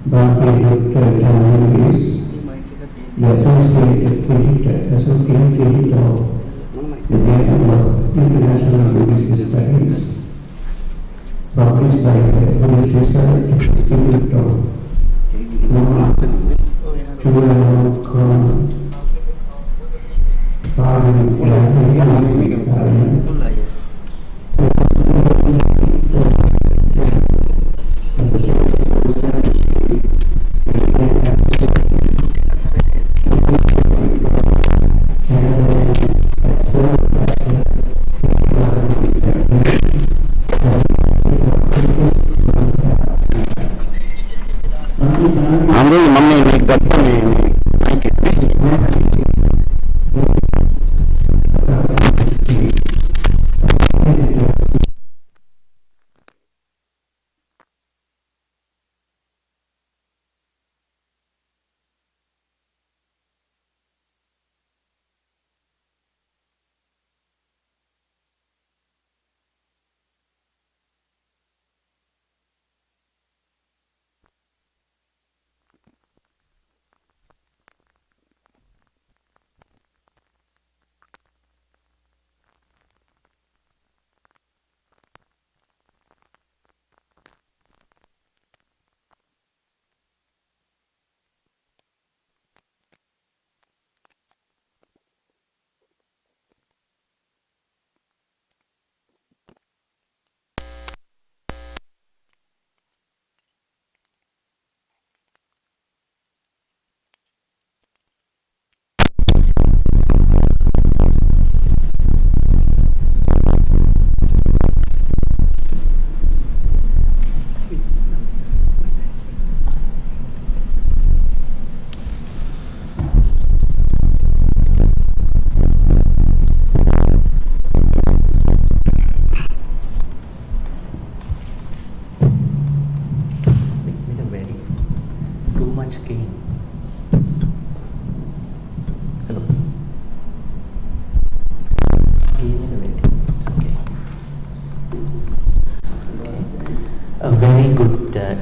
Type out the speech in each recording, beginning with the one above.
Bhakti Chandima is the associated editor of the Journal of International Buddhist Studies, published by the Buddhist Research Institute of Chulalongkorn,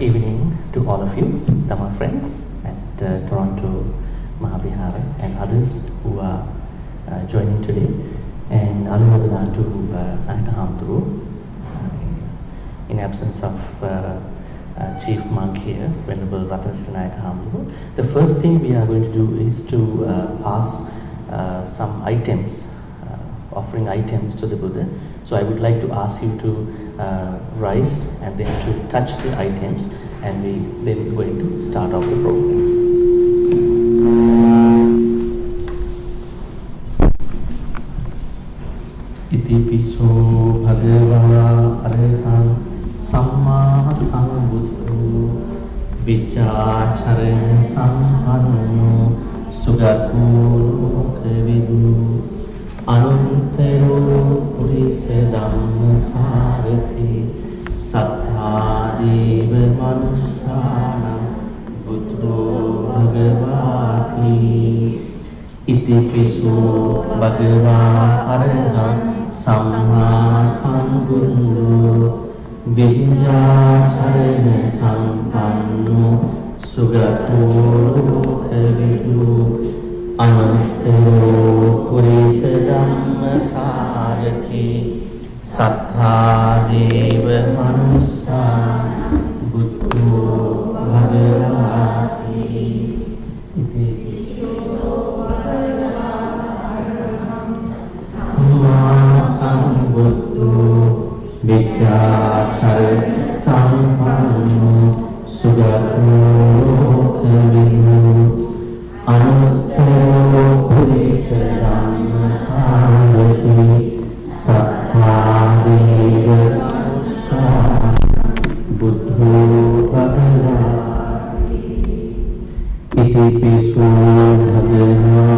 evening to all of you, Dhamma friends at Toronto Mahavihara and others who are joining today. And Anumodana to Anakahamduru in absence of Chief Monk here, Venerable Ratanasiri Nayakahamduru. The first thing we are going to do is to pass some items, offering items to the Buddha. So I would like to ask you to rise and then to touch the items, and then we're going to start off the program. Iti piso bhagava arahang samma sambuddho vichacharana sampanno sugato lokavidu anuttaro purisa dhamma sarathi sattha deva manussana buddho bhagavati iti piso bhagava arahang samma sambuddho vichacharana sampanno sugato lokavidu anuttaro purisa dhamma sarathi sattha deva manussana buddho bhagavati iti samma sambuddho vichacharana sampanno sugato lokavidu anuttaro purisa dhamma sarathi sattha deva manussana buddho bhagavati iti piso bhagava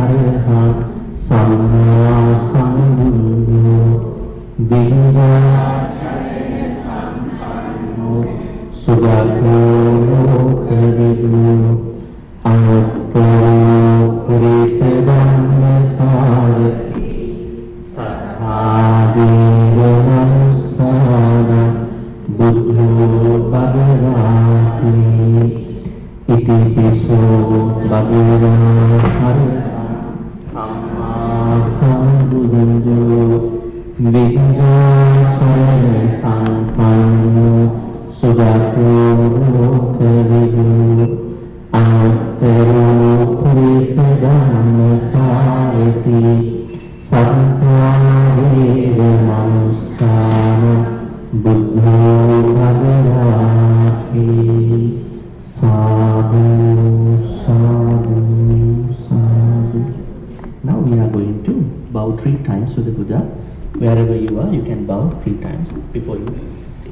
arahang samma sambuddho vichacharana sampanno sugato lokavidu anuttaro purisa dhamma sarathi sattha deva manussana buddho bhagavati Itipiso Bhagavata Arahata Samma Sambuddho Vijjacana Sampanno Sugato Kavidu Anuttaro Purisadhamma Sarati Sattva-deva Manussana Buddho Bhagavati Sadhu, sadhu, sadhu. Now we are going to bow 3 times to the Buddha. Wherever you are, you can bow 3 times before you sit.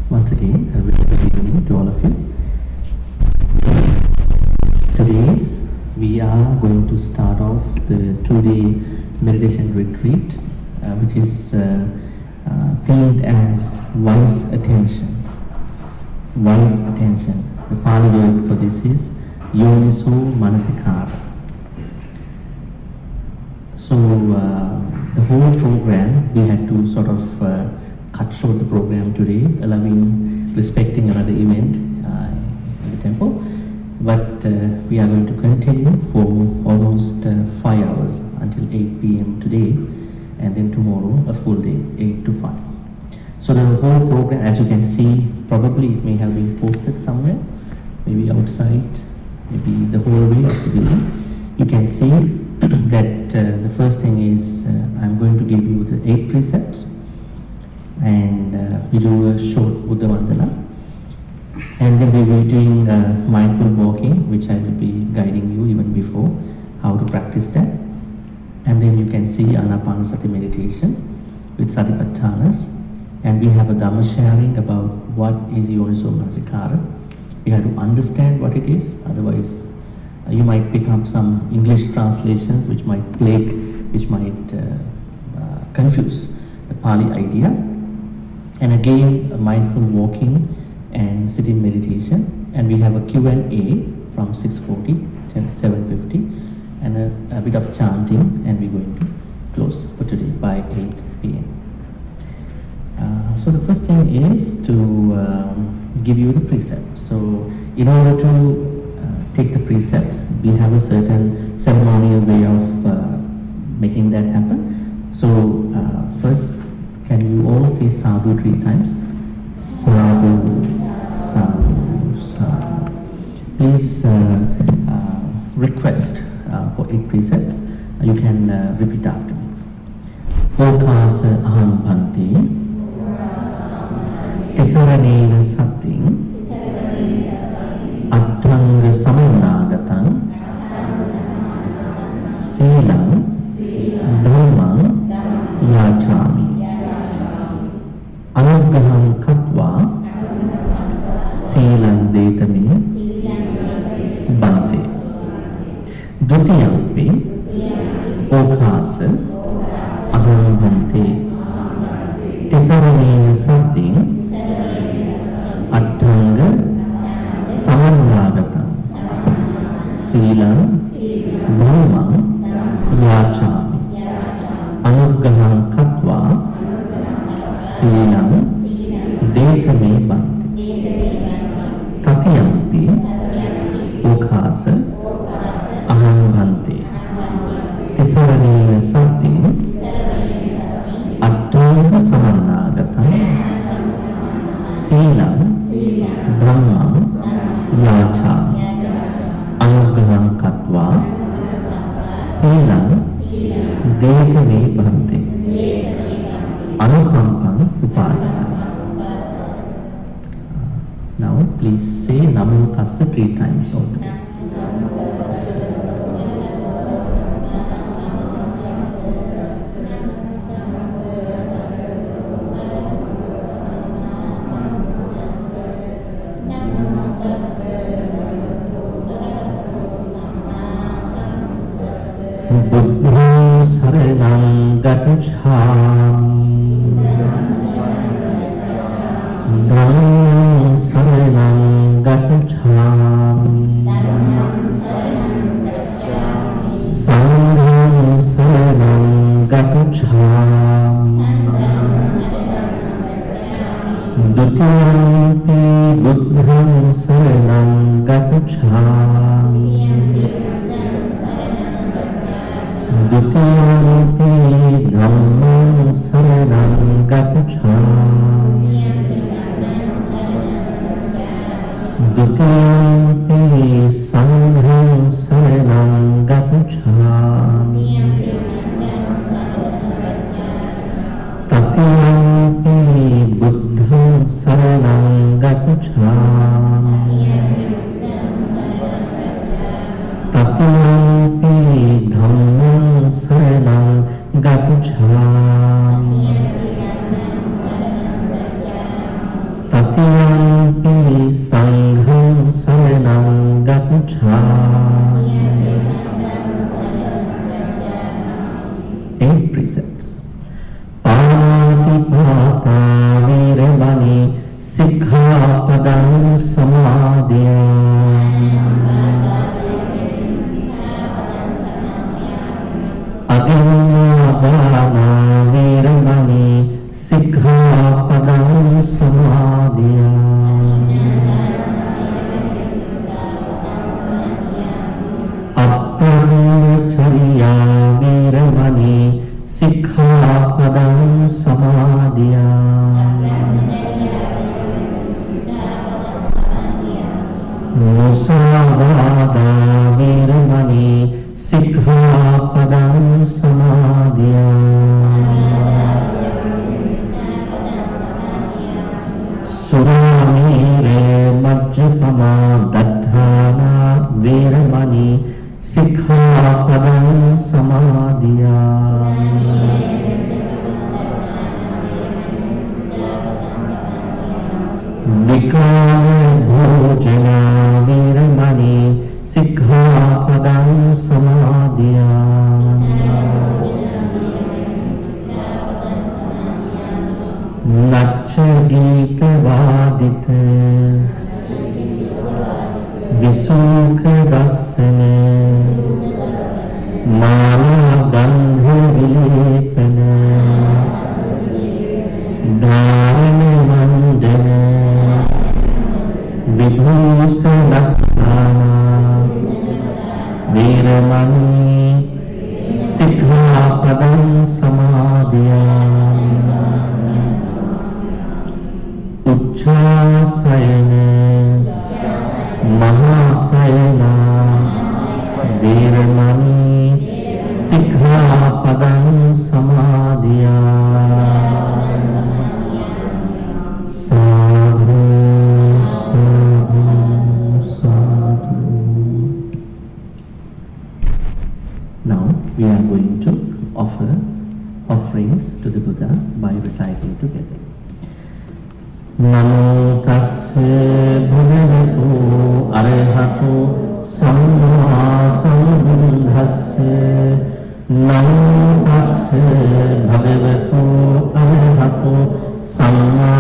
Once again, a very good evening to all of you. Today, we are going to start off the 2-day meditation retreat, which is themed as one's attention. One's attention. The Pali word for this is Yoniso Manasikara. So, the whole program, we had to sort of cut short the program today, respecting another event in the temple. But we are going to continue for almost 5 hours until 8 p.m. today, and then tomorrow a full day, 8 to 5. So the whole program, as you can see, probably it may have been posted somewhere, maybe outside, maybe the whole way of the building. You can see that the first thing is I'm going to give you the 8 precepts, and we do a short Buddha Vandana, and then we will be doing mindful walking, which I will be guiding you even before how to practice that. And then you can see Anapanasati meditation with Satipatthanas, and we have a Dhamma sharing about what is Yoniso Manasikara. We have to understand what it is, otherwise you might pick up some English translations which might plague, which might confuse the Pali idea. And again, a mindful walking and sitting meditation, and we have a Q&A from 6:40 till 7:50, and a bit of chanting, and we're going to close for today by 8 p.m. So the first thing is to give you the precepts. So in order to take the precepts, we have a certain ceremonial way of making that happen. So first, can you all say sadhu 3 times? Sadhu, sadhu, sadhu. Please request for 8 precepts. You can repeat after me. Okasa aham bhanti Tisaranena sating Attanga samanagatam Silang Dhammam Yachami Anugraham Katva Silang Detami Bhante Dutiyampi Okasa Aham Bhante Tisaranena sating Attanga Samanagatam Silam Dhammam Yachami Anugraham Katva Silam Detame Bhante Tatiyampi Okasa Sīlam Dhammam Yācāmi Anugraham Katva Sīlam Dekame Bhante Anukampam Upadaya. Now please say Namo Tassa 3 times altogether. Buddham saranam gacchāmi Dhammam saranam gacchāmi Sangham saranam gacchāmi Dutiyampi buddham saranam gacchāmi Dutiyampi dhammam saranam gacchāmi Dutiyampi sangham saranam gacchāmi Tatiyampi buddham saranam gacchāmi Tatiyampi dhammam saranam gacchāmi Tatiyampi sangham saranam gacchāmi. 8 precepts. Pātipātā vīramani sikkhapadam samādhiyāmi. Adhinnādāna vīramani sikkhapadam samādhiyāmi. Attaracharya vīramani sikkhapadam samādhiyāmi. Musāvādā vīramani sikkhapadam samādhiyāmi. Suramire majjapamā daddhāna vīramani sikkhapadam samādhiyāmi. Vikāla bhojana vīramani sikkhapadam samādhiyāmi. Nacha gīta vādita visukha dassana māla gandha vilepana dhārana mandana vibhūṣanakkāna vīramani sikkhapadam samādhiyāmi. Uchchāsayana mahāsayana vīramani sikkhapadam samādhiyāmi. Sadhu, sadhu, sadhu. Now we are going to offer offerings to the Buddha by reciting together. Namo tassa bhagavato arahato sammā sambuddhassa. Namo tassa bhagavato arahato sammā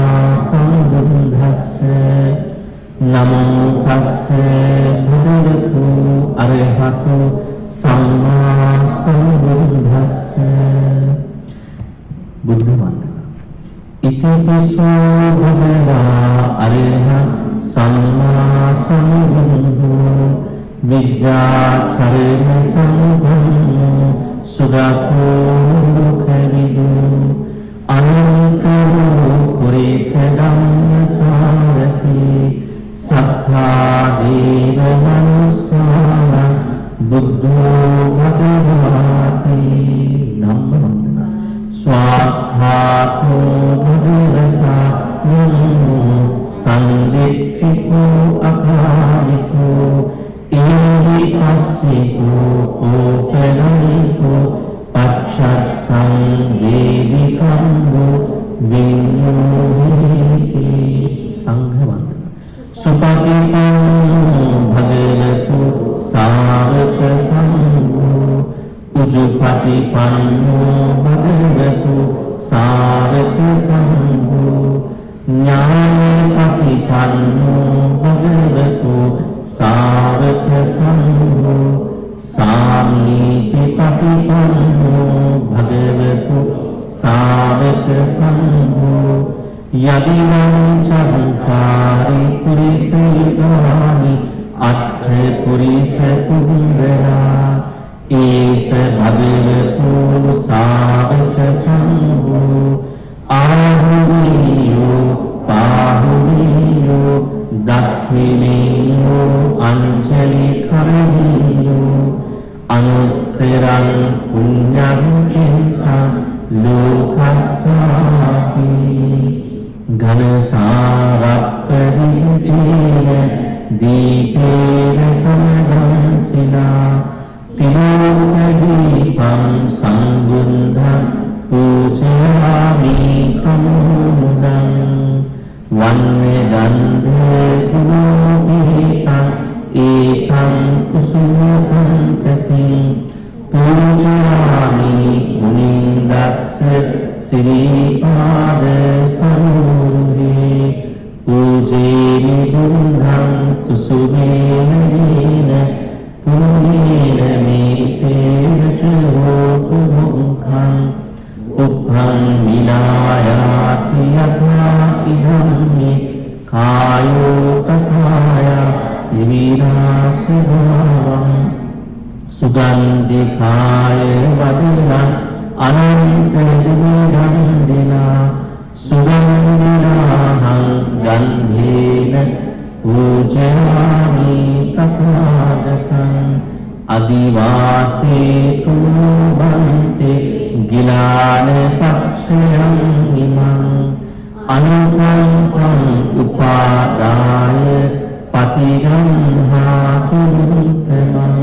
sambuddhassa. Namo tassa bhagavato arahato sammā sambuddhassa. Buddha Vandana. Iti piso bhagavā araha sammā sambuddho vidyācharena sambuddho sugato mukhavidu anantaro purisa dhamma Sanditthiko akaliko Iri asiko Openayiko Pachattam Vedikambo Vinyohiki Sangha Vandana Supatipanno Bhagavatu Savaka Sangho Ujupatipanno Bhagavatu Savaka Sangho Nyayapatipanno Bhagavatu Savaka Sangho Samijipatipanno Bhagavatu Savaka Sangho Yadivam Chantari Purisa Yugani Atta Purisa Pundara Esa Bhagavatu Savaka Sangho Ahuriyo Pahuriyo Dakhiniyo Anjali Karaniyo Anukkiran Punyam Kinta Lokasaki Ganasarappaditena Deepena Kamadansila Tilokadipam Sangundham Pujayami Tamudam Vannegandhe Punopitam Ekam Kusuma Santati Pujayami Munindasya Siripada Samudhe Pujeni Bundham Kusumena Dina Punena Metena Charopumunkham Upham Vinayati Yatha Idhammi Kayo Tathaya Vivirasibhavam Sugandhikaya Vadina Ananta Vivirandina Sugandhinaham Gandhena Pujayami Tathagatam Adivase Bhante Gilana Pakshayam Imam Anukampam Upadaya Patigam Hatuntamam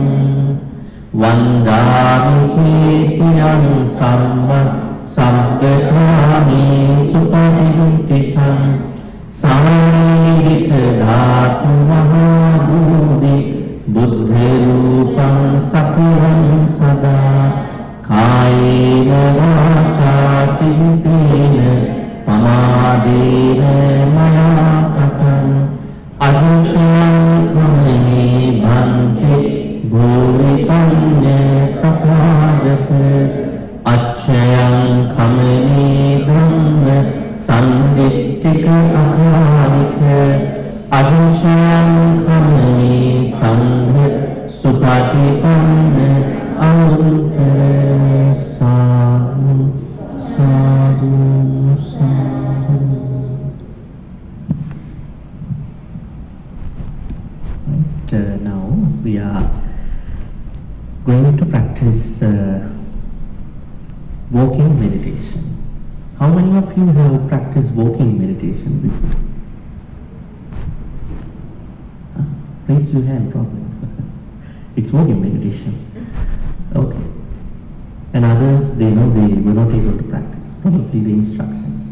Vandami Kirtiyam Sammat Sabbhatami Supadintikam Saririka Dhatu Mahabhuti Buddha Rupam Sakuram Sada Kayena Vacha Chintena Pamadena Maya Katam Adhusham Kamani Bhante Bhuri Panya Tathagata Acchayam Kamani Dhamma Sanditthika Akarika Adhusham Kamani Sangha Supatipanna Antara Sadhu Sadhu Sadhu. Now we are going to practice walking meditation. How many of you have practiced walking meditation before? Raise your hand, probably. It's walking meditation. Okay. And others, they know they were not able to practice, probably the instructions.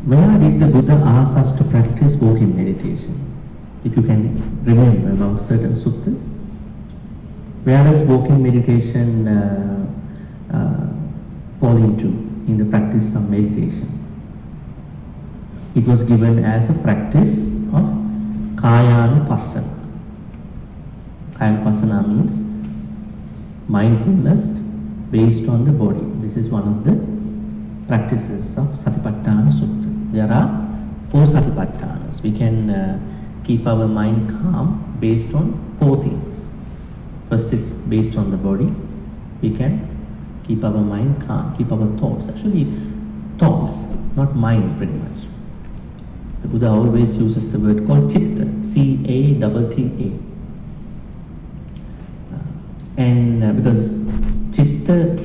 Where did the Buddha ask us to practice walking meditation? If you can remember about certain suttas. Where does walking meditation fall into in the practice of meditation? It was given as a practice of Kayanupassana. Kayanupassana means mindfulness based on the body. This is one of the practices of Satipatthana Sutta. There are 4 Satipatthanas. We can keep our mind calm based on 4 things. First is based on the body. We can keep our mind calm, keep our thoughts. Actually, thoughts, not mind pretty much. The Buddha always uses the word called chitta, C-A-T-T-A. Because chitta,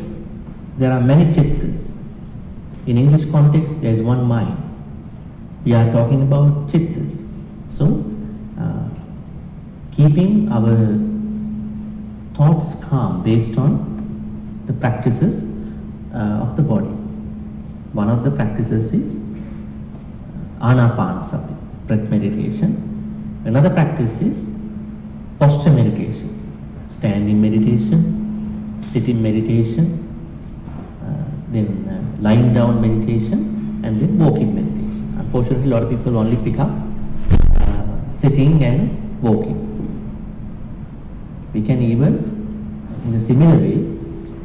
there are many chittas. In English context, there is one mind. We are talking about chittas. So, keeping our thoughts calm based on the practices of the body. One of the practices is anapanasati, breath meditation. Another practice is posture meditation, standing meditation, sitting meditation, then lying down meditation, and then walking meditation. Unfortunately, a lot of people only pick up sitting and walking. We can even, in a similar way,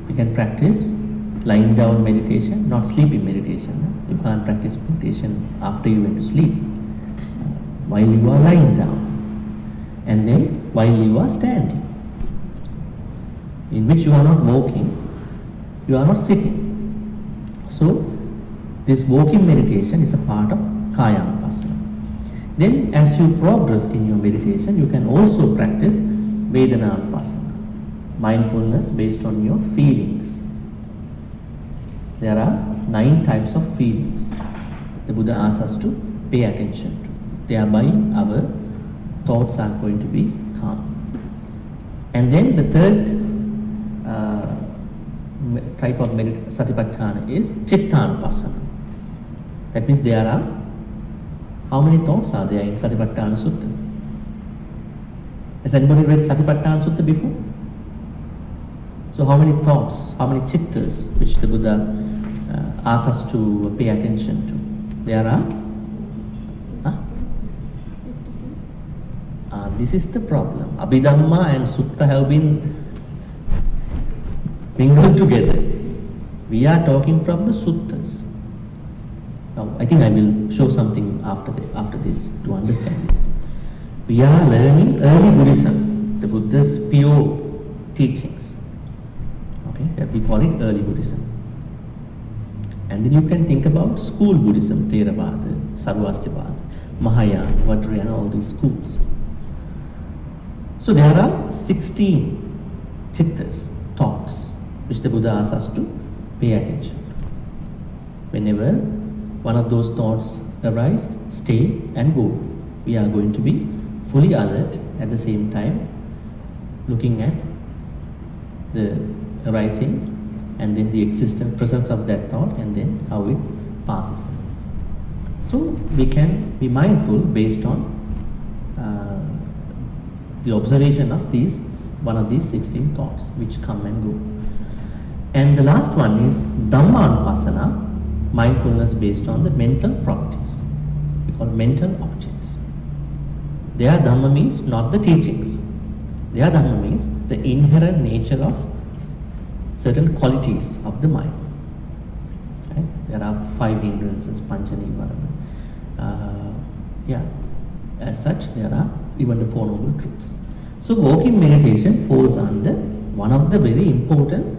we can practice lying down meditation, not sleeping meditation. You can't practice meditation after you went to sleep. While you are lying down, and then while you are standing, in which you are not walking, you are not sitting. So, this walking meditation is a part of Kayanupasana. Then, as you progress in your meditation, you can also practice Vedananupasana, mindfulness based on your feelings. There are 9 types of feelings the Buddha asks us to pay attention to. Thereby, our thoughts are going to be calm. And then the third type of satipatthana is Chittanupasana. That means there are, how many thoughts are there in Satipatthana Sutta? Has anybody read Satipatthana Sutta before? So how many thoughts, how many chittas which the Buddha asks us to pay attention to? There are? This is the problem. Abhidhamma and Sutta have been mingled together. We are talking from the Suttas. Now, I think I will show something after this to understand this. We are learning early Buddhism, the Buddha's pure teachings. Okay, we call it early Buddhism. And then you can think about school Buddhism, Theravada, Sarvastivada, Mahayana, Vajrayana, all these schools. So there are 16 chittas, thoughts, which the Buddha asks us to pay attention to. Whenever one of those thoughts arise, stay and go. We are going to be fully alert at the same time, looking at the arising and then the existence, presence of that thought, and then how it passes. So we can be mindful based on the observation of one of these 16 thoughts which come and go. And the last one is Dhammanupasana, mindfulness based on the mental properties. We call mental objects. Their Dhamma means not the teachings. Their Dhamma means the inherent nature of certain qualities of the mind. Okay? There are 5 hindrances, Panchanivarana. As such, there are even the 4 noble truths. So walking meditation falls under one of the very important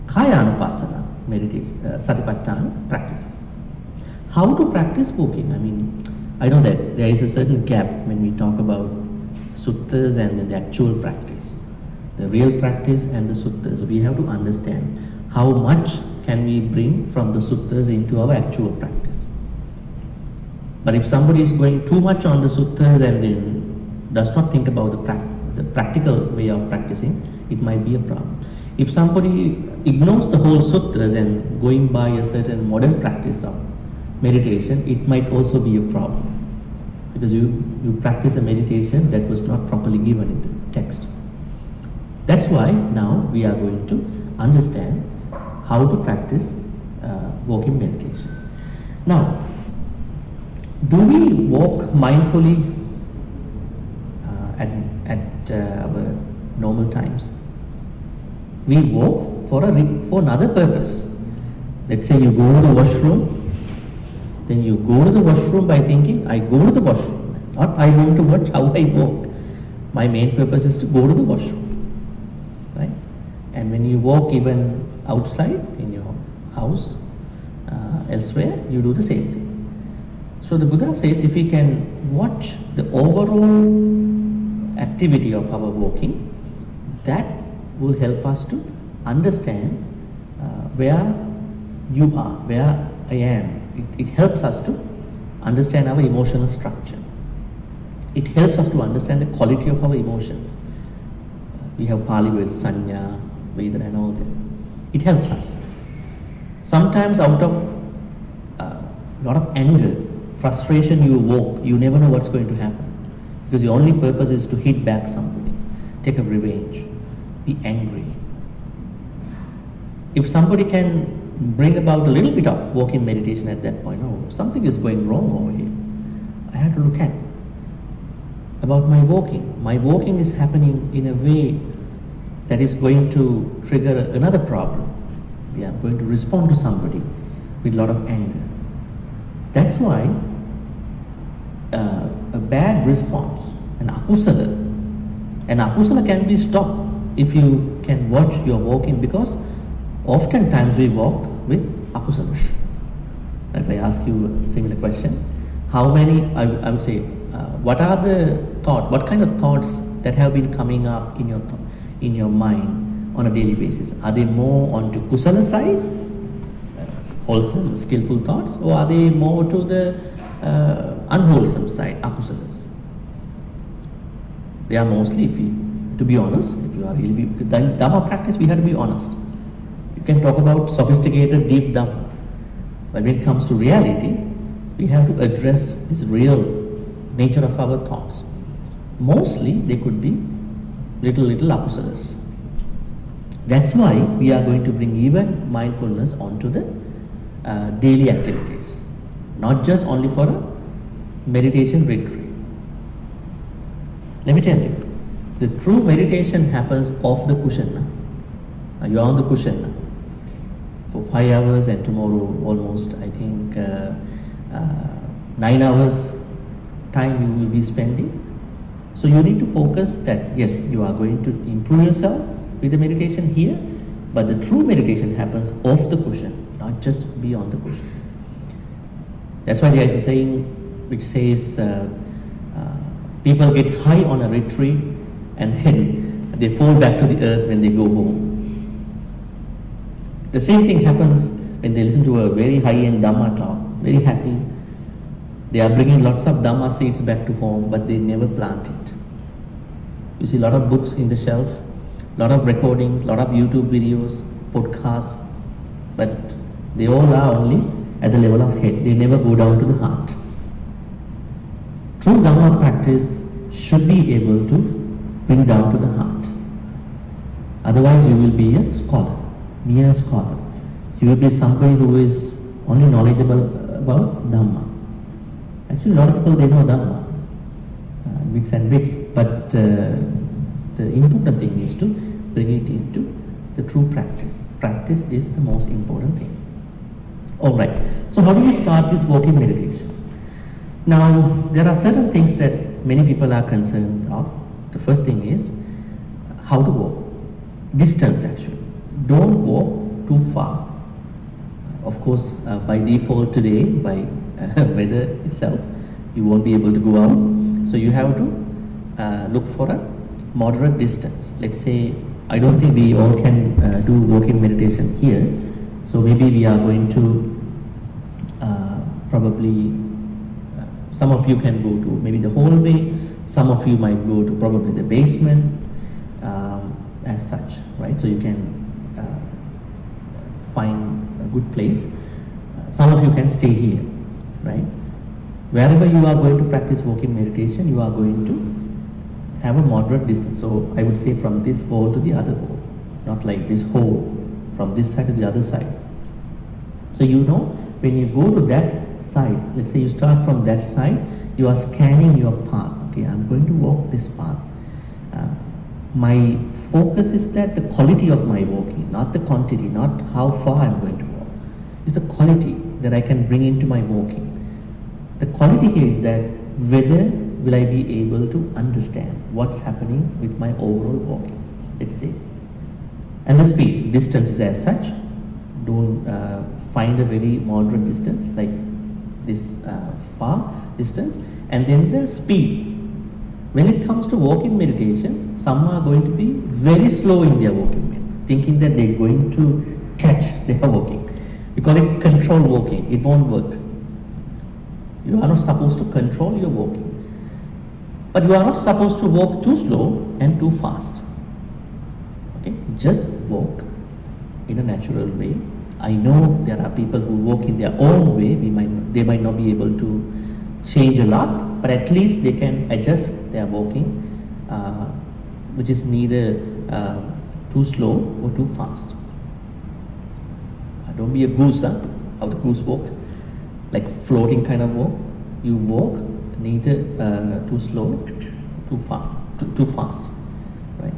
Kayanupasana Satipatthana practices. How to practice walking? I mean, I know that there is a certain gap when we talk about suttas and then the actual practice. The real practice and the suttas, we have to understand how much can we bring from the suttas into our actual practice. But if somebody is going too much on the suttas and then does not think about the practical way of practicing, it might be a problem. If somebody ignores the whole sutras and going by a certain modern practice of meditation, it might also be a problem, because you practice a meditation that was not properly given in the text. That's why now we are going to understand how to practice walking meditation. Now, do we walk mindfully at our normal times? We walk for another purpose. Let's say you go to the washroom, then you go to the washroom by thinking, I go to the washroom, not I want to watch how I walk. My main purpose is to go to the washroom, right? And when you walk even outside in your house, elsewhere, you do the same thing. So the Buddha says if we can watch the overall activity of our walking, that will help us to understand where you are, where I am. It helps us to understand our emotional structure. It helps us to understand the quality of our emotions. We have Pali words, Sanya, Vedana and all that. It helps us. Sometimes out of a lot of anger, frustration, you walk, you never know what's going to happen. Because your only purpose is to hit back somebody, take a revenge, be angry. If somebody can bring about a little bit of walking meditation at that point, oh, something is going wrong over here. I have to look at about my walking. My walking is happening in a way that is going to trigger another problem. We are going to respond to somebody with a lot of anger. That's why a bad response, an akusala can be stopped if you can watch your walking, because oftentimes we walk with akusalas. If I ask you a similar question, how many, I would say, what are the thoughts, what kind of thoughts that have been coming up in your mind on a daily basis? Are they more onto kusala side, wholesome, skillful thoughts, or are they more to the unwholesome side, akusalas? They are mostly, to be honest, if you are really, Dhamma practice, we have to be honest. You can talk about sophisticated, deep Dhamma, but when it comes to reality, we have to address this real nature of our thoughts. Mostly, they could be little akusalas. That's why we are going to bring even mindfulness onto the daily activities, not just only for a meditation retreat. Let me tell you, the true meditation happens off the cushion. You're on the cushion for 5 hours, and tomorrow almost, I think, 9 hours time you will be spending. So you need to focus that, yes, you are going to improve yourself with the meditation here, but the true meditation happens off the cushion, not just be on the cushion. That's why there is a saying which says, people get high on a retreat and then they fall back to the earth when they go home. The same thing happens when they listen to a very high-end Dhamma talk, very happy. They are bringing lots of Dhamma seeds back to home, but they never plant it. You see a lot of books in the shelf, a lot of recordings, a lot of YouTube videos, podcasts, but they all are only at the level of head. They never go down to the heart. True Dhamma practice should be able to bring down to the heart. Otherwise, you will be a scholar, mere scholar. You will be somebody who is only knowledgeable about Dhamma. Actually, a lot of people, they know Dhamma, bits and bits, but the important thing is to bring it into the true practice. Practice is the most important thing. Alright, so how do we start this walking meditation? Now, there are certain things that many people are concerned of. The first thing is how to walk. Distance, actually. Don't walk too far. Of course, by default today, by weather itself, you won't be able to go out. So you have to look for a moderate distance. Let's say, I don't think we all can do walking meditation here. So maybe we are going to probably, some of you can go to maybe the hallway, some of you might go to probably the basement, as such, right? So you can find a good place. Some of you can stay here, right? Wherever you are going to practice walking meditation, you are going to have a moderate distance. So I would say from this hall to the other hall, not like this hall from this side to the other side. So you know, when you go to that side, let's say you start from that side, you are scanning your path. Okay, I'm going to walk this path. My focus is that the quality of my walking, not the quantity, not how far I'm going to walk. It's the quality that I can bring into my walking. The quality here is that whether will I be able to understand what's happening with my overall walking, let's say. And the speed, distance is as such. Don't find a very moderate distance like this far distance. And then the speed. When it comes to walking meditation, some are going to be very slow in their walking, thinking that they're going to catch their walking. We call it controlled walking. It won't work. You are not supposed to control your walking. But you are not supposed to walk too slow and too fast. Okay, just walk in a natural way. I know there are people who walk in their own way. They might not be able to change a lot, but at least they can adjust their walking, which is neither too slow or too fast. Don't be a goose, how the goose walk, like floating kind of walk. You walk neither too slow, too fast, right?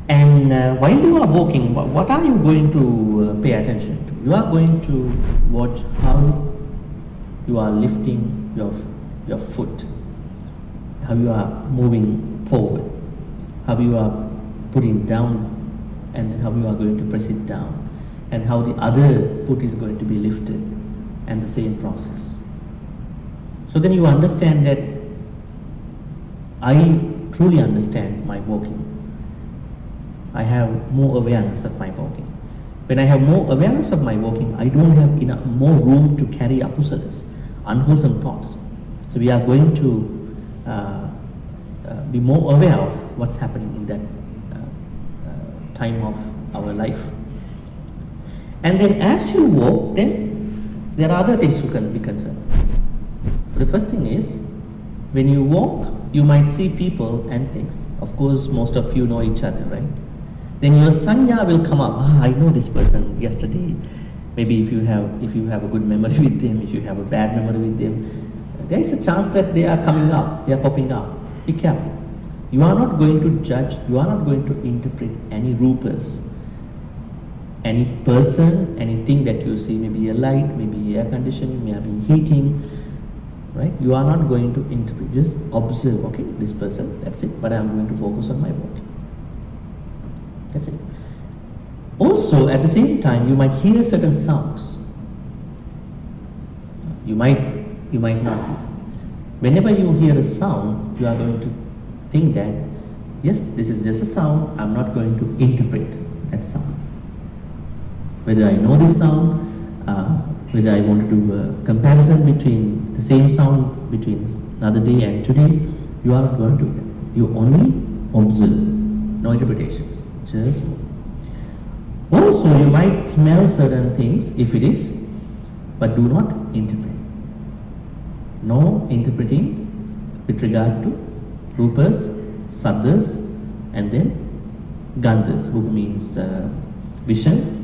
And while you are walking, what are you going to pay attention to? You are going to watch how you are lifting your foot, how you are moving forward, how you are putting down, and then how you are going to press it down, and how the other foot is going to be lifted, and the same process. So then you understand that I truly understand my walking. I have more awareness of my walking. When I have more awareness of my walking, I don't have enough more room to carry apusalas, unwholesome thoughts. So we are going to be more aware of what's happening in that time of our life. And then as you walk, then there are other things you can be concerned. The first thing is, when you walk, you might see people and things. Of course, most of you know each other, right? Then your sanya will come up. I know this person yesterday. Maybe if you have a good memory with them, if you have a bad memory with them, there is a chance that they are coming up, they are popping up. Be careful. You are not going to judge, you are not going to interpret any rupas. Any person, anything that you see, maybe a light, maybe air conditioning, maybe heating, right? You are not going to interpret, just observe, okay, this person, that's it, but I am going to focus on my walking. That's it. Also, at the same time, you might hear certain sounds. You might not. Whenever you hear a sound, you are going to think that, yes, this is just a sound, I'm not going to interpret that sound. Whether I know this sound, whether I want to do a comparison between the same sound between another day and today, you are not going to do that. You only observe, no interpretations, just move. Also, you might smell certain things if it is, but do not interpret. No interpreting with regard to rupas, saddhas, and then gandhas, who means vision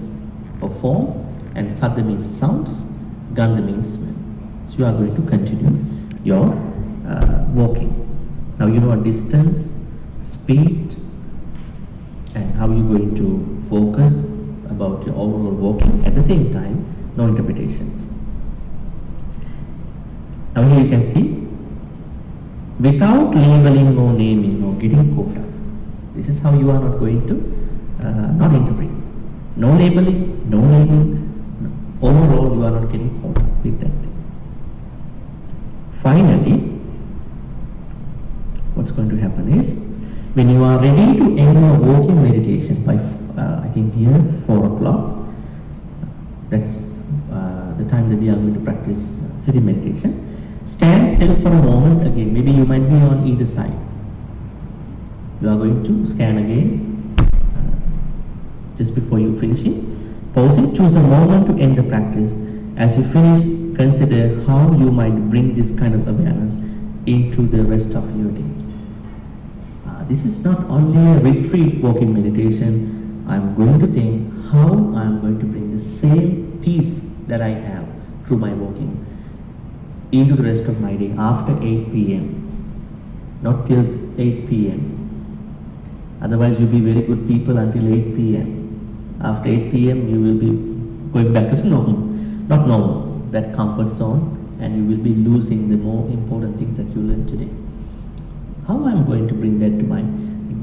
or form, and saddha means sounds, gandha means smell. So you are going to continue your walking. Now you know distance, speed, and how you are going to focus about your overall walking. At the same time, no interpretations. Now here you can see, without labeling or naming or getting caught up. This is how you are not going to not interpret. No labeling, no naming. Overall, you are not getting caught up with that thing. Finally, what's going to happen is, when you are ready to end your walking meditation by I think here 4 o'clock, that's the time that we are going to practice sitting meditation. Stand still for a moment again. Maybe you might be on either side. You are going to scan again just before you finish it. Pause it, choose a moment to end the practice. As you finish, consider how you might bring this kind of awareness into the rest of your day. This is not only a retreat walking meditation. I am going to think how I am going to bring the same peace that I have through my walking into the rest of my day after 8 p.m. Not till 8 p.m. Otherwise, you'll be very good people until 8 p.m. After 8 p.m., you will be going back to the normal, not normal, that comfort zone, and you will be losing the more important things that you learned today. How I am going to bring that to my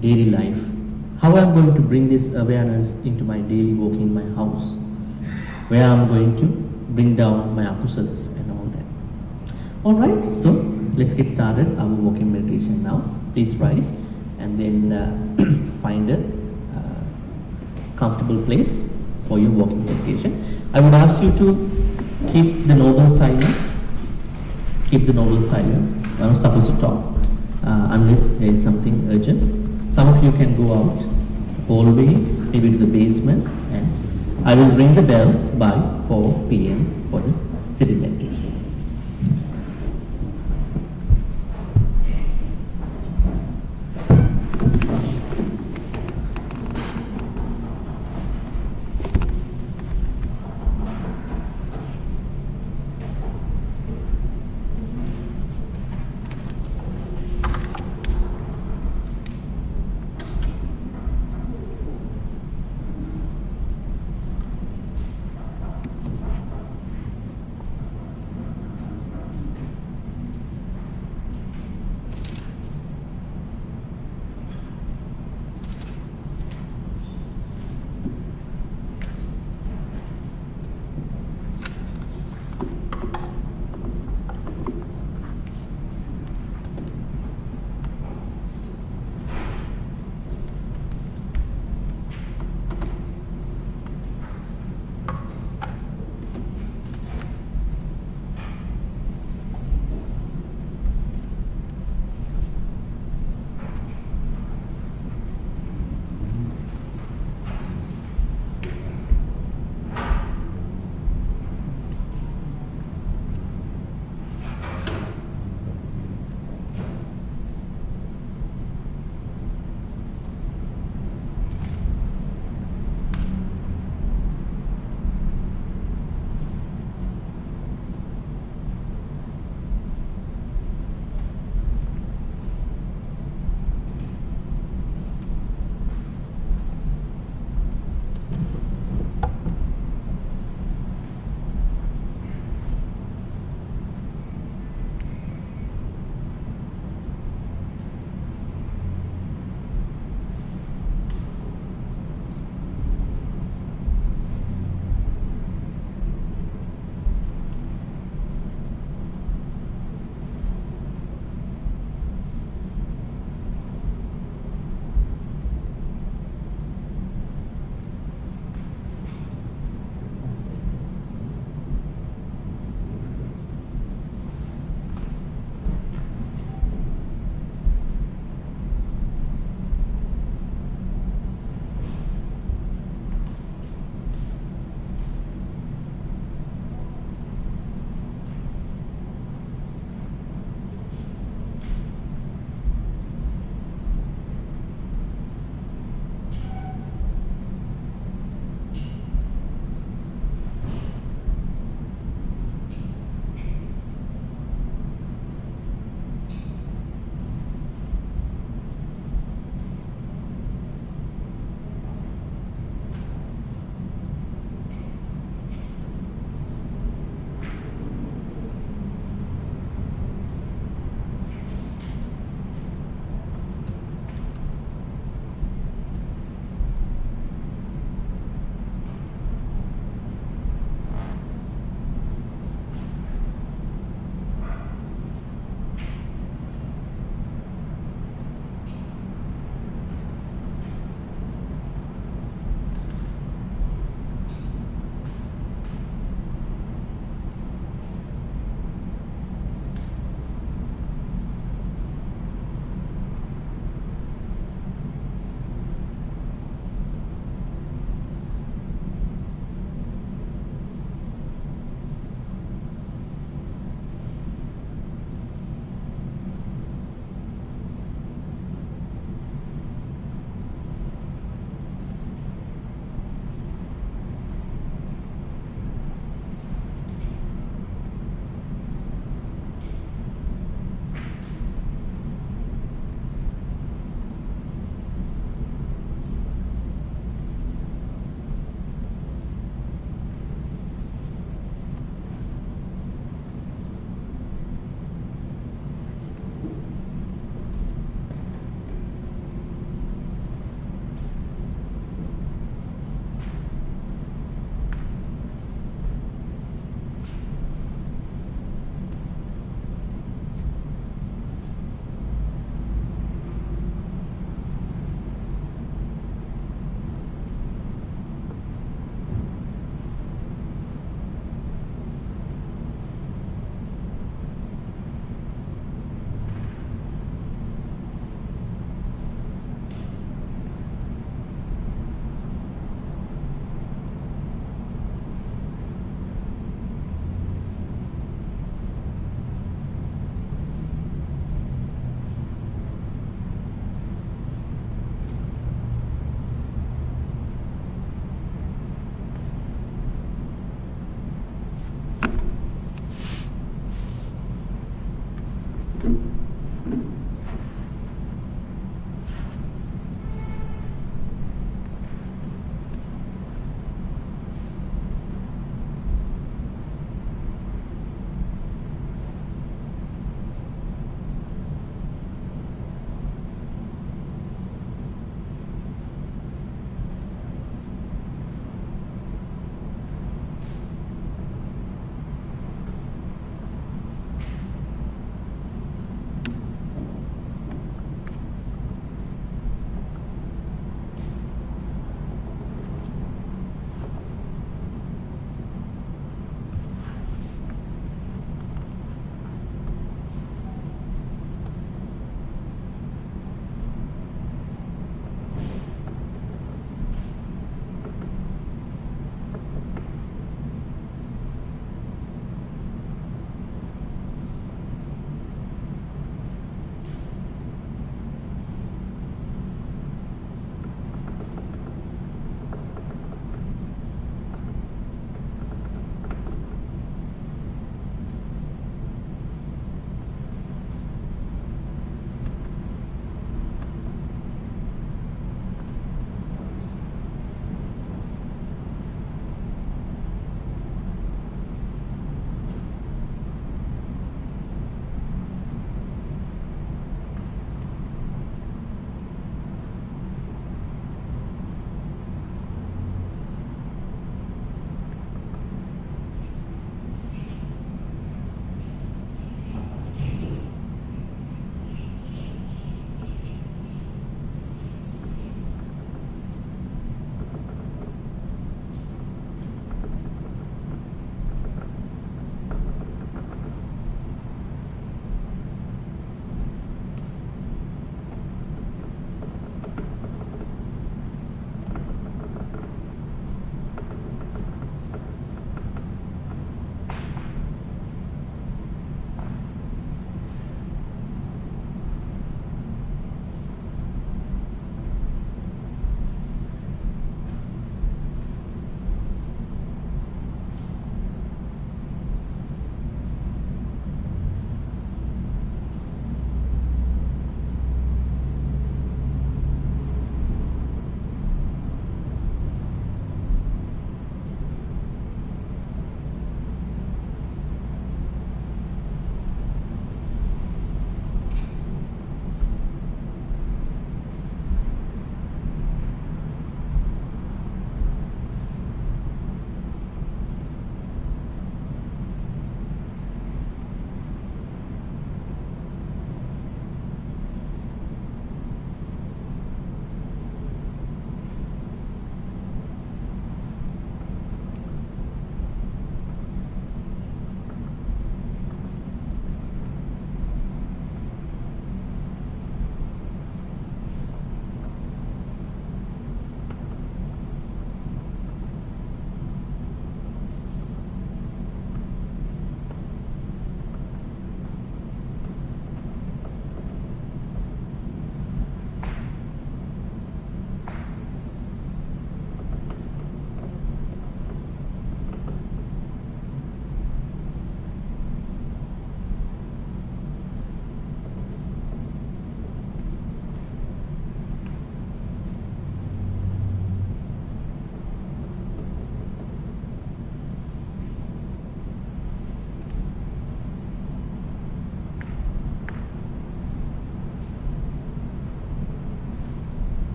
daily life? How I am going to bring this awareness into my daily walking in my house? Where I am going to bring down my akusalas and all that. Alright, so let's get started our walking meditation now. Please rise and then find a comfortable place for your walking meditation. I would ask you to keep the noble silence keep the normal silence. I'm not supposed to talk unless there is something urgent. Some of you can go out hallway, maybe to the basement, and I will ring the bell by 4 p.m. for the sitting meditation.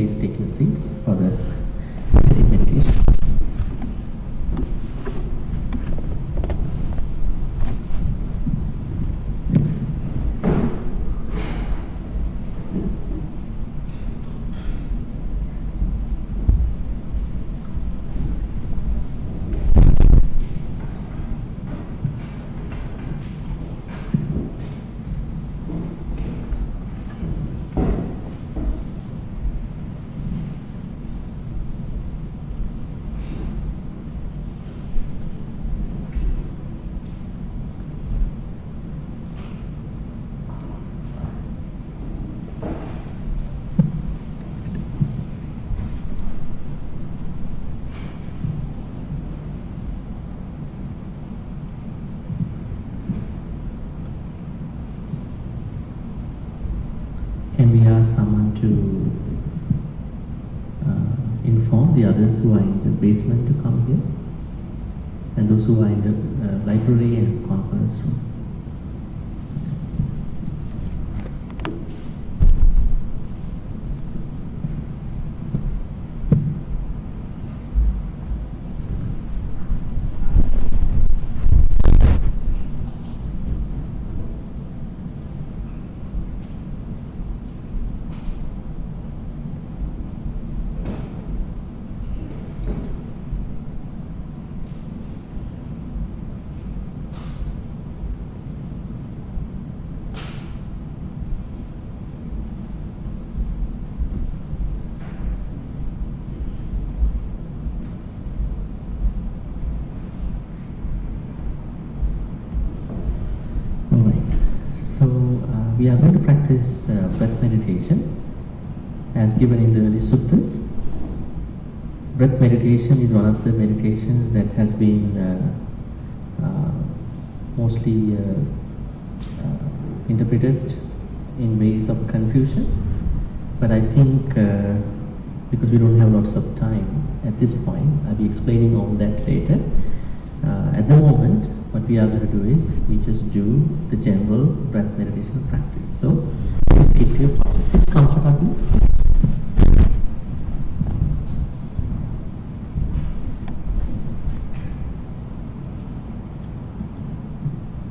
please take your seats for the sitting meditation. Can we ask someone to inform the others who are in the basement to come here, and those who are in the library and conference room? We are going to practice breath meditation as given in the early suttas. Breath meditation is one of the meditations that has been mostly interpreted in ways of confusion. But I think because we don't have lots of time at this point, I'll be explaining all that later. At the moment, what we are going to do is we just do the general breath meditation practice. So please keep your posture. Sit comfortably.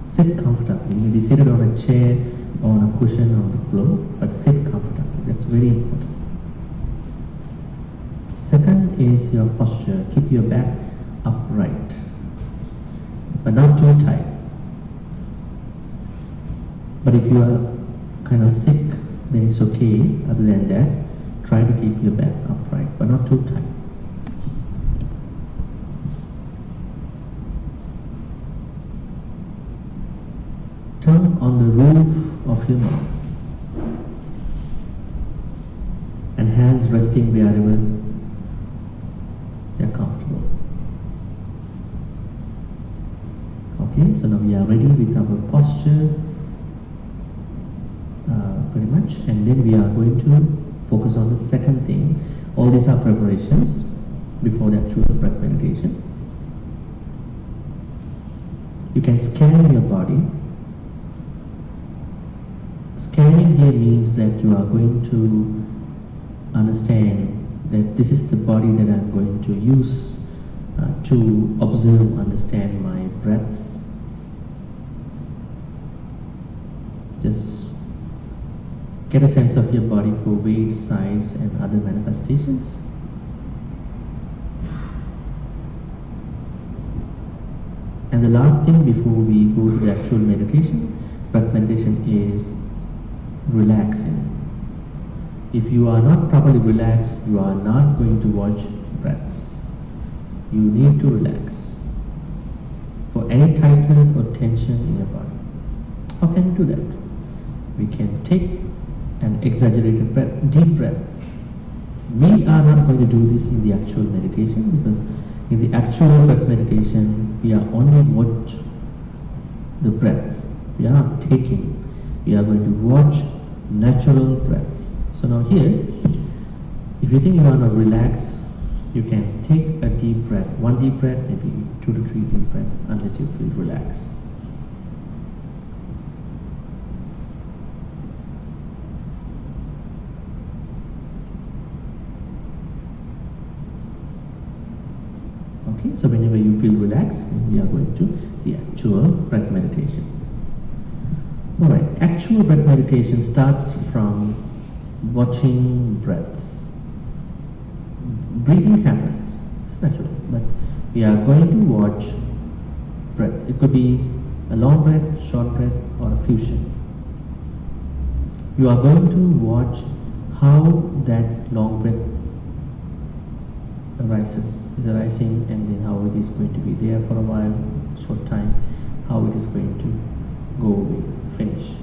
Sit comfortably. You may be seated on a chair or on a cushion on the floor, but sit comfortably. That's very important. Second is your posture. Keep your back upright, but not too tight. But if you are kind of sick, then it's okay. Other than that, try to keep your back upright, but not too tight. Tongue on the roof of your mouth, and hands resting wherever they are comfortable. Okay, so now we are ready with our posture, pretty much, and then we are going to focus on the second thing. All these are preparations before the actual breath meditation. You can scan your body. Scanning here means that you are going to understand that this is the body that I'm going to use to observe, understand my breaths. Just get a sense of your body for weight, size, and other manifestations. And the last thing before we go to the actual meditation, breath meditation, is relaxing. If you are not properly relaxed, you are not going to watch breaths. You need to relax for any tightness or tension in your body. How can we do that? We can take an exaggerated breath, deep breath. We are not going to do this in the actual meditation, because in the actual breath meditation, we are only watch the breaths. We are not taking. We are going to watch natural breaths. So now here, if you think you want to relax, you can take a deep breath. One deep breath, maybe 2 to 3 deep breaths, unless you feel relaxed. Okay, so whenever you feel relaxed, we are going to the actual breath meditation. Alright, actual breath meditation starts from watching breaths. Breathing happens, it's natural, but we are going to watch breaths. It could be a long breath, short breath, or a fusion. You are going to watch how that long breath arises, is arising, and then how it is going to be there for a while, short time, how it is going to go away, finish.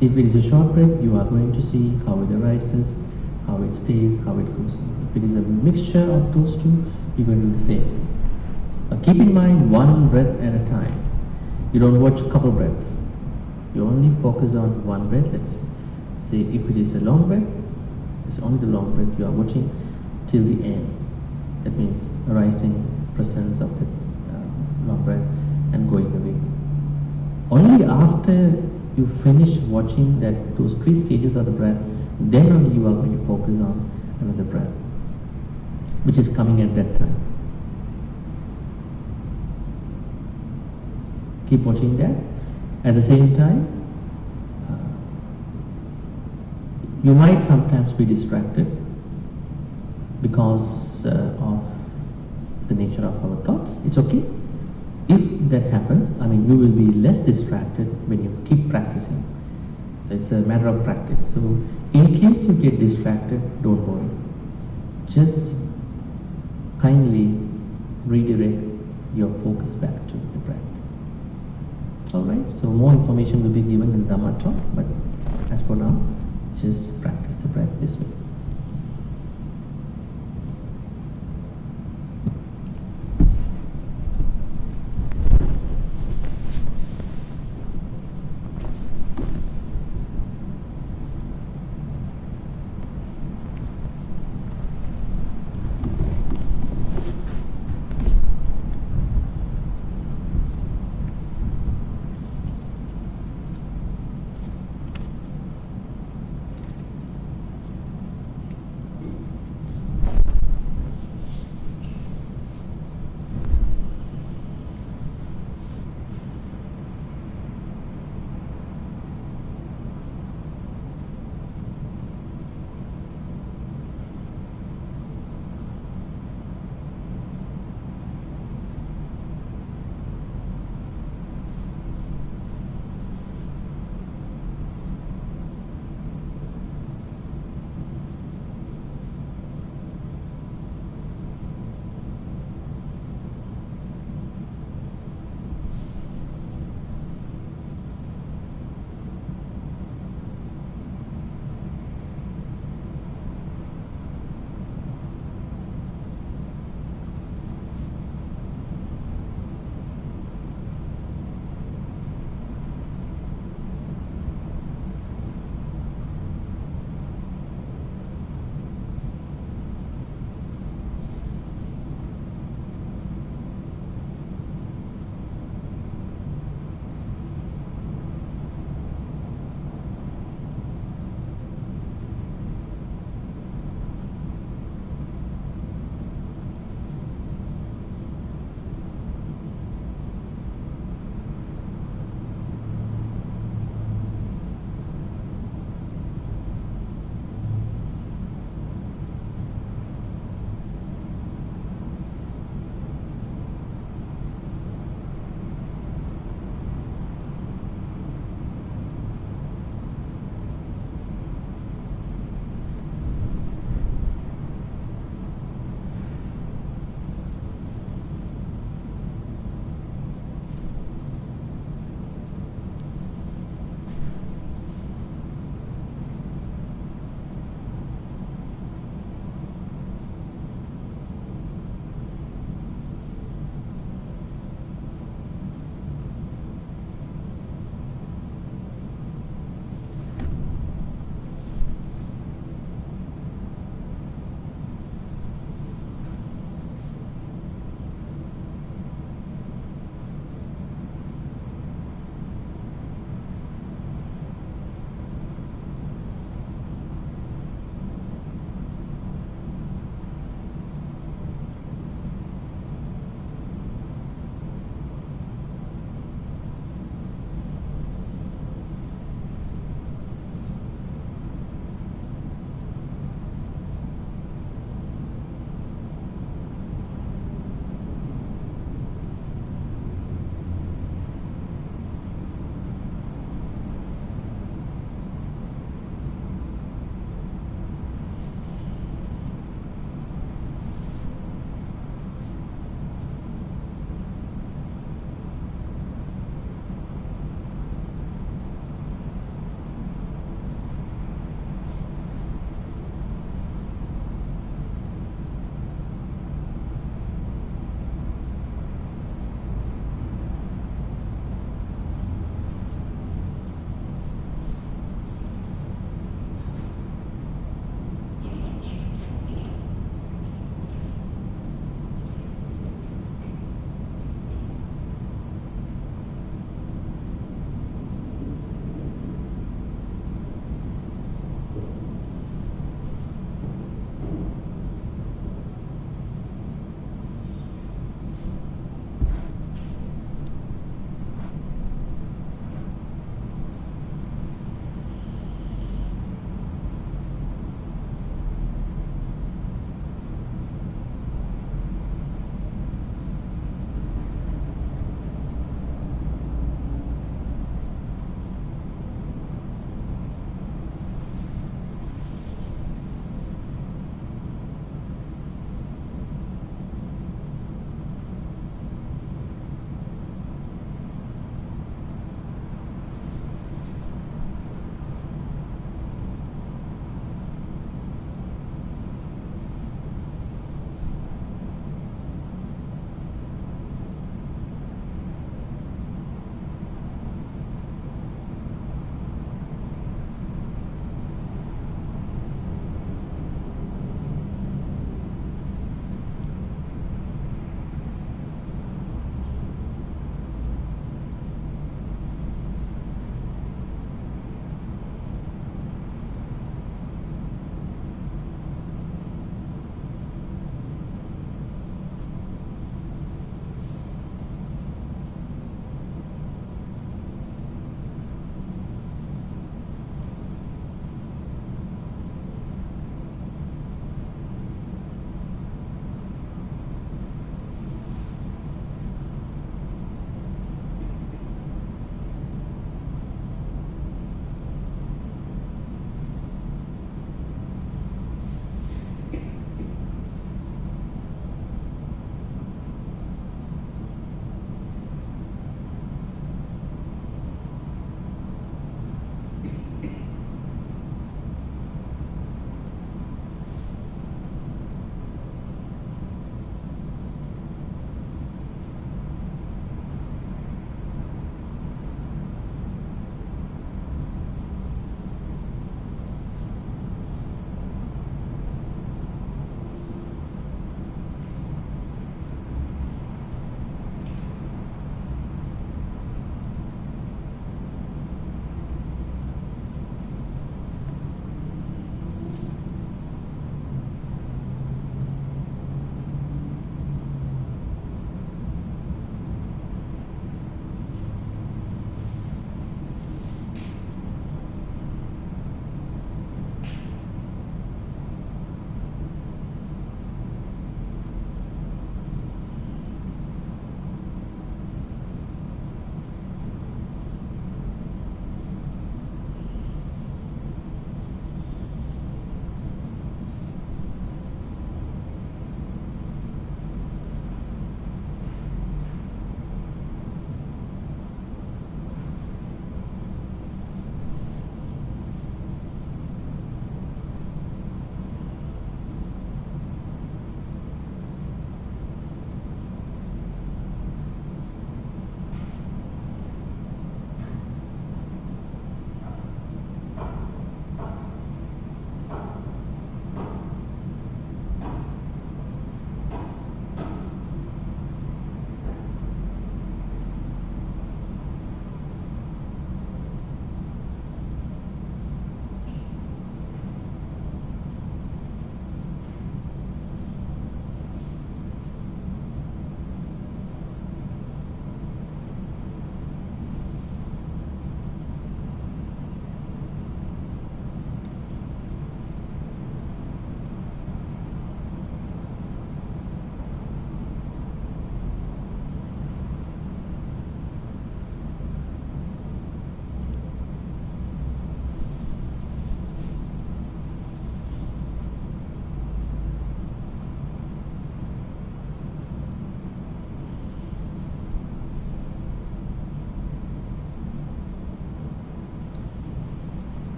If it is a short breath, you are going to see how it arises, how it stays, how it goes. If it is a mixture of those two, you're going to do the same thing. But keep in mind, one breath at a time. You don't watch a couple breaths. You only focus on one breath. Let's say if it is a long breath, it's only the long breath you are watching till the end. That means arising presence of the long breath and going away. Only after you finish watching those 3 stages of the breath, then only you are going to focus on another breath, which is coming at that time. Keep watching that. At the same time, you might sometimes be distracted because of the nature of our thoughts. It's okay. If that happens, you will be less distracted when you keep practicing. So it's a matter of practice. So in case you get distracted, don't worry. Just kindly redirect your focus back to the breath. Alright, so more information will be given in the Dhamma talk, but as for now, just practice the breath this way.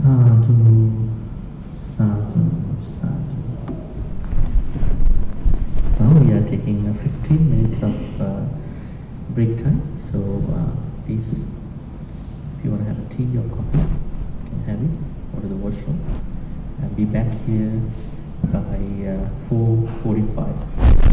Sadhu, sadhu, sadhu. Now we are taking 15 minutes of break time. So please, if you want to have a tea or coffee, you can have it. Go to the washroom. And be back here by 4:45.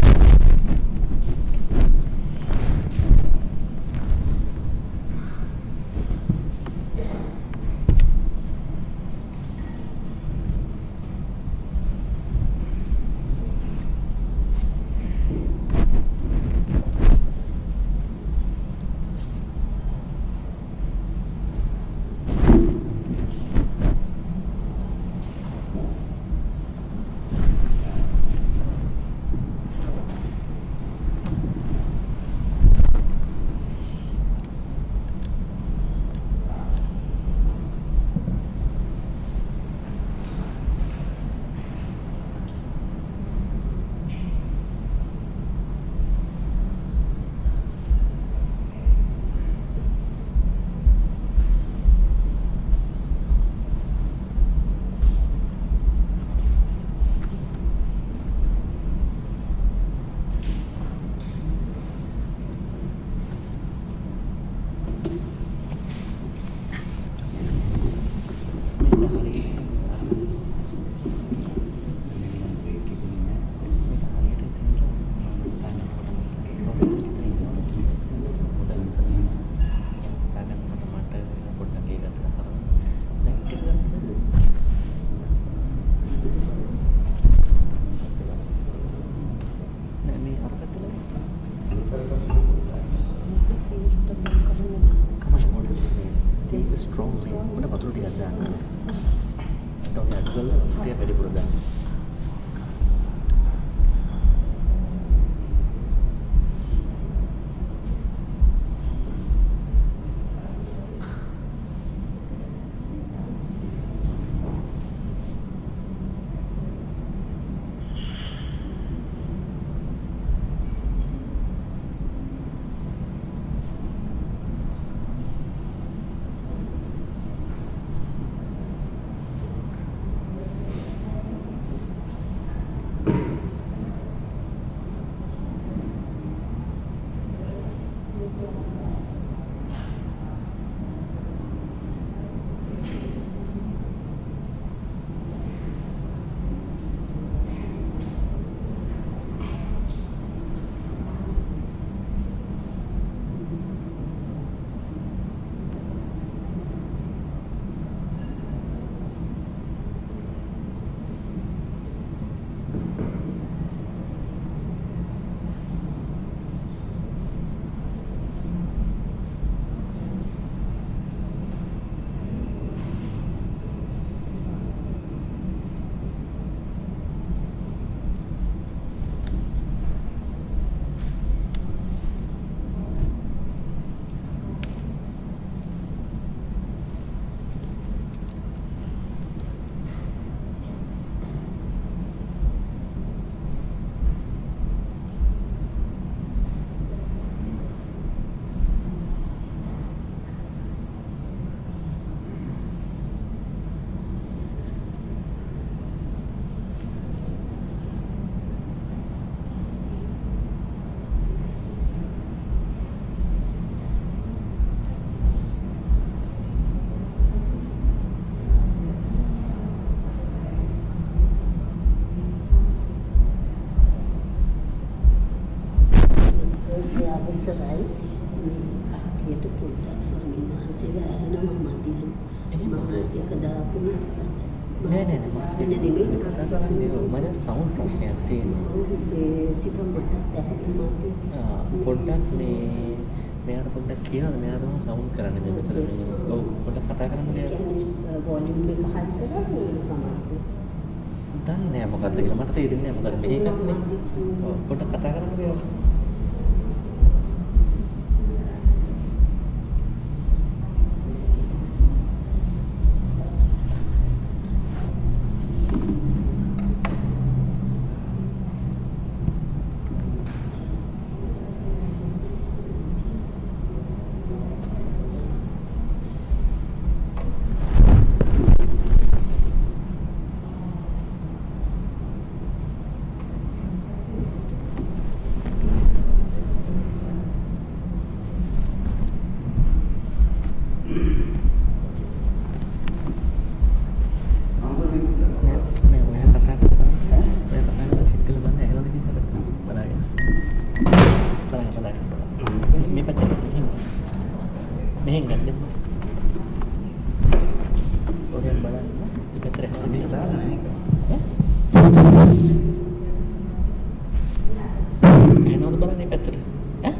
අවසරයි කාටියට පොඩ්ඩක් ස්වාමීන් වහන්සේලා ඇහෙනවා මදිලු mask එක දාපු නිසා නෑ mask එක නෙමෙයි කතා කරන්නේ මම සවුන්ඩ් ප්‍රශ්නයක් තියෙනවා ඒ ටික පොඩ්ඩක් ඇහෙනවා පොඩ්ඩක් මෙයාට පොඩ්ඩක් කියනවා මෙයා තමයි සවුන්ඩ් කරන්නේ මේ මෙතන මේ ඔව් පොඩ්ඩක් කතා කරන්න දෙයක් වොලියුම් එක හයි කරලා කමක්ද දන්නේ නෑ මොකද්ද කියලා මට තේරෙන්නේ නෑ මොකද මේකක්නේ ඔව් පොඩ්ඩක් කතා කරන්න දෙයක් ඇහෙනවද බලන්න මේ පැත්තට? ඈ?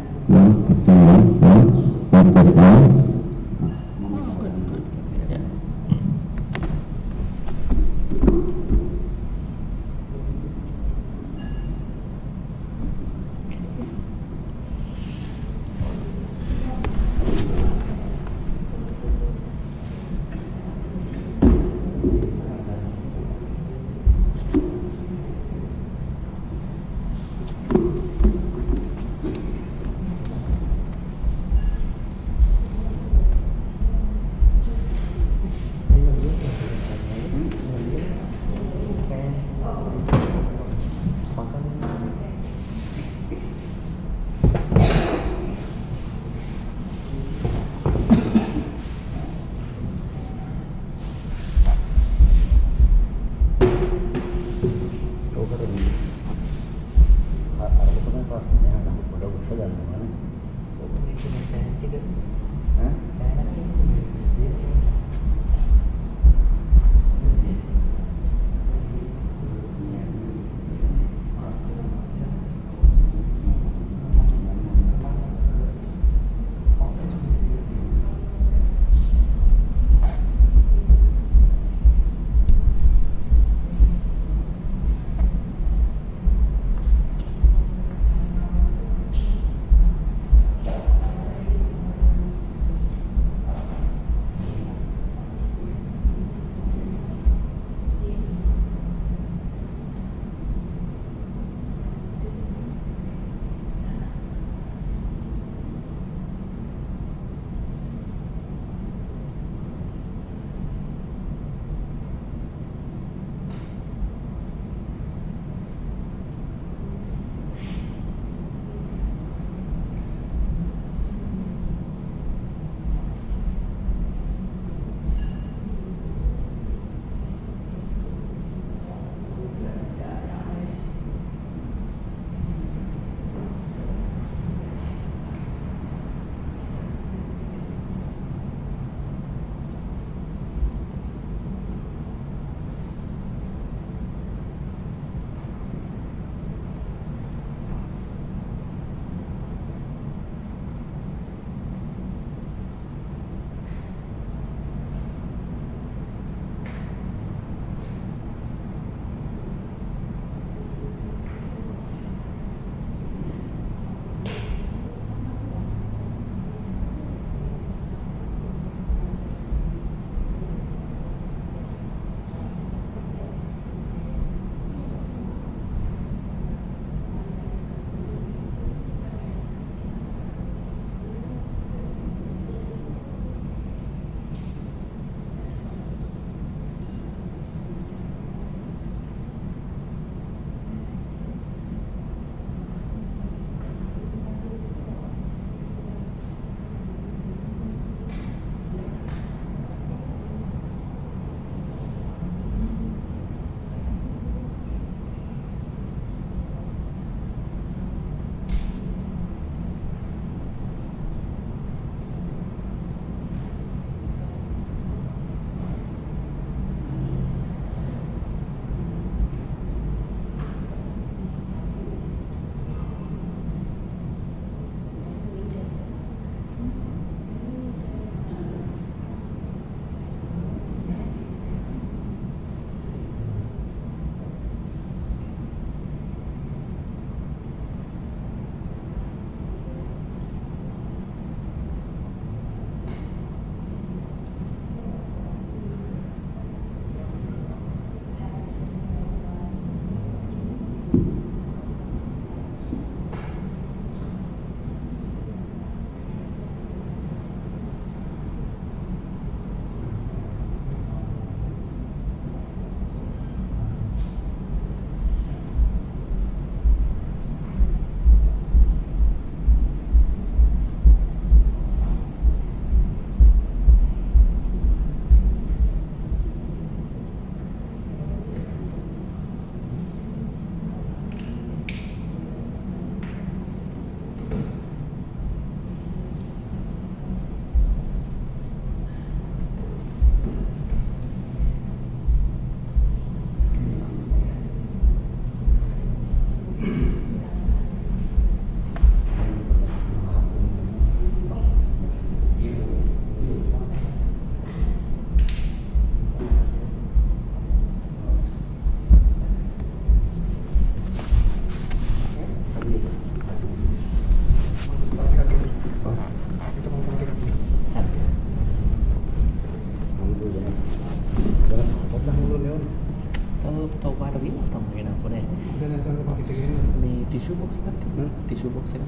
තව පාට දිනවා තමයි වෙන අපේ අද නැතන පාකිට ගේන්න. මේ ටිෂු බොක්ස් එකක් තියෙනවා ටිෂු බොක්ස් එක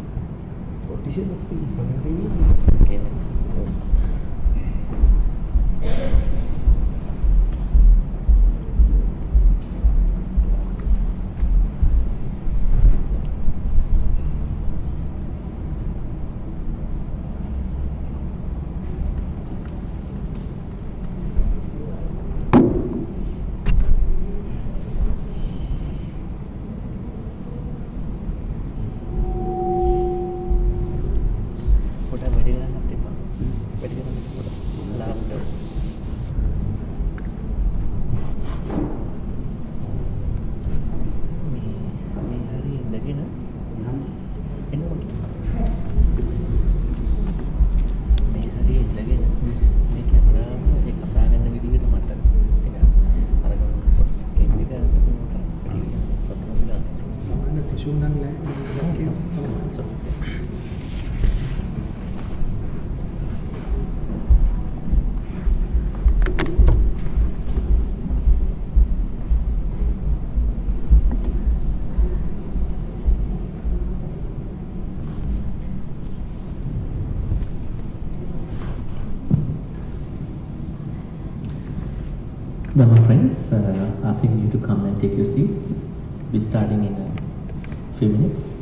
ටිෂර් එකක් තියෙනවා. කියන්නේ Now, my friends, asking you to come and take your seats. We're starting in a few minutes.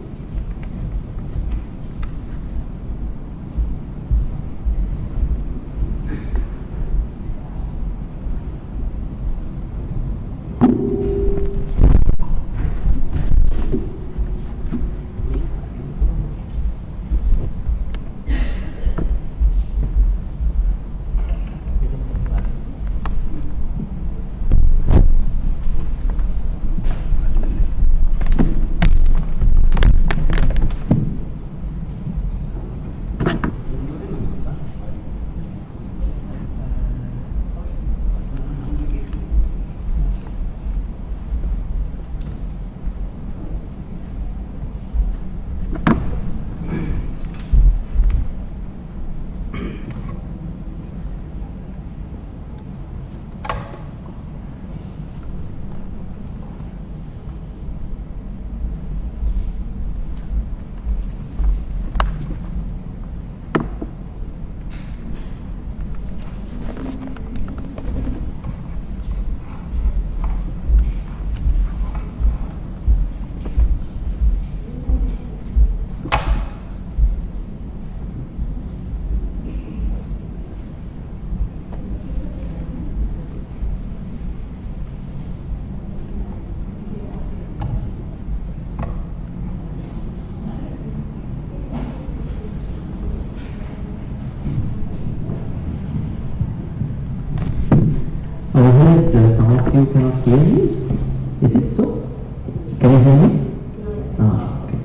Some of you cannot hear me. Is it so? Can you hear me? Okay.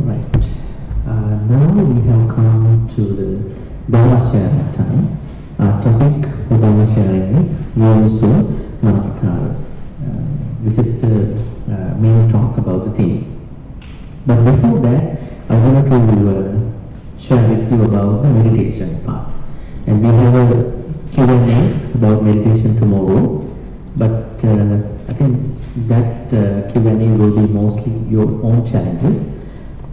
Right. Now we have come to the Dharma sharing time. Our topic for Dharma sharing is Yoso Manasikara. This is the main talk about the theme. But before that, I want to share with you about the meditation part. And we have a Q&A about meditation tomorrow, but I think that Q&A will be mostly your own challenges.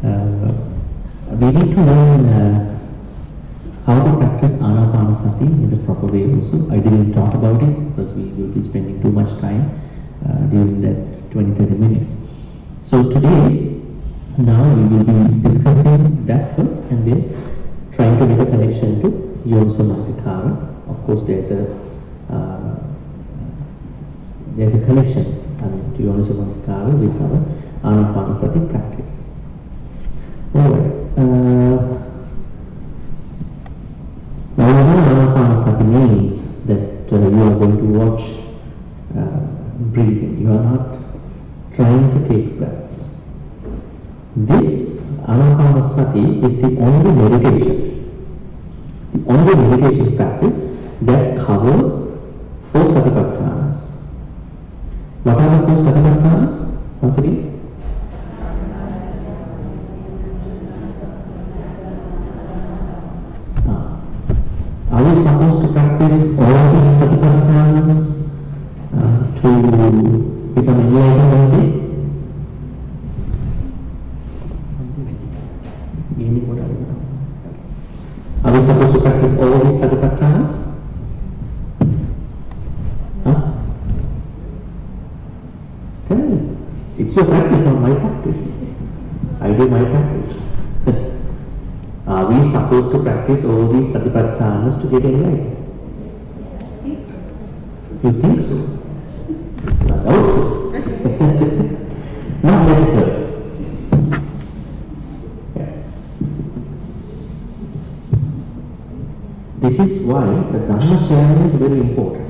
We need to learn how to practice Anapanasati in the proper way also. I didn't talk about it because we will be spending too much time during that 20-30 minutes. So today, now we will be discussing that first and then trying to make a connection to Yoso Manasikara. Of course, there's a connection to Yoso Manasikara with our Anapanasati practice. Alright. Now you know Anapanasati means that you are going to watch breathing. You are not trying to take breaths. This Anapanasati is the only meditation. The only meditation practice that covers 4 satipatthanas. What are the 4 satipatthanas? Once again. Are we supposed to practice all these Satipatthanas? Huh? Tell me. It's your practice, not my practice. I do my practice. Are we supposed to practice all these Satipatthanas to get enlightened? You think so? Doubtful. Not necessary. Yeah. This is why the Dhamma sharing is very important.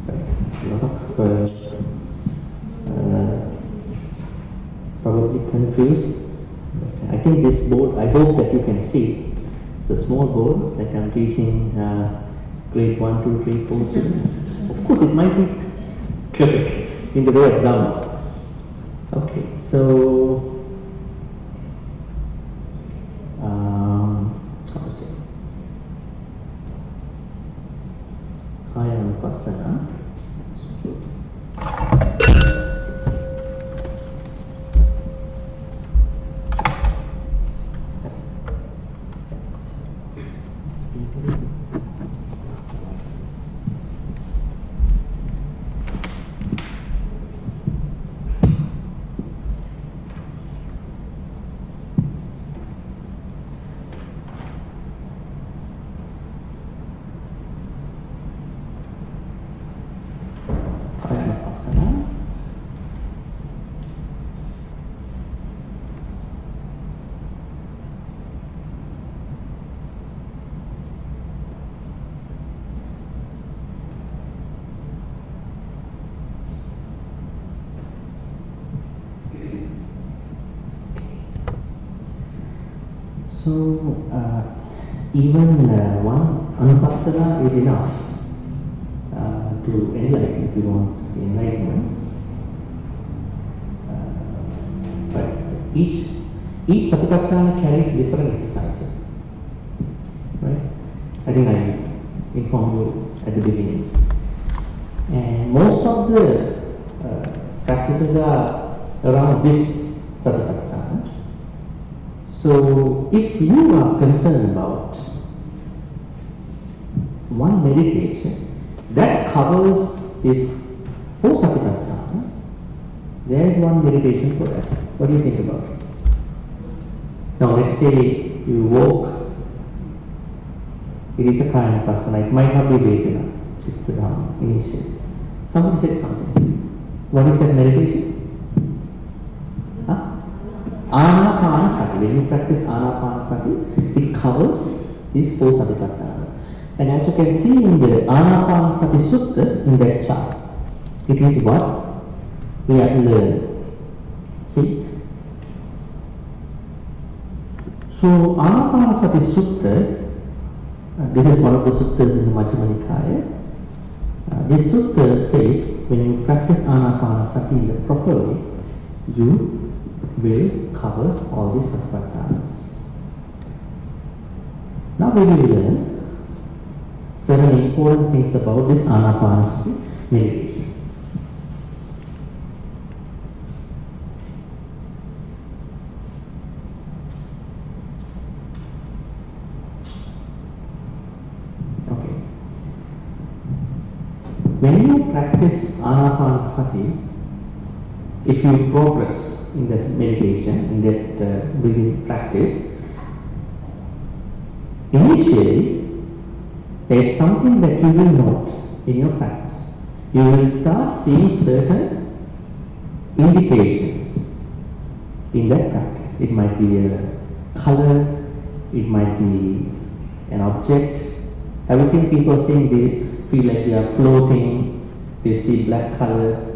A lot of probably confused. I think this board, I hope that you can see. It's a small board, like I'm teaching grade 1, 2, 3, 4 students. Of course, it might be correct in the way of Dhamma. Okay, so how to say? Kaya Anupassana. Asana. So even one anupassana is enough to enlighten if you want the enlightenment. But each satipatthana carries different exercises, right? I think I informed you at the beginning. And most of the practices are around this satipatthana. So if you are concerned about one meditation that covers these 4 satipatthanas, there is one meditation for that. What do you think about it? Now let's say you walk, it is a kind of person, it might not be Vedana, Chitta Dhamma, initially. Somebody said something. What is that meditation? Anapanasati. When you practice Anapanasati, it covers these 4 satipatthanas. And as you can see in the Anapanasati Sutta, in that chart, it is what we have learned. See? So Anapanasati Sutta, this is one of the suttas in the Majjhima Nikaya. This sutta says when you practice Anapanasati in the proper way, you will cover all these satipatthanas. Now we will learn certain important things about this Anapanasati meditation. Okay. When you practice Anapanasati, if you progress in that meditation, in that breathing practice, initially there is something that you will note in your practice. You will start seeing certain indications in that practice. It might be a color, it might be an object. Have you seen people saying they feel like they are floating, they see black color,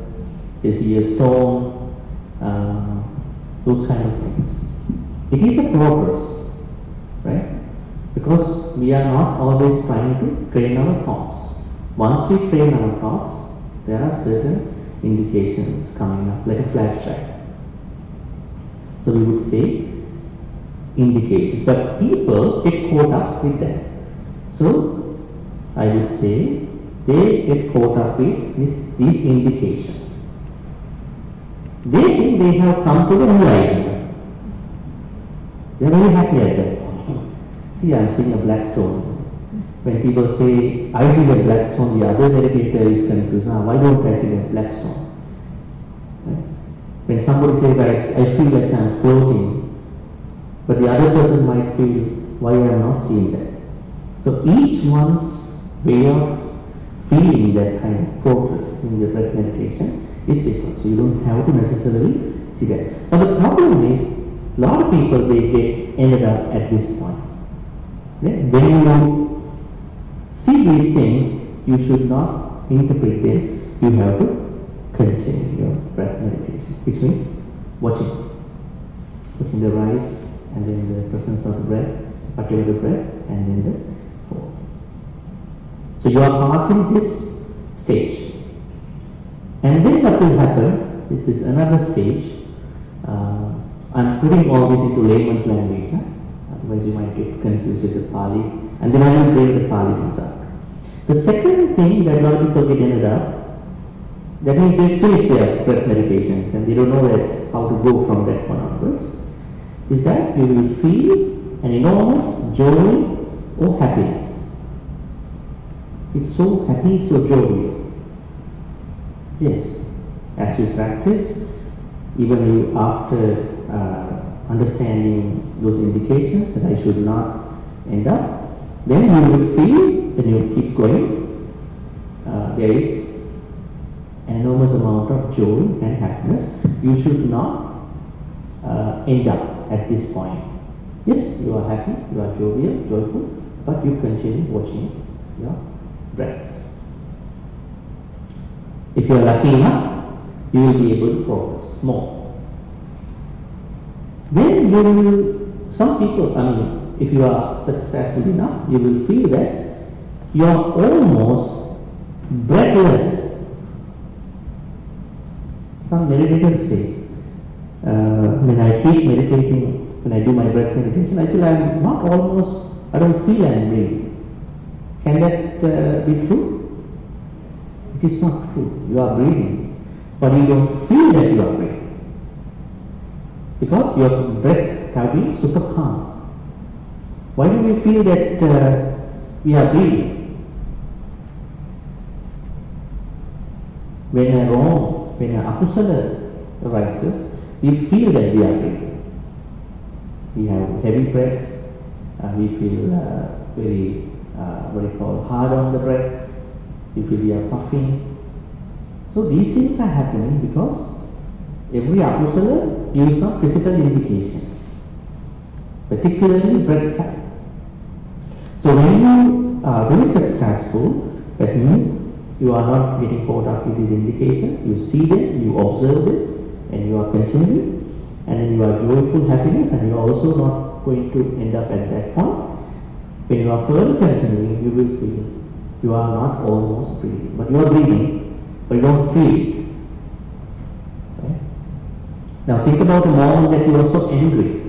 they see a storm, those kind of things. It is a progress, right? Because we are not always trying to train our thoughts. Once we train our thoughts, there are certain indications coming up, like a flashback. So we would say indications, but people get caught up with that. So I would say they get caught up with these indications. They think they have come to the enlightenment. They are very happy at that point. See, I am seeing a black stone. When people say, I see the black stone, the other meditator is confused. Ah, why don't I see the black stone? Right? When somebody says, I feel like I'm floating, but the other person might feel, why I am not seeing that? So each one's way of feeling that kind of progress in the breath meditation is different. So you don't have to necessarily see that. But the problem is, a lot of people, they get ended up at this point. Then when you see these things, you should not interpret them. You have to continue your breath meditation, which means watching the rise and then the presence of the breath, whatever the breath, and then the fall. So you are passing this stage. And then what will happen, this is another stage. I'm putting all this into layman's language, otherwise you might get confused with the Pali, and then I will bring the Pali things up. The second thing that a lot of people get ended up, that means they finish their breath meditations and they don't know how to go from that one onwards, is that you will feel an enormous joy or happiness. It's so happy, so jovial. Yes, as you practice, even you after understanding those indications that I should not end up, then you will feel, when you keep going, there is an enormous amount of joy and happiness. You should not end up at this point. Yes, you are happy, you are jovial, joyful, but you continue watching your breaths. If you are lucky enough, you will be able to progress more. Then you will, some people, if you are successful enough, you will feel that you are almost breathless. Some meditators say, when I keep meditating, when I do my breath meditation, I feel I don't feel I'm breathing. Can that be true? It is not true. You are breathing, but you don't feel that you are breathing. Because your breaths have been super calm. Why do we feel that we are breathing? When an akusala arises, we feel that we are breathing. We have heavy breaths, we feel very, hard on the breath, we feel we are puffing. So these things are happening because every akusala gives some physical indications, particularly breath side. So when you are very successful, that means you are not getting caught up with these indications. You see them, you observe them, and you are continuing, and then you are joyful happiness, and you are also not going to end up at that point. When you are further continuing, you will feel you are not almost breathing, but you are breathing, but you don't feel it. Okay? Now think about a moment that you are so angry.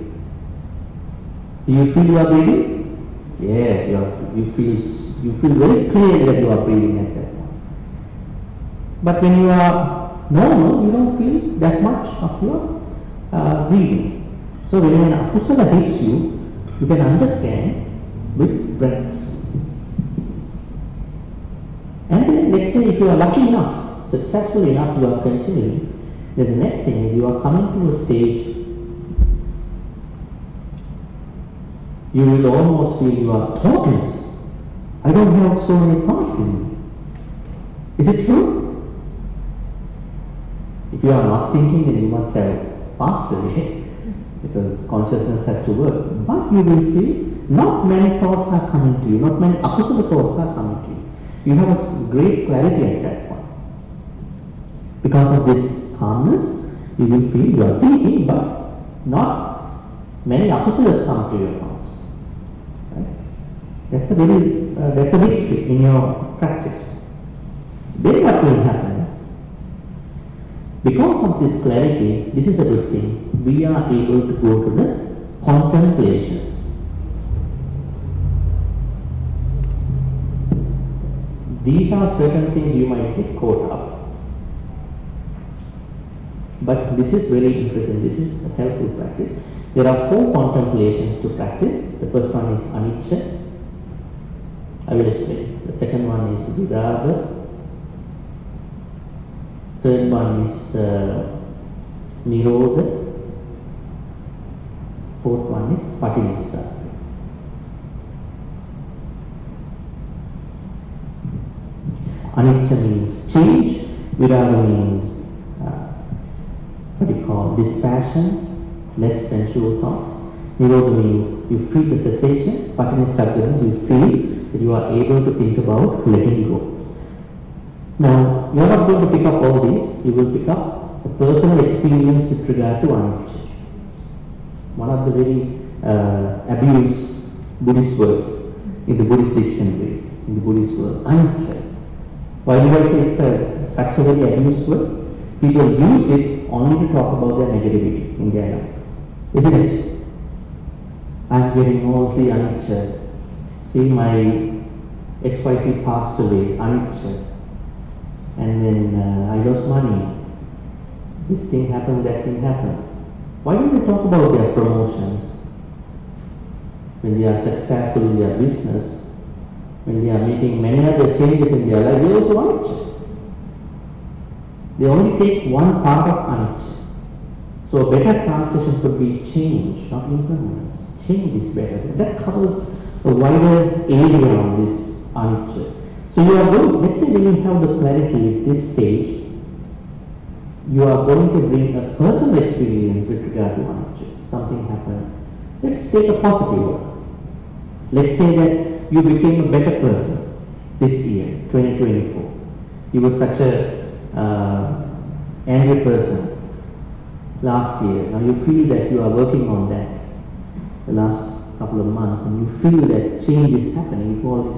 Do you feel you are breathing? Yes, you feel very clear that you are breathing at that point. But when you are normal, you don't feel that much of your breathing. So when an akusala hits you, you can understand with breaths. And then let's say if you are lucky enough, successful enough, you are continuing, then the next thing is you are coming to a stage you will almost feel you are thoughtless. I don't have so many thoughts in me. Is it true? If you are not thinking, then you must have passed away because consciousness has to work. But you will feel not many thoughts are coming to you, not many akusala thoughts are coming to you. You have a great clarity at that point. Because of this calmness, you will feel you are thinking, but not many akusalas come to your thoughts. That's a victory in your practice. Then what will happen? Because of this clarity, this is a good thing. We are able to go to the contemplation. These are certain things you might get caught up. But this is very interesting. This is a helpful practice. There are 4 contemplations to practice. The first one is anicca. I will explain. The second one is Vidava. Third one is Nirodha. Fourth one is Patilissa. Anicca means change. Viraga means what do you call dispassion, less sensual thoughts. Nirodha means you feel the cessation. Patilissa means you feel that you are able to think about letting go. Now, you are not going to pick up all these. You will pick up the personal experience with regard to anicca. One of the very abused Buddhist words in the Buddhist dictionaries, in the Buddhist world, anicca. Why do I say it's such a very abused word? People use it only to talk about their negativity in their life. Isn't it? I'm getting all, see anicca. See my XYZ passed away, anicca. And then I lost money. This thing happened, that thing happens. Why don't they talk about their promotions? When they are successful in their business, when they are making many other changes in their life, they also anicca. They only take one part of anicca. So a better translation could be change, not impermanence. Change is better. That covers a wider area on this anicca. So you are going, let's say when you have the clarity at this stage, you are going to bring a personal experience with regard to anicca. Something happened. Let's take a positive one. Let's say that you became a better person this year, 2024. You were such a angry person last year. Now you feel that you are working on that the last couple of months, and you feel that change is happening. You call it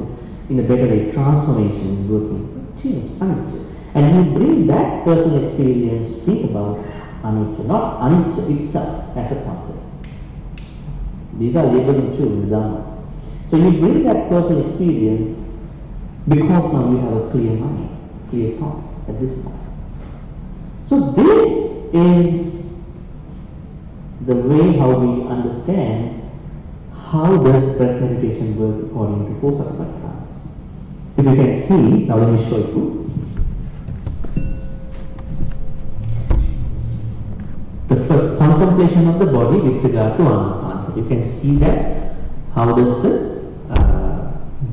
in a better way, transformation is working. Change, anicca. And you bring that personal experience to think about anicca, not anicca itself as a concept. These are labeled too in Dhamma. So you bring that personal experience because now you have a clear mind, clear thoughts at this point. So this is the way how we understand how does breath meditation work according to 4 Satipatthanas. If you can see, now let me show you. The first contemplation of the body with regard to Anapanasati. So you can see that how does the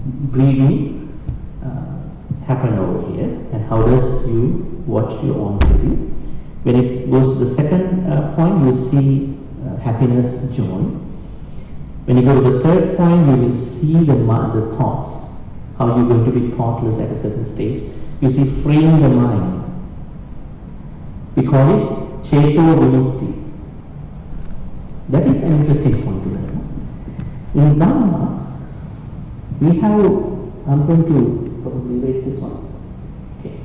breathing happen over here, and how does you watch your own breathing. When it goes to the second point, you see happiness, joy. When you go to the third point, you will see the thoughts, how you're going to be thoughtless at a certain stage. You see freeing the mind. We call it Cheto Vimukti. That is an interesting point to learn. In Dhamma, we have, I'm going to probably erase this one. Okay.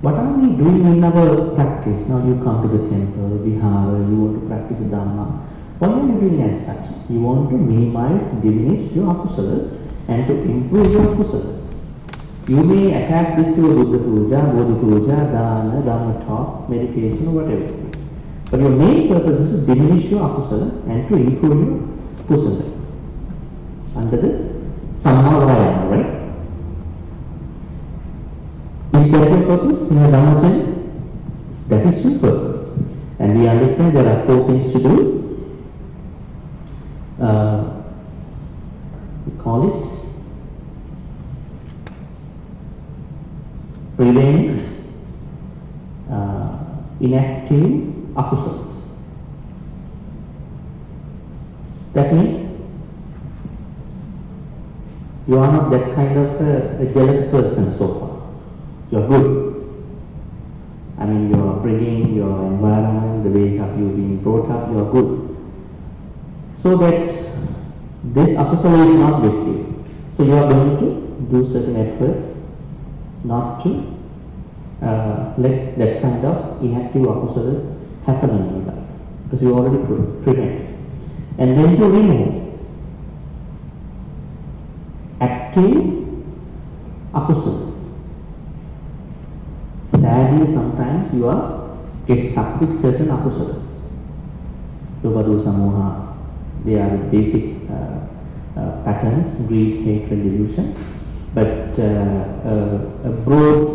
What are we doing in our practice? Now you come to the temple, vihara, you want to practice Dhamma. What are you doing as such? You want to minimize, diminish your akusalas and to improve your akusalas. You may attach this to a Buddha puja, Bodhi puja, dana, Dhamma talk, meditation, or whatever. But your main purpose is to diminish your akusala and to improve your kusala. Under the Samma Vayama, right? Is that your purpose in a Dhamma journey? That is your purpose. And we understand there are 4 things to do. We call it prevent inactive akusalas. That means you are not that kind of a jealous person so far. You are good. I mean, you are bringing your environment, the way have you been brought up, you are good. So that this akusala is not with you. So you are going to do certain effort not to let that kind of inactive akusalas happen in your life, because you already prevent. And then to remove active akusalas. Sadly, sometimes you are get stuck with certain akusalas. Yoga dosa moha, They are the basic patterns: greed, hatred, delusion. But a broad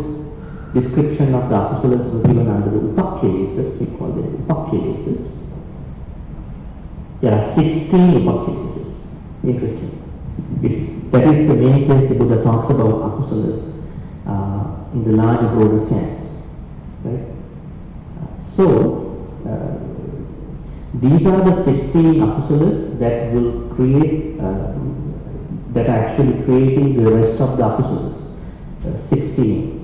description of the akusalas was given under the upakkileses. We call them upakkileses. There are 16 upakkileses. Interesting. That is the main place the Buddha talks about akusalas in the larger, broader sense. Right? These are the 16 akusalas that will create, that are actually creating the rest of the akusalas. 16.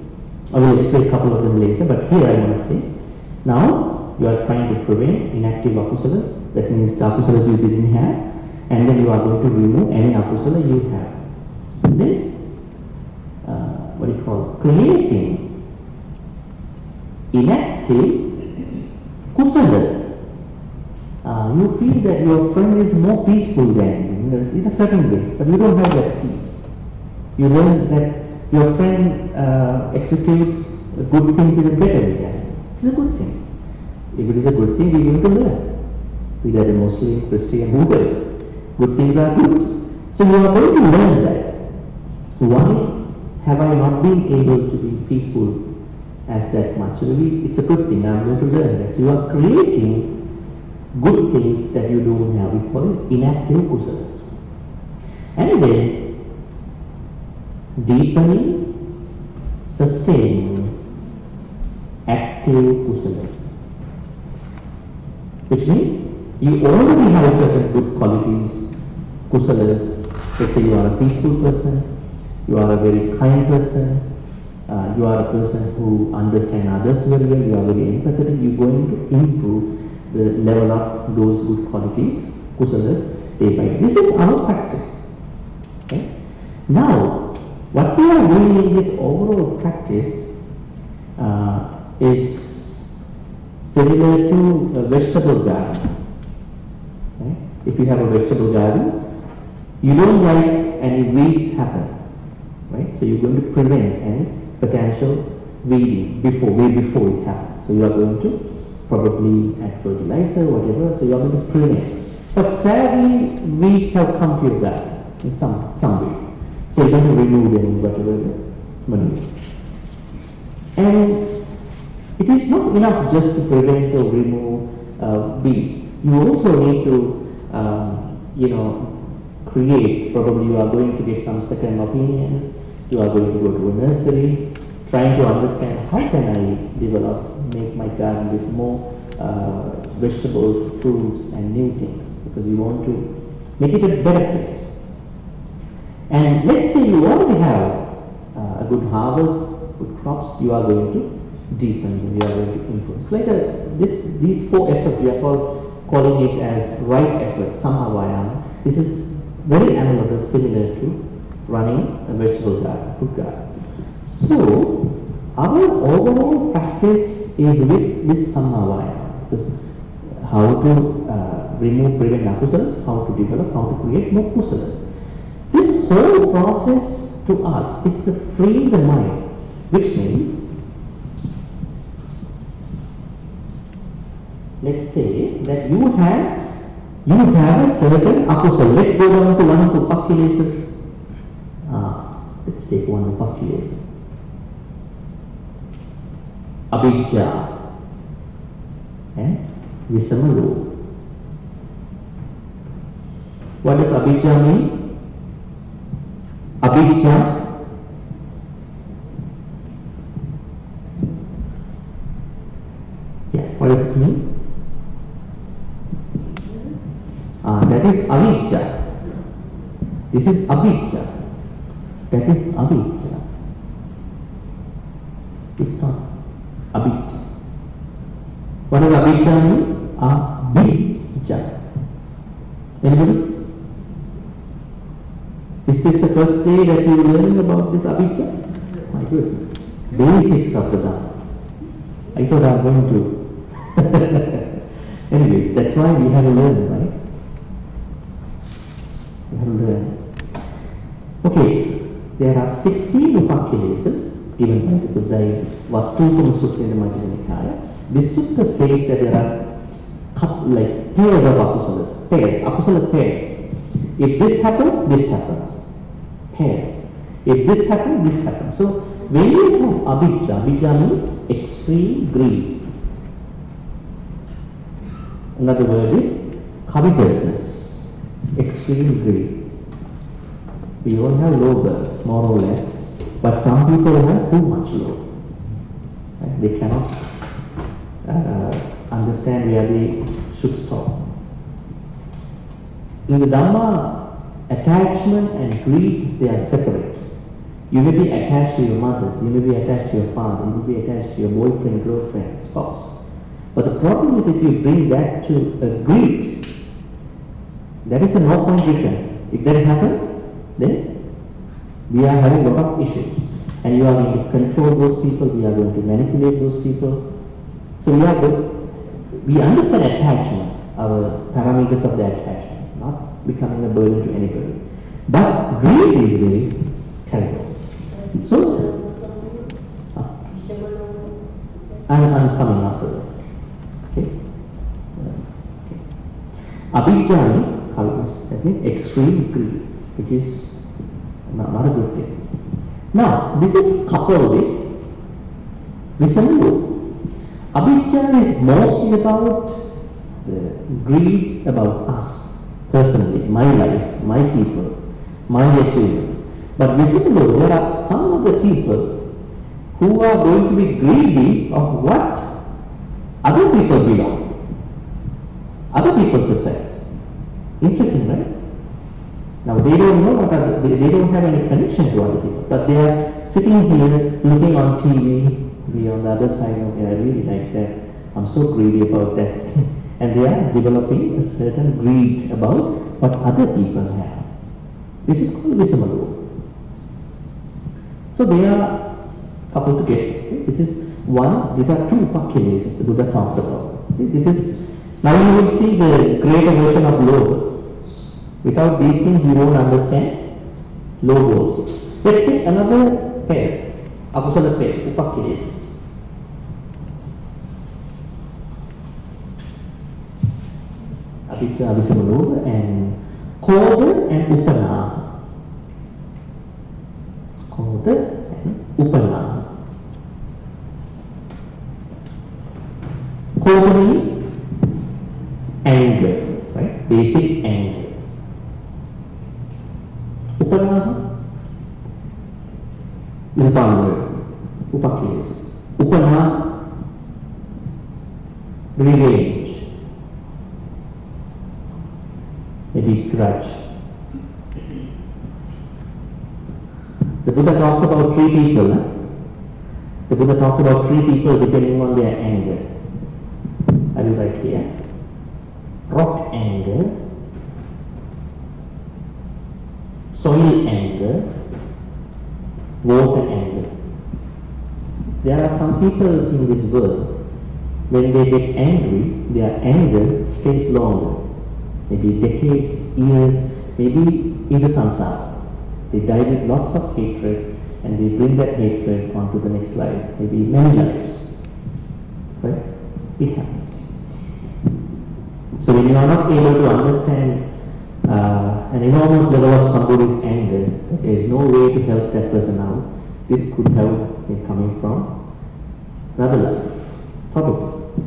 I will explain a couple of them later, but here I want to say, now you are trying to prevent inactive akusalas, that means the akusalas you didn't have, and then you are going to remove any akusala you have. And then, creating inactive kusalas. You feel that your friend is more peaceful than you in a certain way, but you don't have that peace. You learn that your friend executes good things in a better way than you. It's a good thing. If it is a good thing, we are going to learn. Whether a Muslim, Christian, whoever. Good things are good. So you are going to learn that. Why have I not been able to be peaceful as that much? Maybe it's a good thing. I'm going to learn that. You are creating good things that you don't have. We call it inactive kusalas. And then deepening, sustaining active kusalas. Which means you already have certain good qualities, kusalas. Let's say you are a peaceful person, you are a very kind person, you are a person who understands others very well, you are very empathetic, you are going to improve the level of those good qualities, kusalas, day by day. This is our practice. Okay? Now, what we are doing in this overall practice is similar to a vegetable garden. Okay? If you have a vegetable garden, you don't like any weeds happen. Right? So you're going to prevent any potential weeding way before it happens. So you are going to probably add fertilizer, whatever, so you are going to prevent. But sadly, weeds have come to your garden in some ways. So you're going to remove them in whatever manures. And it is not enough just to prevent or remove weeds. You also need to, create, probably you are going to get some second opinions, you are going to go to a nursery, trying to understand how can I make my garden with more vegetables, fruits and new things, because you want to make it a better place. And let's say you already have a good harvest, good crops, you are going to deepen them, you are going to improve. It's like these 4 efforts, we are calling it as right efforts, samavayama. This is very analogous, similar to running a vegetable garden, food garden. So, our overall practice is with this samavayama, because how to prevent akusalas, how to develop, how to create more kusalas. This whole process to us is to free the mind, which means, let's say that you have a certain akusala. Let's go down to one of the upakkileses. Let's take one upakilesa. Abhijja and Visamalu. What does abhijja mean? Abhijja what does it mean? That is avijja. This is avijja. That is avijja. It's not avijja. What does avijja means? Abhijja. Anybody? Is this the first day that you are learning about this avijja? My goodness. Basics of the Dhamma. I thought I was going to. Anyways, that's why we have to learn, right? We have to learn. Okay, there are 16 upakilesas given by the Buddha in Vattupama Sutta in the Majjhima Nikaya. This sutta says that there are like pairs of akusalas, akusala pairs. If this happens, this happens. Pairs. If this happens, this happens. So when you have abhijja means extreme greed. Another word is covetousness, extreme greed. We all have low birth, more or less, but some people have too much low. Right? They cannot understand where they should stop. In the Dhamma, attachment and greed, they are separate. You may be attached to your mother, you may be attached to your father, you may be attached to your boyfriend, girlfriend, spouse. But the problem is if you bring that to a greed, that is a no point return. If that happens, then we are having a lot of issues. And you are going to control those people, we are going to manipulate those people. So we understand attachment, our parameters of the attachment, not becoming a burden to anybody. But greed is very terrible. So, I'm coming after that. Okay? Okay. Abhijja means, that means extreme greed, which is not a good thing. Now, this is coupled with visammu. Abhijja is mostly about the greed about us, personally, my life, my people, my achievements. But visammu, there are some of the people who are going to be greedy of what other people belong, other people possess. Interesting, right? Now they don't know what they don't have any connection to other people, but they are sitting here looking on TV. We on the other side, okay, I really like that. I'm so greedy about that, and they are developing a certain greed about what other people have. This is called visammu. So they are coupled together. Okay? This is one. These are two upakileses the Buddha talks about. See, this is now you will see the greater version of lobha. Without these things, you won't understand lobha also. Let's take another pair, akusala pair, upakileses. Abhijja, visammu, and koda and upanaha. Koda and upanaha. Koda means anger, right? Basic anger. Upanaha is a one word, upakileses. Upanaha, revenge, maybe grudge. The Buddha talks about three people. The Buddha talks about three people depending on their anger. I will write here. Rock anger, soil anger, water anger. There are some people in this world, when they get angry, their anger stays longer. Maybe decades, years, maybe in the samsara. They die with lots of hatred and they bring that hatred onto the next life, maybe many lives. Right? It happens. So when you are not able to understand an enormous level of somebody's anger, there is no way to help that person out. This could have been coming from another life, probably.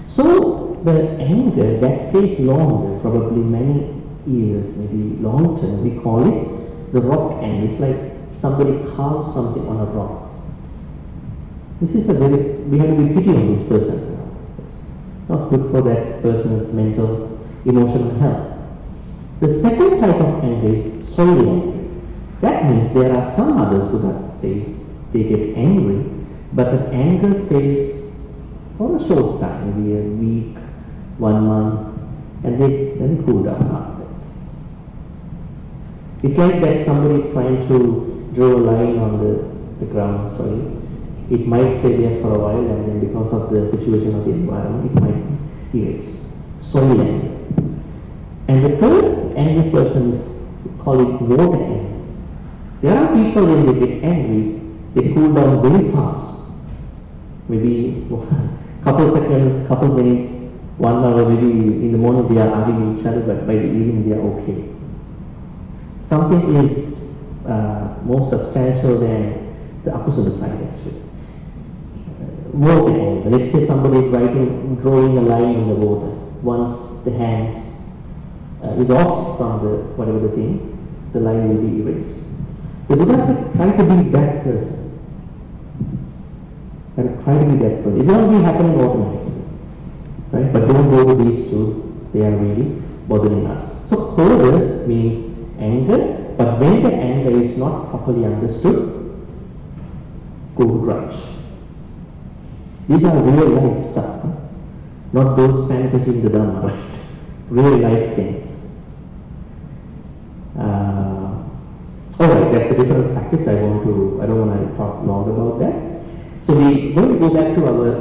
So the anger that stays longer, probably many years, maybe long term, we call it the rock anger. It's like somebody carves something on a rock. This is we have to be pity on this person. It's not good for that person's mental, emotional health. The second type of anger is soil anger. That means there are some others Buddha says they get angry, but the anger stays for a short time, maybe a week, 1 month, and then they cool down after that. It's like that somebody is trying to draw a line on the ground soil. It might stay there for a while, and then because of the situation of the environment, it might erase. Soil anger. And the third angry person is call it water anger. There are people when they get angry, they cool down very fast. Maybe couple seconds, couple minutes, 1 hour maybe in the morning they are arguing each other, but by the evening they are okay. Something is more substantial than the akusala side actually. Water anger. Let's say somebody is drawing a line in the water. Once the hands is off from the whatever the thing, the line will be erased. The Buddha said, try to be that person. Try to be that person. It won't be happening automatically, right? But don't go to these two. They are really bothering us. So krodha means anger, but when the anger is not properly understood, go to grudge. These are real life stuff, huh? Not those fantasies in the Dhamma, right? Real life things. Alright, that's a different practice. I don't want to talk long about that. So we're going to go back to our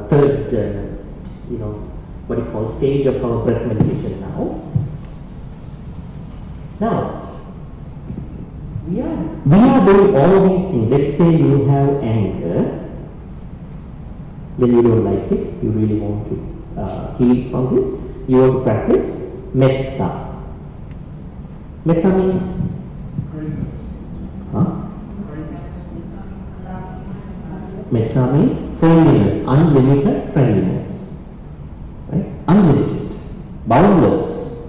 third, stage of our breath meditation now. Now, we are doing all these things. Let's say you have anger, then you don't like it, you really want to heal from this, you want to practice metta. Metta means? Metta means friendliness, unlimited friendliness. Right? Unlimited, boundless,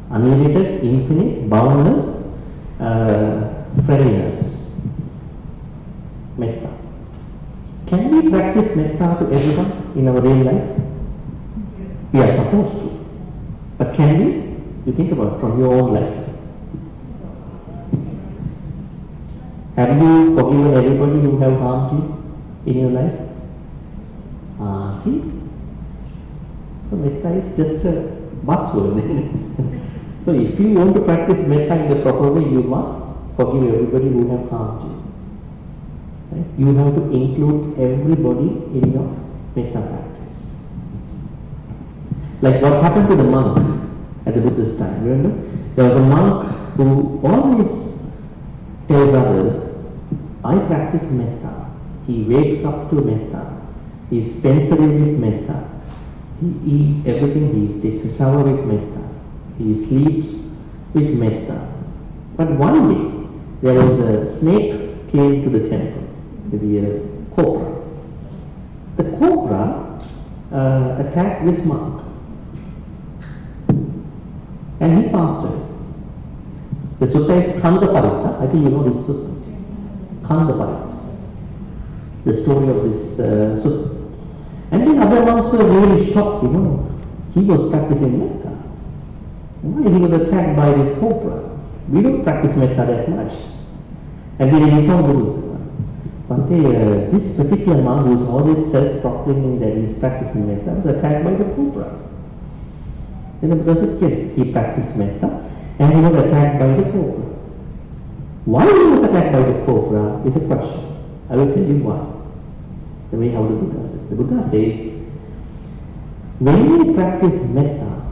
unlimited, infinite, boundless friendliness. Metta. Can we practice metta to everyone in our real life? Yes. We are supposed to. But can we? You think about it from your own life. Have you forgiven everybody who have harmed you in your life? See? So metta is just a buzzword. So if you want to practice metta in the proper way, you must forgive everybody who have harmed you. Right? You have to include everybody in your metta practice. Like what happened to the monk at the Buddha's time, remember? There was a monk who always tells others, I practice metta. He wakes up to metta. He spends a day with metta. He eats everything. He takes a shower with metta. He sleeps with metta. But one day, there was a snake came to the temple. Maybe a cobra. The cobra attacked this monk. And he passed away. The sutta is Khanda Paritta. I think you know this sutta. Khanda Paritta. The story of this sutta. And the other monks were really shocked, He was practicing metta. Why he was attacked by this cobra? We don't practice metta that much. And they informed the Buddha. Bhante, this particular monk who is always self-proclaiming that he is practicing metta was attacked by the cobra. Then the Buddha said, yes, he practiced metta and he was attacked by the cobra. Why he was attacked by the cobra is a question. I will tell you why. The way how the Buddha says. The Buddha says, when you practice metta,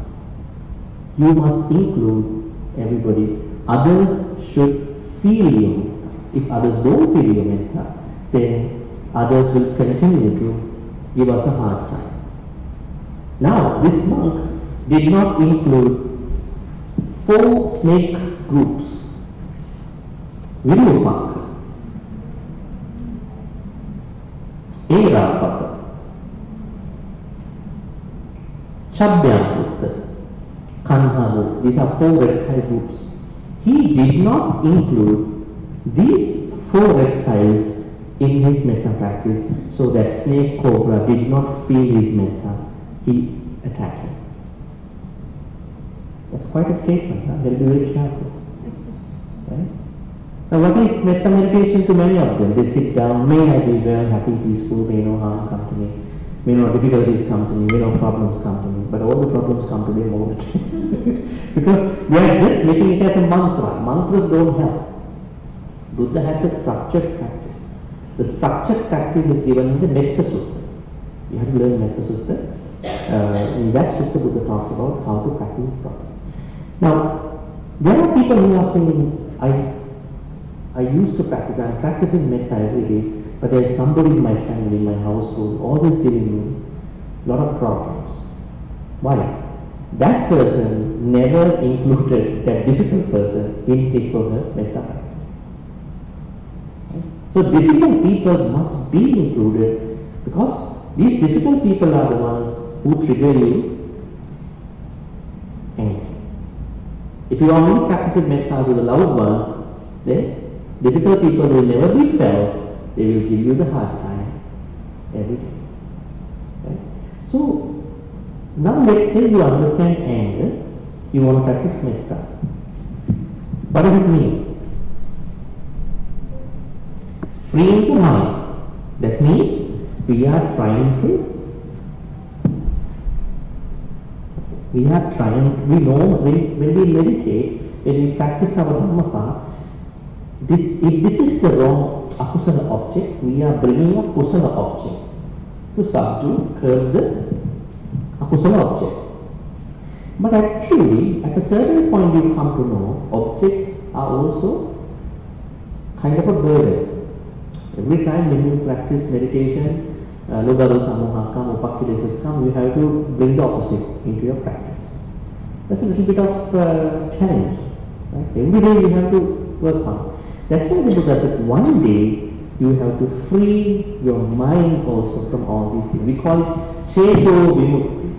you must include everybody. Others should feel your metta. If others don't feel your metta, then others will continue to give us a hard time. Now, this monk did not include 4 snake groups. Virupaka, Erapata, Chabbyamutta, Kanhamu. These are 4 reptile groups. He did not include these 4 reptiles in his metta practice, so that snake cobra did not feel his metta. He attacked him. That's quite a statement. Huh? They'll be very careful. Right? Now, what is metta meditation to many of them? They sit down, may I be well, happy, peaceful, may no harm come to me, may no difficulties come to me, may no problems come to me, but all the problems come to them all the time. Because we are just making it as a mantra. Mantras don't help. Buddha has a structured practice. The structured practice is given in the Metta Sutta. You have to learn Metta Sutta. In that Sutta, Buddha talks about how to practice it properly. Now, there are people who are saying, I used to practice, I'm practicing Metta every day, but there is somebody in my family, in my household, always giving me a lot of problems. Why? That person never included that difficult person in his or her metta practice. Right? So difficult people must be included because these difficult people are the ones who trigger you anger. If you only practice metta with the loved ones, then difficult people will never be felt, they will give you the hard time every day. Right? So, now let's say you understand anger, you want to practice metta. What does it mean? Freeing the mind. That means we are trying, we know when we meditate, when we practice our Dhamma, if this is the wrong akusala object, we are bringing a kusala object to subdue, curb the akusala object. But actually, at a certain point you come to know, objects are also kind of a burden. Every time when you practice meditation, Logalo Samoha come, Upakilesas come, you have to bring the opposite into your practice. That's a little bit of challenge. Right? Every day you have to work on. That's why the Buddha said one day you have to free your mind also from all these things. We call it Cheto Vimukti.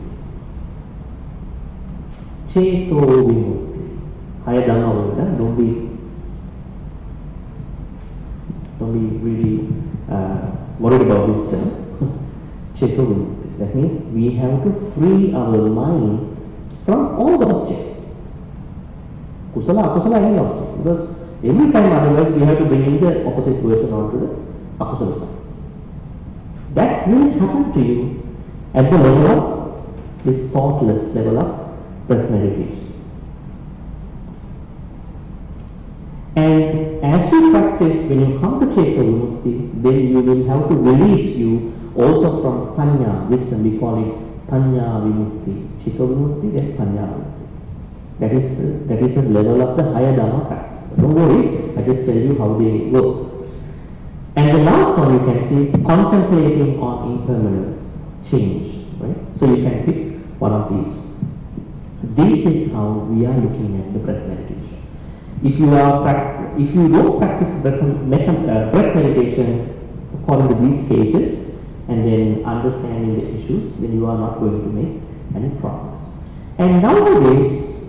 Cheto Vimukti. Higher Dhamma, don't be really worried about this term. Cheto Vimukti. That means we have to free our mind from all the objects. Kusala, akusala, any object. Because every time otherwise we have to bring in the opposite version onto the akusala side. That will happen to you at the level of this thoughtless level of breath meditation. And as you practice, when you come to Cheto Vimukti, then you will have to release you also from Panya, wisdom. We call it Panya Vimukti. Cheto Vimukti, then Panya Vimukti. That is a level of the higher Dhamma practice. Don't worry, I just tell you how they work. And the last one you can see, contemplating on impermanence, change. Right? So you can pick one of these. This is how we are looking at the breath meditation. If you don't practice breath meditation according to these stages and then understanding the issues, then you are not going to make any progress. And nowadays,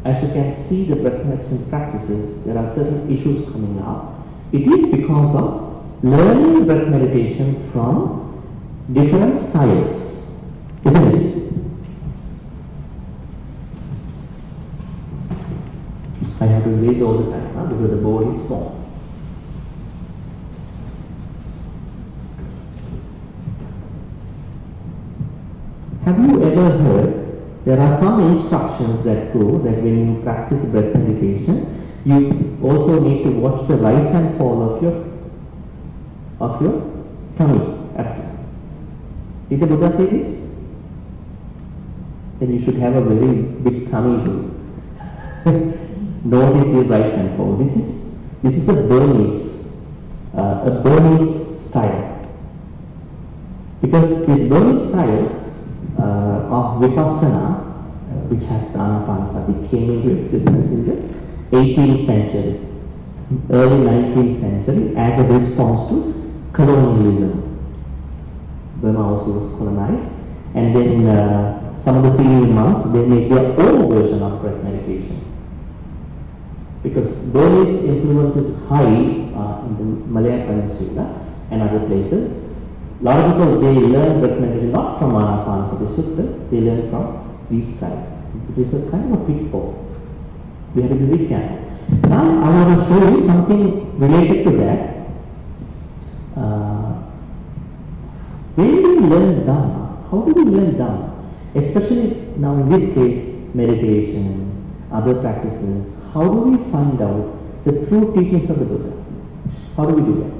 as you can see the breath meditation practices, there are certain issues coming up. It is because of learning breath meditation from different styles, isn't it? I have to erase all the time because the board is small. Have you ever heard there are some instructions that go that when you practice breath meditation, you also need to watch the rise and fall of your tummy, abdomen. Did the Buddha say this? Then you should have a very big tummy too. Notice this rise and fall. This is a Burmese style. Because this Burmese style of Vipassana, which has the Anapanasati, came into existence in the 18th century, early 19th century, as a response to colonialism. Burma also was colonized, and then some of the senior monks, they made their own version of breath meditation. Because Burmese influence is high in the Malaya Peninsula and other places. A lot of people, they learn breath meditation not from Anapanasati Sutta, they learn from these styles. It is a kind of a pitfall. We have to be very careful. Now I want to show you something related to that. When we learn Dhamma, how do we learn Dhamma? Especially now in this case, meditation, other practices, how do we find out the true teachings of the Buddha? How do we do that?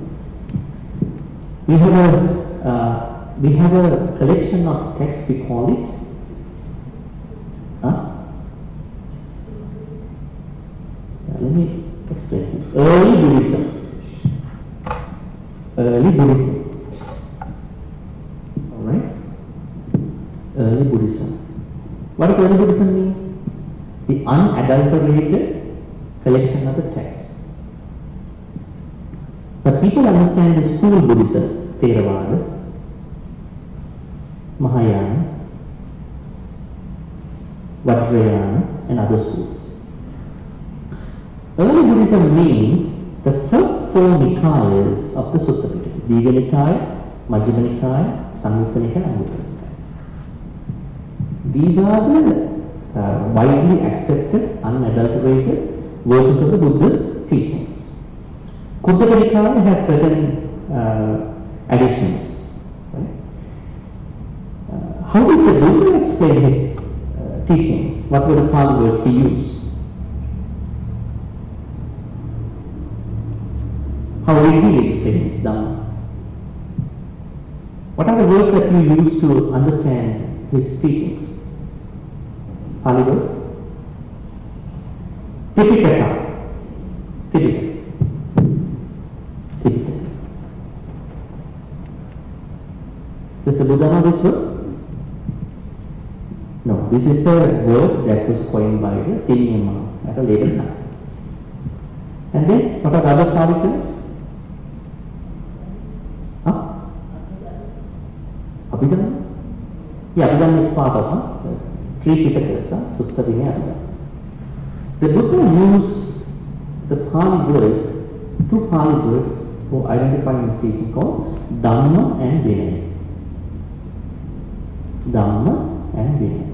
We have a collection of texts, we call it let me explain to you. Early Buddhism. Early Buddhism. Alright? Early Buddhism. What does early Buddhism mean? The unadulterated collection of the text. But people understand the school Buddhism, Theravada, Mahayana, Vajrayana, and other schools. Early Buddhism means the first four Nikayas of the Sutta Pitaka: Digha Nikaya, Majjhima Nikaya, Samyutta Nikaya, and Anguttara Nikaya. These are the widely accepted, unadulterated versions of the Buddha's teachings. Khuddaka Nikaya has certain additions. Right? How did the Buddha explain his teachings? What were the Pali words he used? How did he explain his Dhamma? What are the words that we use to understand his teachings? Pali words? Tipitaka. Tipitaka. Tipitaka. Does the Buddha know this word? No. This is a word that was coined by the senior monks at a later time. And then, what are the other Pali terms? Abhidhamma? Yeah, Abhidhamma is part of three Pitakas, Sutta, Vinaya, Abhidhamma. The Buddha used the Pali word, two Pali words for identifying his teaching called Dhamma and Vinaya. Dhamma and Vinaya.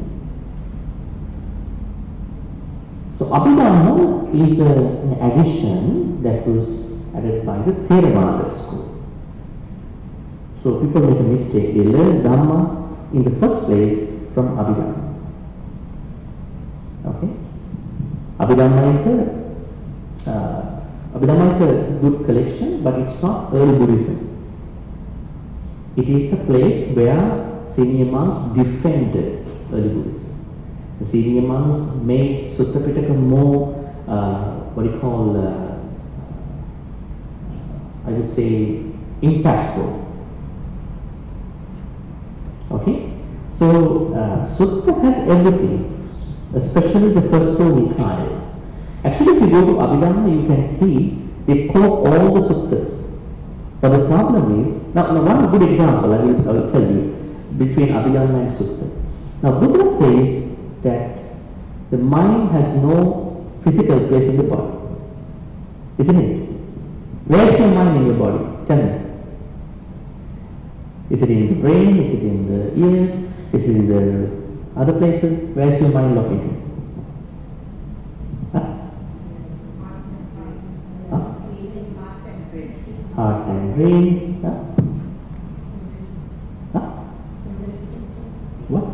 So Abhidhamma is an addition that was added by the Theravada school. So people make a mistake. They learn Dhamma in the first place from Abhidhamma. Okay? Abhidhamma is a good collection, but it's not early Buddhism. It is a place where senior monks defended early Buddhism. The senior monks made Sutta Pitaka more, I would say, impactful. Okay? So, Sutta has everything, especially the first four Nikayas. Actually, if you go to Abhidhamma, you can see they quote all the suttas. But the problem is, now one good example I will tell you between Abhidhamma and Sutta. Now, Buddha says that the mind has no physical place in the body. Isn't it? Where is your mind in your body? Tell me. Is it in the brain? Is it in the ears? Is it in the other places? Where is your mind located? Huh? Huh? Heart and brain. Huh? Huh? What?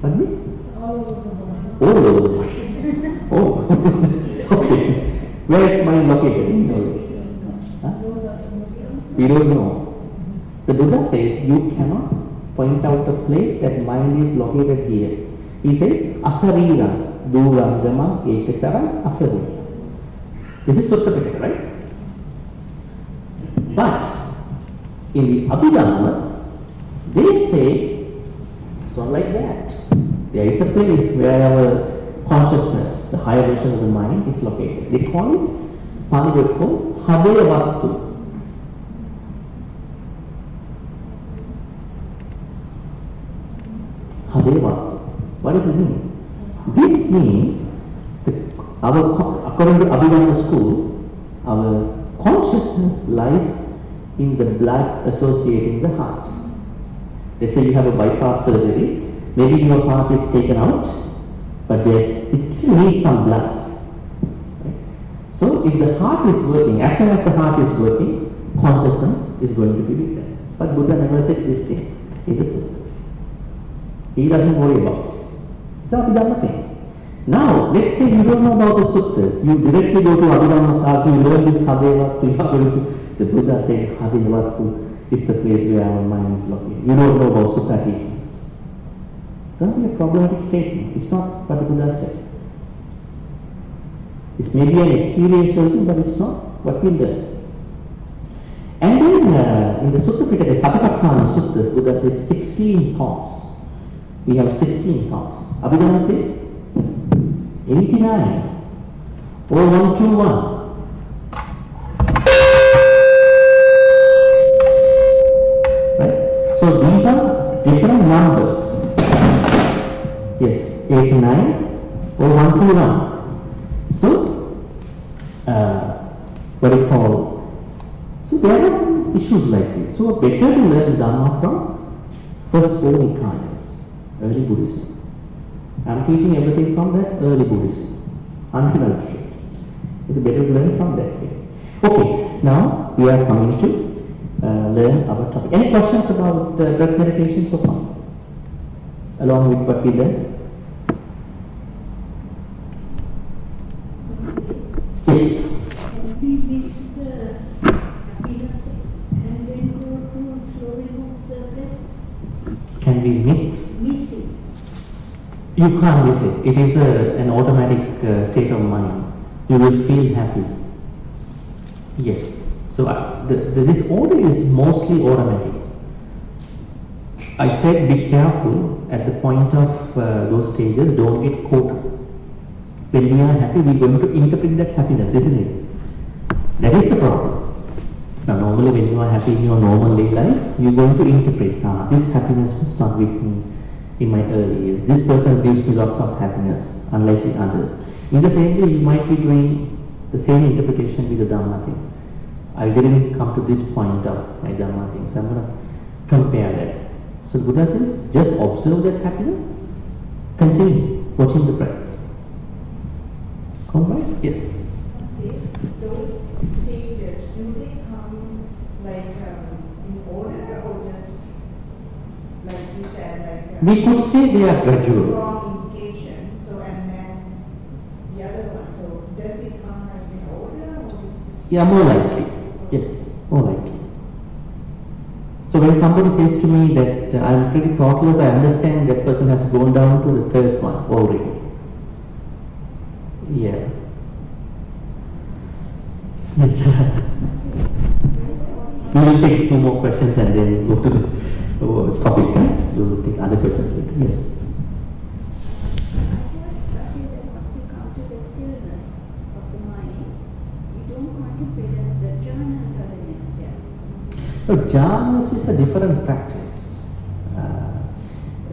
Pardon me? All over the body. Oh, okay. Where is mind located? Huh? We don't know. The Buddha says you cannot point out a place that mind is located here. He says, Asarira, Durangama, Ekachara, Asarira. This is Sutta Pitaka, right? But in the Abhidhamma, they say it's not like that. There is a place where our consciousness, the higher version of the mind, is located. They call it, Pali word called Hadevattu. Hadevattu. What does it mean? This means that according to Abhidhamma school, our consciousness lies in the blood associating the heart. Let's say you have a bypass surgery, maybe your heart is taken out, but it still needs some blood. Right? So if the heart is working, as soon as the heart is working, consciousness is going to be with them. But Buddha never said this thing in the suttas. He doesn't worry about it. It's an Abhidhamma thing. Now, let's say you don't know about the suttas. You directly go to Abhidhamma class, you learn this Hadevattu. The Buddha said Hadevattu is the place where our mind is located. You don't know about sutta teachings. Don't be a problematic statement. It's not what the Buddha said. It's maybe an experiential thing, but it's not what we learn. And then in the Sutta Pitaka, Satipatthana Suttas, Buddha says 16 thoughts we have 16 thoughts. Abhidhamma says 89. 0121. Right? So these are different numbers. Yes, 89 or 121. So, what do you call? So there are some issues like this. So better to learn Dhamma from first four Nikayas, early Buddhism. I am teaching everything from the early Buddhism, unadulterated. It's better to learn from that way. Okay, now we are coming to learn our topic. Any questions about breath meditation so far? Along with what we learned? Yes. Can we mix the happiness and then go to slowly move the breath? Can we mix? Miss it. You can't miss it. It is an automatic state of mind. You will feel happy. Yes. So this order is mostly automatic. I said be careful at the point of those stages. Don't get caught up. When we are happy, we are going to interpret that happiness, isn't it? That is the problem. Now, normally when you are happy in your normal day life, you are going to interpret, this happiness was not with me in my early years. This person gives me lots of happiness, unlike the others. In the same way, you might be doing the same interpretation with the Dhamma thing. I didn't come to this point of my Dhamma thing, so I'm going to compare that. So Buddha says, just observe that happiness, continue watching the breaths. Alright? Yes. Okay. Those stages, do they come like in order or just like you said, like We could say they are gradual. strong indication? So and then the other one. So does it come like in order or is it Yeah, more likely. Yes, more likely. So when somebody says to me that I am pretty thoughtless, I understand that person has gone down to the third one already. Yeah. Yes. We will take two more questions and then go to the topic. We will take other questions later. Yes. Once you come to the stillness of the mind, you don't contemplate that the jhanas are the next step. No, jhanas is a different practice.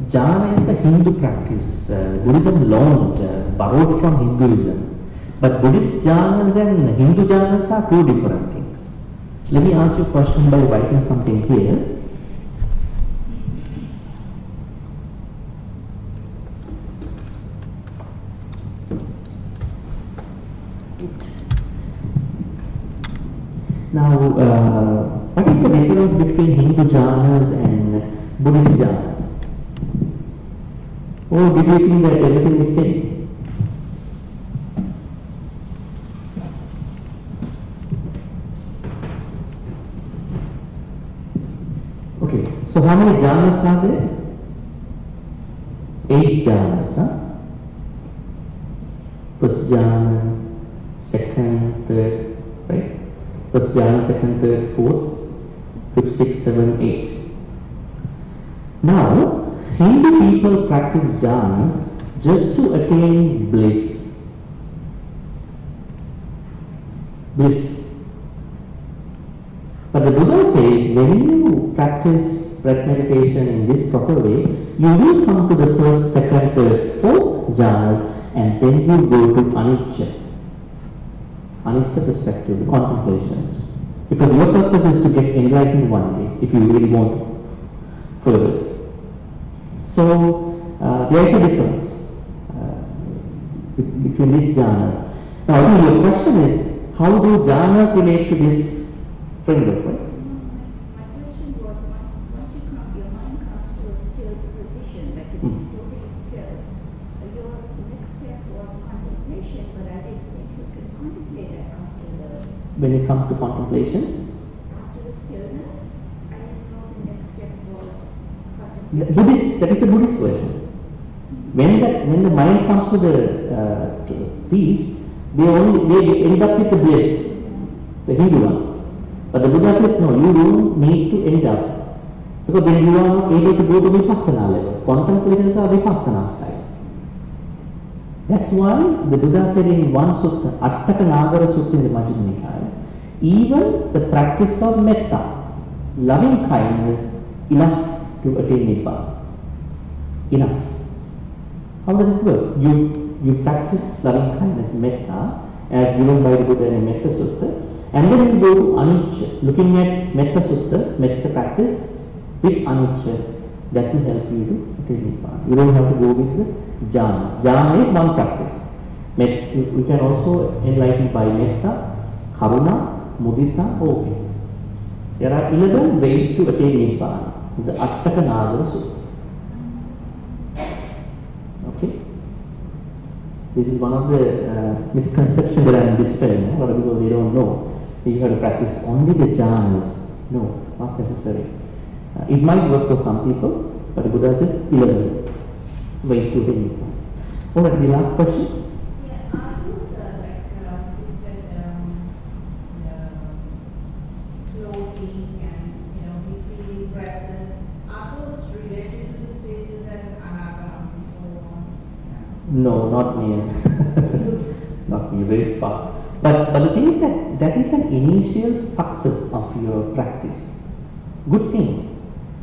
Jhana is a Hindu practice. Buddhism borrowed from Hinduism. But Buddhist jhanas and Hindu jhanas are two different things. Let me ask you a question by writing something here. Now, what is the difference between Hindu jhanas and Buddhist jhanas? Or do you think that everything is same? Okay, so how many jhanas are there? 8 jhanas, huh? First jhana, second, third, right? First jhana, second, third, fourth, fifth, sixth, seventh, eighth. Now, Hindu people practice jhanas just to attain bliss. Bliss. But the Buddha says when you practice breath meditation in this proper way, you will come to the first, second, third, fourth jhanas and then you go to anicca. Anicca perspective, contemplations. Because your purpose is to get enlightened one day if you really want to further. So there is a difference between these jhanas. Now, I think your question is, how do jhanas relate to this framework, right? My question was, once your mind comes to a still position, like it's totally still, your next step was contemplation, but I didn't think you could contemplate it after When you come to contemplations, the stillness. I didn't know the next step was that contemplation. is the Buddhist version. When the mind comes to the peace, they end up with the bliss, the Hindu ones. But the Buddha says no, you don't need to end up Because then you are not able to go to Vipassana level. Contemplations are Vipassana style. That's why the Buddha said in one sutta, Attaka Nagara Sutta in the Majjhima Nikaya, even the practice of metta, loving kindness, enough to attain Nibbana. Enough. How does it work? You practice loving kindness, metta, as given by the Buddha in Metta Sutta, and then you go to anicca, looking at Metta Sutta, metta practice with anicca, that will help you to attain Nibbana. You don't have to go with the jhanas. Jhana is one practice. You can also enlighten by metta, karuna, mudita, okay. There are 11 ways to attain Nibbana. The Attaka Nagara Sutta. Okay? This is one of the misconceptions that I am dispelling. A lot of people, they don't know. You have to practice only the jhanas. No, not necessary. It might work for some people, but the Buddha says 11 ways to attain Nibbana. Alright, the last question. Yeah, are those like you said, floating and we feel breathless? Are those related to the stages as anatta and so on? No, not near. Not near, very far. But the thing is that is an initial success of your practice. Good thing.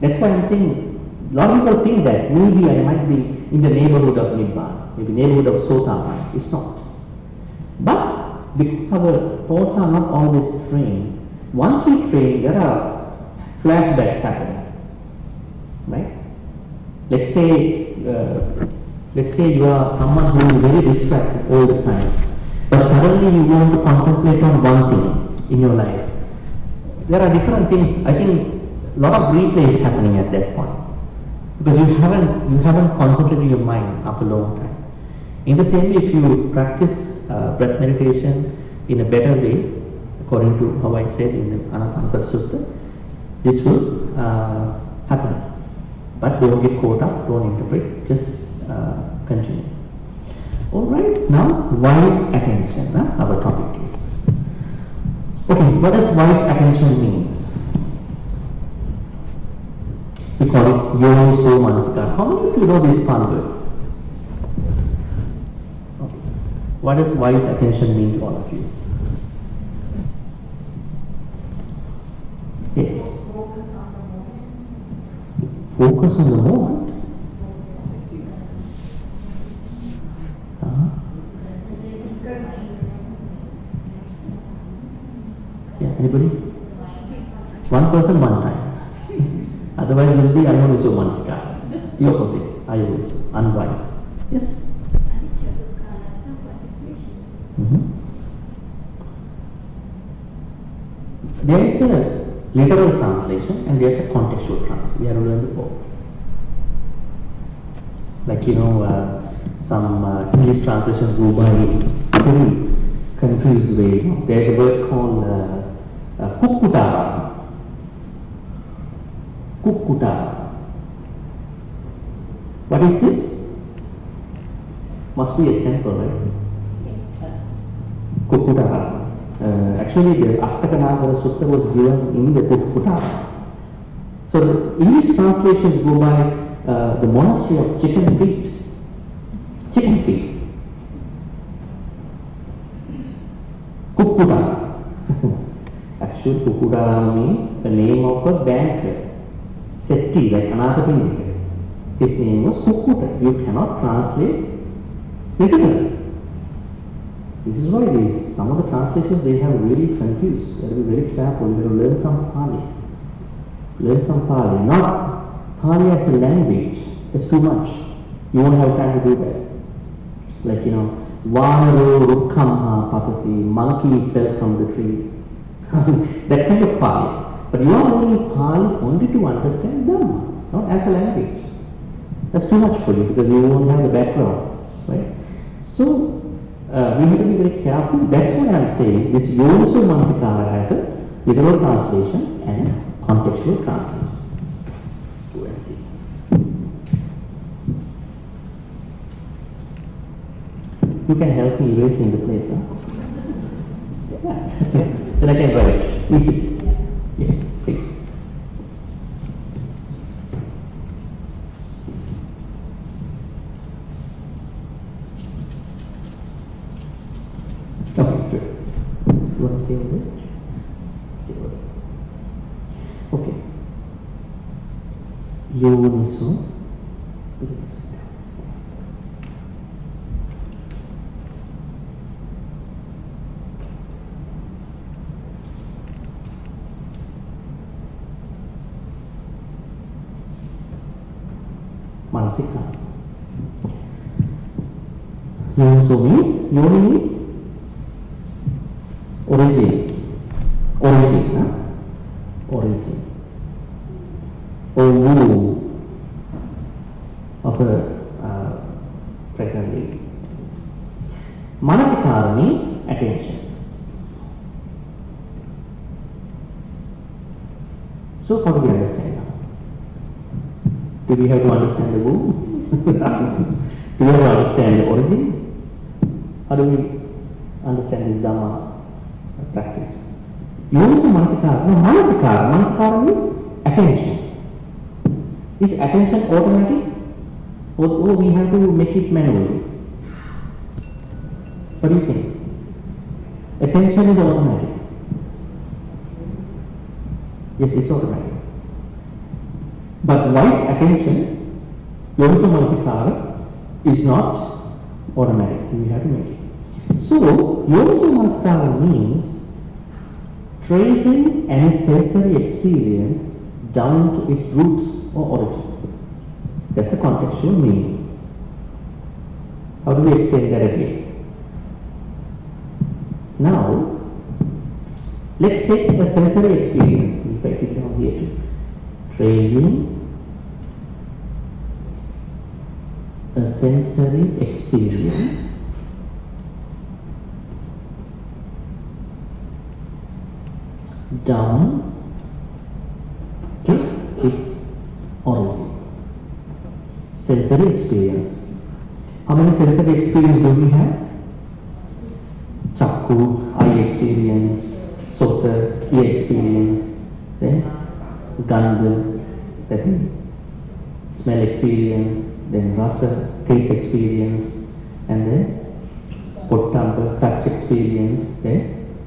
That's why I'm saying, a lot of people think that maybe I might be in the neighborhood of Nibbana, maybe neighborhood of Sotapanna. It's not. But because our thoughts are not always trained, once we train, there are flashbacks happening. Right? Let's say you are someone who is very distracted all the time, but suddenly you want to contemplate on one thing in your life. There are different things. I think a lot of replay is happening at that point because you haven't concentrated your mind up a long time. In the same way, if you practice breath meditation in a better way, according to how I said in the Anapanasati Sutta, this will happen. But don't get caught up, don't interpret, just continue. Alright, now wise attention, our topic is. Okay, what does wise attention means? We call it Yoniso Manasikara. How many of you know this Pali? Okay. What does wise attention mean to all of you? Yes. Focus on the moment. Yeah, anybody? One person, one time. Otherwise, it will be Ayoniso Manasikara. The opposite, Ayoniso, unwise. Yes? There is a literal translation and there is a contextual translation. We have to learn the both. Like, some English translations go by very confused way. There is a word called Kukkutara. Kukkutara. What is this? Must be a temple, right? Kukkutara. Actually, the Attaka Nagara Sutta was given in the Kukkutara. So the English translations go by the monastery of chicken feet. Chicken feet. Kukkutara. Actually, Kukkutara means the name of a banker. Setti, like Anathapindika. His name was Kukkuta. You cannot translate literally. This is why some of the translations they have really confused. You have to be very careful. You have to learn some Pali. Learn some Pali. Not Pali as a language. That's too much. You won't have time to do that. Like, Vanaro Rukkamha Patati, monkey fell from the tree. That kind of Pali. But you are learning Pali only to understand Dhamma, not as a language. That's too much for you because you won't have the background, right? So, we have to be very careful. That's why I am saying this Yoniso Manasikara has a literal translation and a contextual translation. Let's go and see. You can help me erasing the place, huh? Yeah. Then I can write. Easy. Yes, please. good. You want to stay over there? Stay over there. Okay. Yoniso. Manasika. Yoniso means yoni origin. Origin, huh? Origin. Or womb of a pregnant lady. Manasikara means attention. So how do we understand now? Do we have to understand the womb? Do we have to understand the origin? How do we understand this Dhamma practice? You also Manasikara. No, Manasikara. Manasikara means attention. Is attention automatic? Or we have to make it manually? What do you think? Attention is automatic. Yes, it's automatic. But wise attention, Yoniso Manasikara, is not automatic. We have to make it. So, Yoniso Manasikara means tracing any sensory experience down to its roots or origin. That's the contextual meaning. How do we explain that again? Now, let's take a sensory experience. If I put down here too. Tracing a sensory experience down to its origin. Sensory experience. How many sensory experience do we have? Chakku, eye experience, sota, ear experience, then gandha, that means smell experience, then rasa, taste experience, and then pottampa, touch experience, then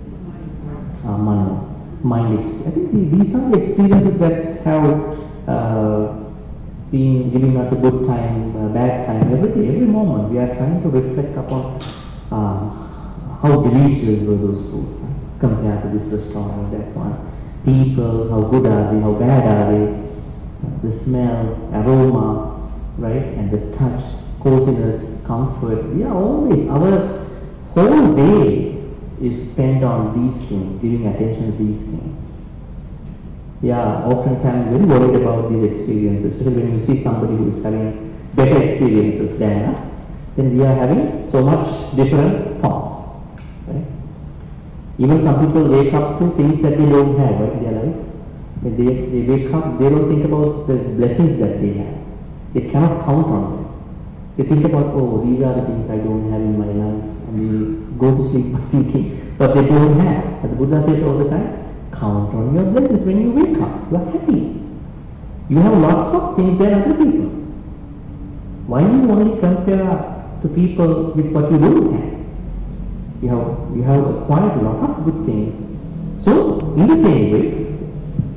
mano, mind experience. I think these are the experiences that have been giving us a good time, bad time, every day, every moment. We are trying to reflect upon how delicious were those foods compared to this restaurant, that one. People, how good are they, how bad are they, the smell, aroma, right, and the touch, coziness, comfort. We are always, our whole day is spent on these things, giving attention to these things. We are oftentimes very worried about these experiences, especially when you see somebody who is having better experiences than us, then we are having so much different thoughts, right? Even some people wake up to things that they don't have, right, in their life. When they wake up, they don't think about the blessings that they have. They cannot count on them. They think about, oh, these are the things I don't have in my life, and they go to sleep by thinking what they don't have. But the Buddha says all the time, count on your blessings when you wake up. You are happy. You have lots of things than other people. Why do you only compare to people with what you don't have? You have acquired a lot of good things. So, in the same way,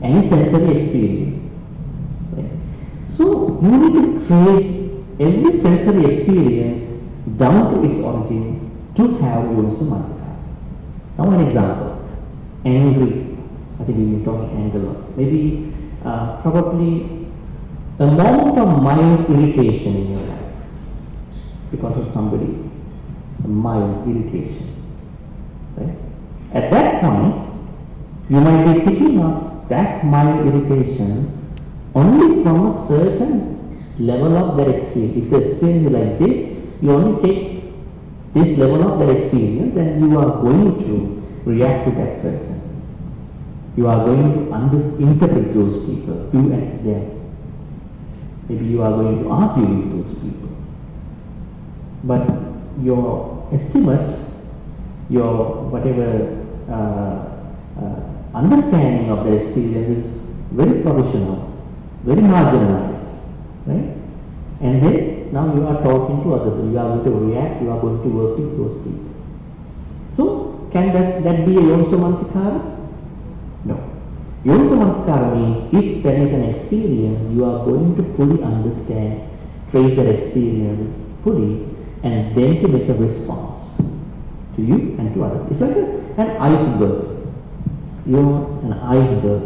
any sensory experience. Right? So, you need to trace every sensory experience down to its origin to have Yoniso Manasikara. Now, an example. Angry. I think we've been talking anger a lot. Maybe, probably a moment of mild irritation in your life because of somebody. A mild irritation. Right? At that point, you might be picking up that mild irritation only from a certain level of that experience. If the experience is like this, you only take this level of that experience and you are going to react to that person. You are going to interpret those people, you and them. Maybe you are going to argue with those people. But your estimate, your whatever understanding of the experience is very provisional, very marginalized, right? And then now you are talking to other people, you are going to react, you are going to work with those people. So can that be a Yoniso Manasikara? No. Yoniso Manasikara means if there is an experience, you are going to fully understand, trace that experience fully, and then to make a response to you and to others. It's like an iceberg. You know, an iceberg.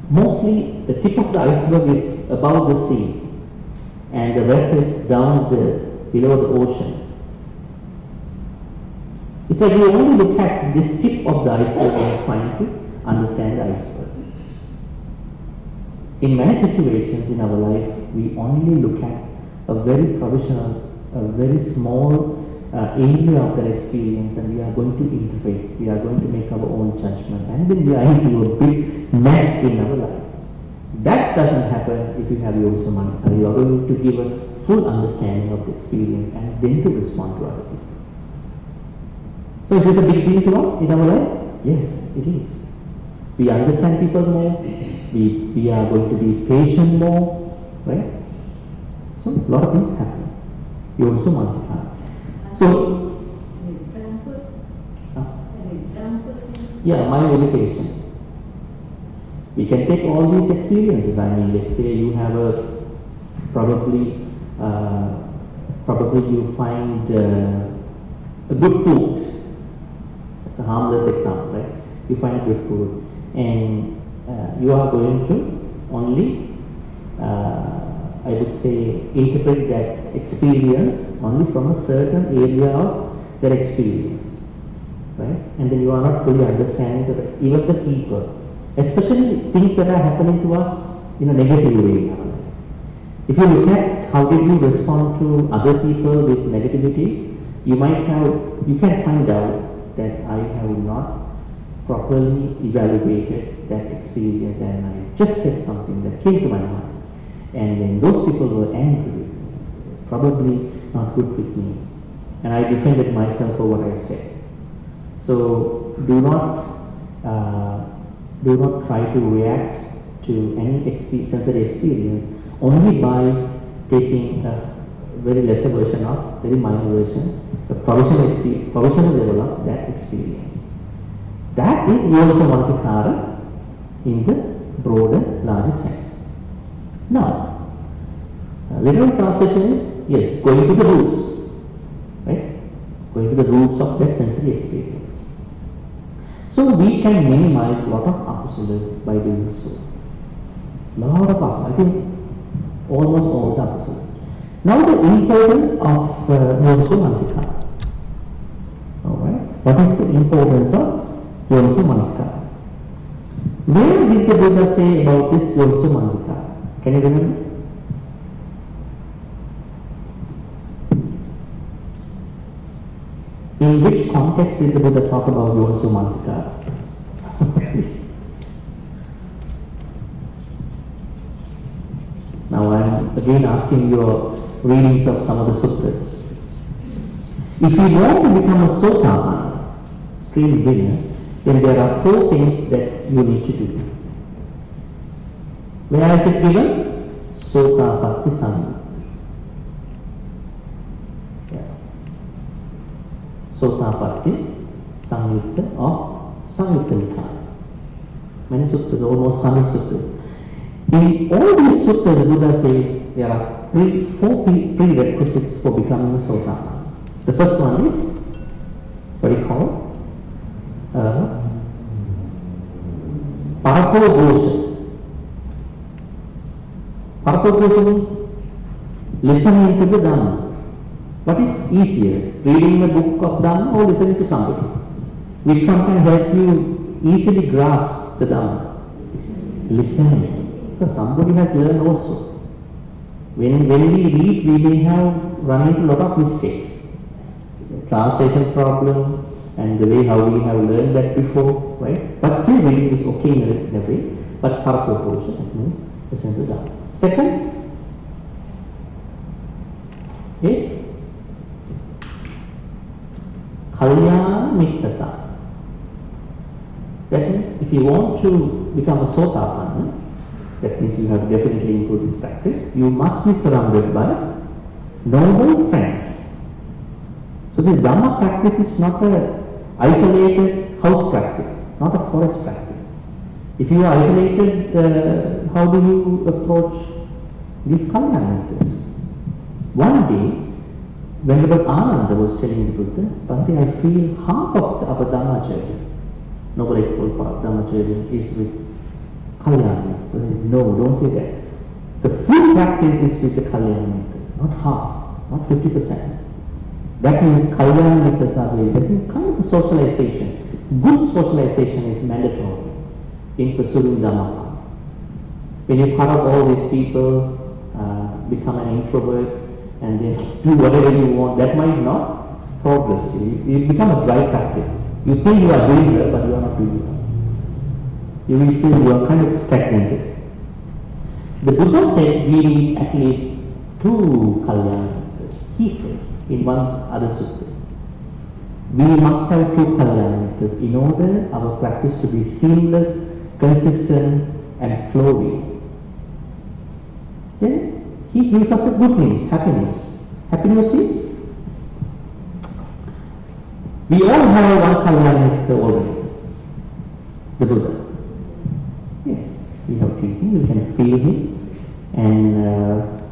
Mostly the tip of the iceberg is above the sea, and the rest is down below the ocean. It's like we only look at this tip of the iceberg and trying to understand the iceberg. In many situations in our life, we only look at a very provisional, a very small area of that experience, and we are going to interpret, we are going to make our own judgment, and then we are into a big mess in our life. That doesn't happen if you have Yoniso Manasikara. You are going to give a full understanding of the experience and then to respond to other people. So is this a big deal to us in our life? Yes, it is. We understand people more, we are going to be patient more, right? So a lot of things happen. Yoniso Manasikara. So, An example? An example? yeah, my meditation. We can take all these experiences. I mean, let's say you have probably you find a good food. It's a harmless example, right? You find good food, and you are going to only, I would say, interpret that experience only from a certain area of that experience, right? And then you are not fully understanding the rest, even the people, especially things that are happening to us in a negative way. If you look at how did you respond to other people with negativities, you can find out that I have not properly evaluated that experience, and I just said something that came to my mind. And then those people were angry with me, probably not good with me. And I defended myself for what I said. So do not try to react to any sensory experience only by taking a very lesser version of, very minor version, the provisional level of that experience. That is Yoniso Manasikara in the broader, larger sense. Now, literal translation is, yes, going to the roots, right? Going to the roots of that sensory experience. So we can minimize a lot of apusalas by doing so. Lot of apusalas, I think almost all the apusalas. Now the importance of Yoniso Manasikara. Alright, what is the importance of Yoniso Manasikara? Where did the Buddha say about this Yoniso Manasikara? Can you remember? In which context did the Buddha talk about Yoniso Manasikara? Now I am again asking your readings of some of the sutras. If you want to become a Sotapanna, stream winner, then there are 4 things that you need to do. Where is it given? Sotapatti Samyutta. Yeah. Sotapatti Samyutta of Samyutta Nikaya. Many sutras, almost 100 sutras. In all these sutras, the Buddha says there are 4 prerequisites for becoming a Sotapanna. The first one is what do you call it? Parato-ghosha. Parato-ghosha means listening to the Dhamma. What is easier, reading a book of Dhamma or listening to somebody? Which one can help you easily grasp the Dhamma? Listening. Because somebody has learned also. When we read, we may have run into a lot of mistakes. Translation problem, and the way how we have learned that before, right? But still reading is okay in a way. But parato-ghosha, that means listen to Dhamma. Second is kalyana mittata. That means if you want to become a Sotapanna, that means you have definitely improved this practice, you must be surrounded by noble friends. So this Dhamma practice is not a isolated house practice, not a forest practice. If you are isolated, how do you approach these Kalyanamittas? One day, when Lord Ananda was telling the Buddha, Bhante, I feel half of our Dhammacharya, Noble Eightfold Path Dhammacharya, is with Kalyanamittas. No, don't say that. The full practice is with the Kalyanamittas, not half, not 50%. That means Kalyanamittas are very kind of a socialization. Good socialization is mandatory in pursuing Dhamma. When you cut off all these people, become an introvert, and then do whatever you want, that might not progress you. You become a dry practice. You think you are doing well, but you are not doing it. You will feel you are kind of stagnated. The Buddha said we need at least 2 Kalyanamittas. He says in one other sutta, we must have 2 Kalyanamittas in order our practice to be seamless, consistent and flowing. Then he gives us a good news, happy news. Happy news is, we all have one Kalyanamitya already, the Buddha. Yes, we have teaching, we can feel him, and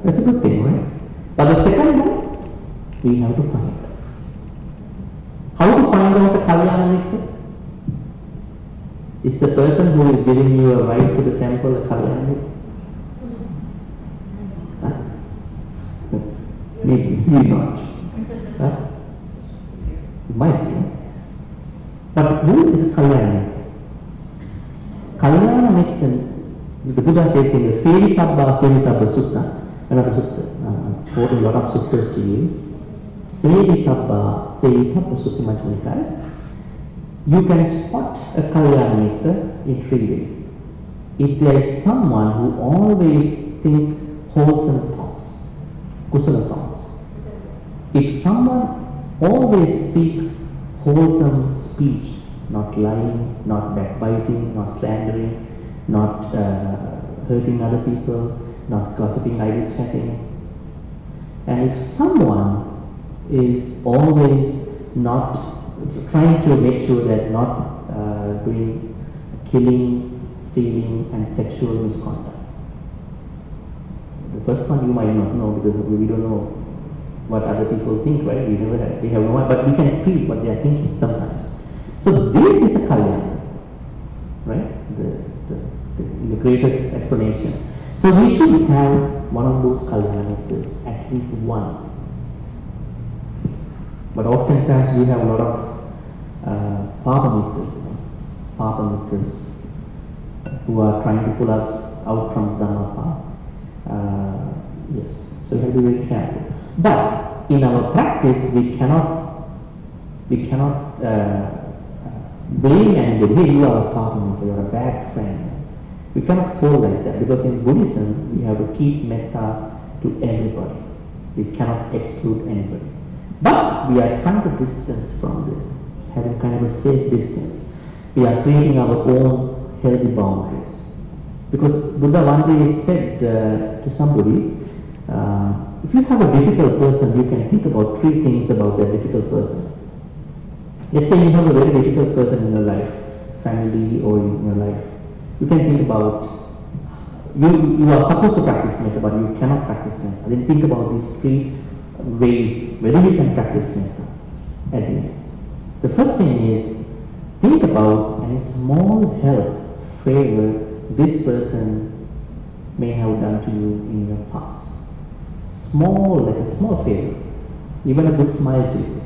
that's a good thing, right? But the second one, we have to find out. How to find out a Kalyanamitya? Is the person who is giving you a ride to the temple a Kalyanamitya? Maybe not. It might be. But who is a Kalyanamitya? Kalyanamitya, the Buddha says in the Sevitabba Sutta, another sutta, I'm quoting a lot of suttas to you. Sevitabba Sutta Majjhima Nikaya. You can spot a Kalyanamitya in 3 ways. If there is someone who always thinks wholesome thoughts, kusala thoughts. If someone always speaks wholesome speech, not lying, not backbiting, not slandering, not hurting other people, not gossiping, idle chatting. And if someone is always not trying to make sure that not doing killing, stealing and sexual misconduct. The first one you might not know because we don't know what other people think, right? We never have, they have no idea, but we can feel what they are thinking sometimes. So this is a Kalyanamitya, right? The greatest explanation. So we should have one of those Kalyanamittas, at least one. But oftentimes we have a lot of Papamittas who are trying to pull us out from Dhamma path. Yes, so we have to be very careful. But in our practice, we cannot blame anybody. Hey, you are a Pāpamita, you are a bad friend. We cannot call like that because in Buddhism, we have to keep metta to everybody. We cannot exclude anybody. But we are trying to distance from them, having kind of a safe distance. We are creating our own healthy boundaries. Because Buddha one day said to somebody, if you have a difficult person, you can think about 3 things about that difficult person. Let's say you have a very difficult person in your life, family or in your life. You can think about, you are supposed to practice metta, but you cannot practice metta. Then think about these 3 ways whether you can practice metta at the end. The first thing is, think about any small help, favor this person may have done to you in your past. Small, like a small favor, even a good smile to you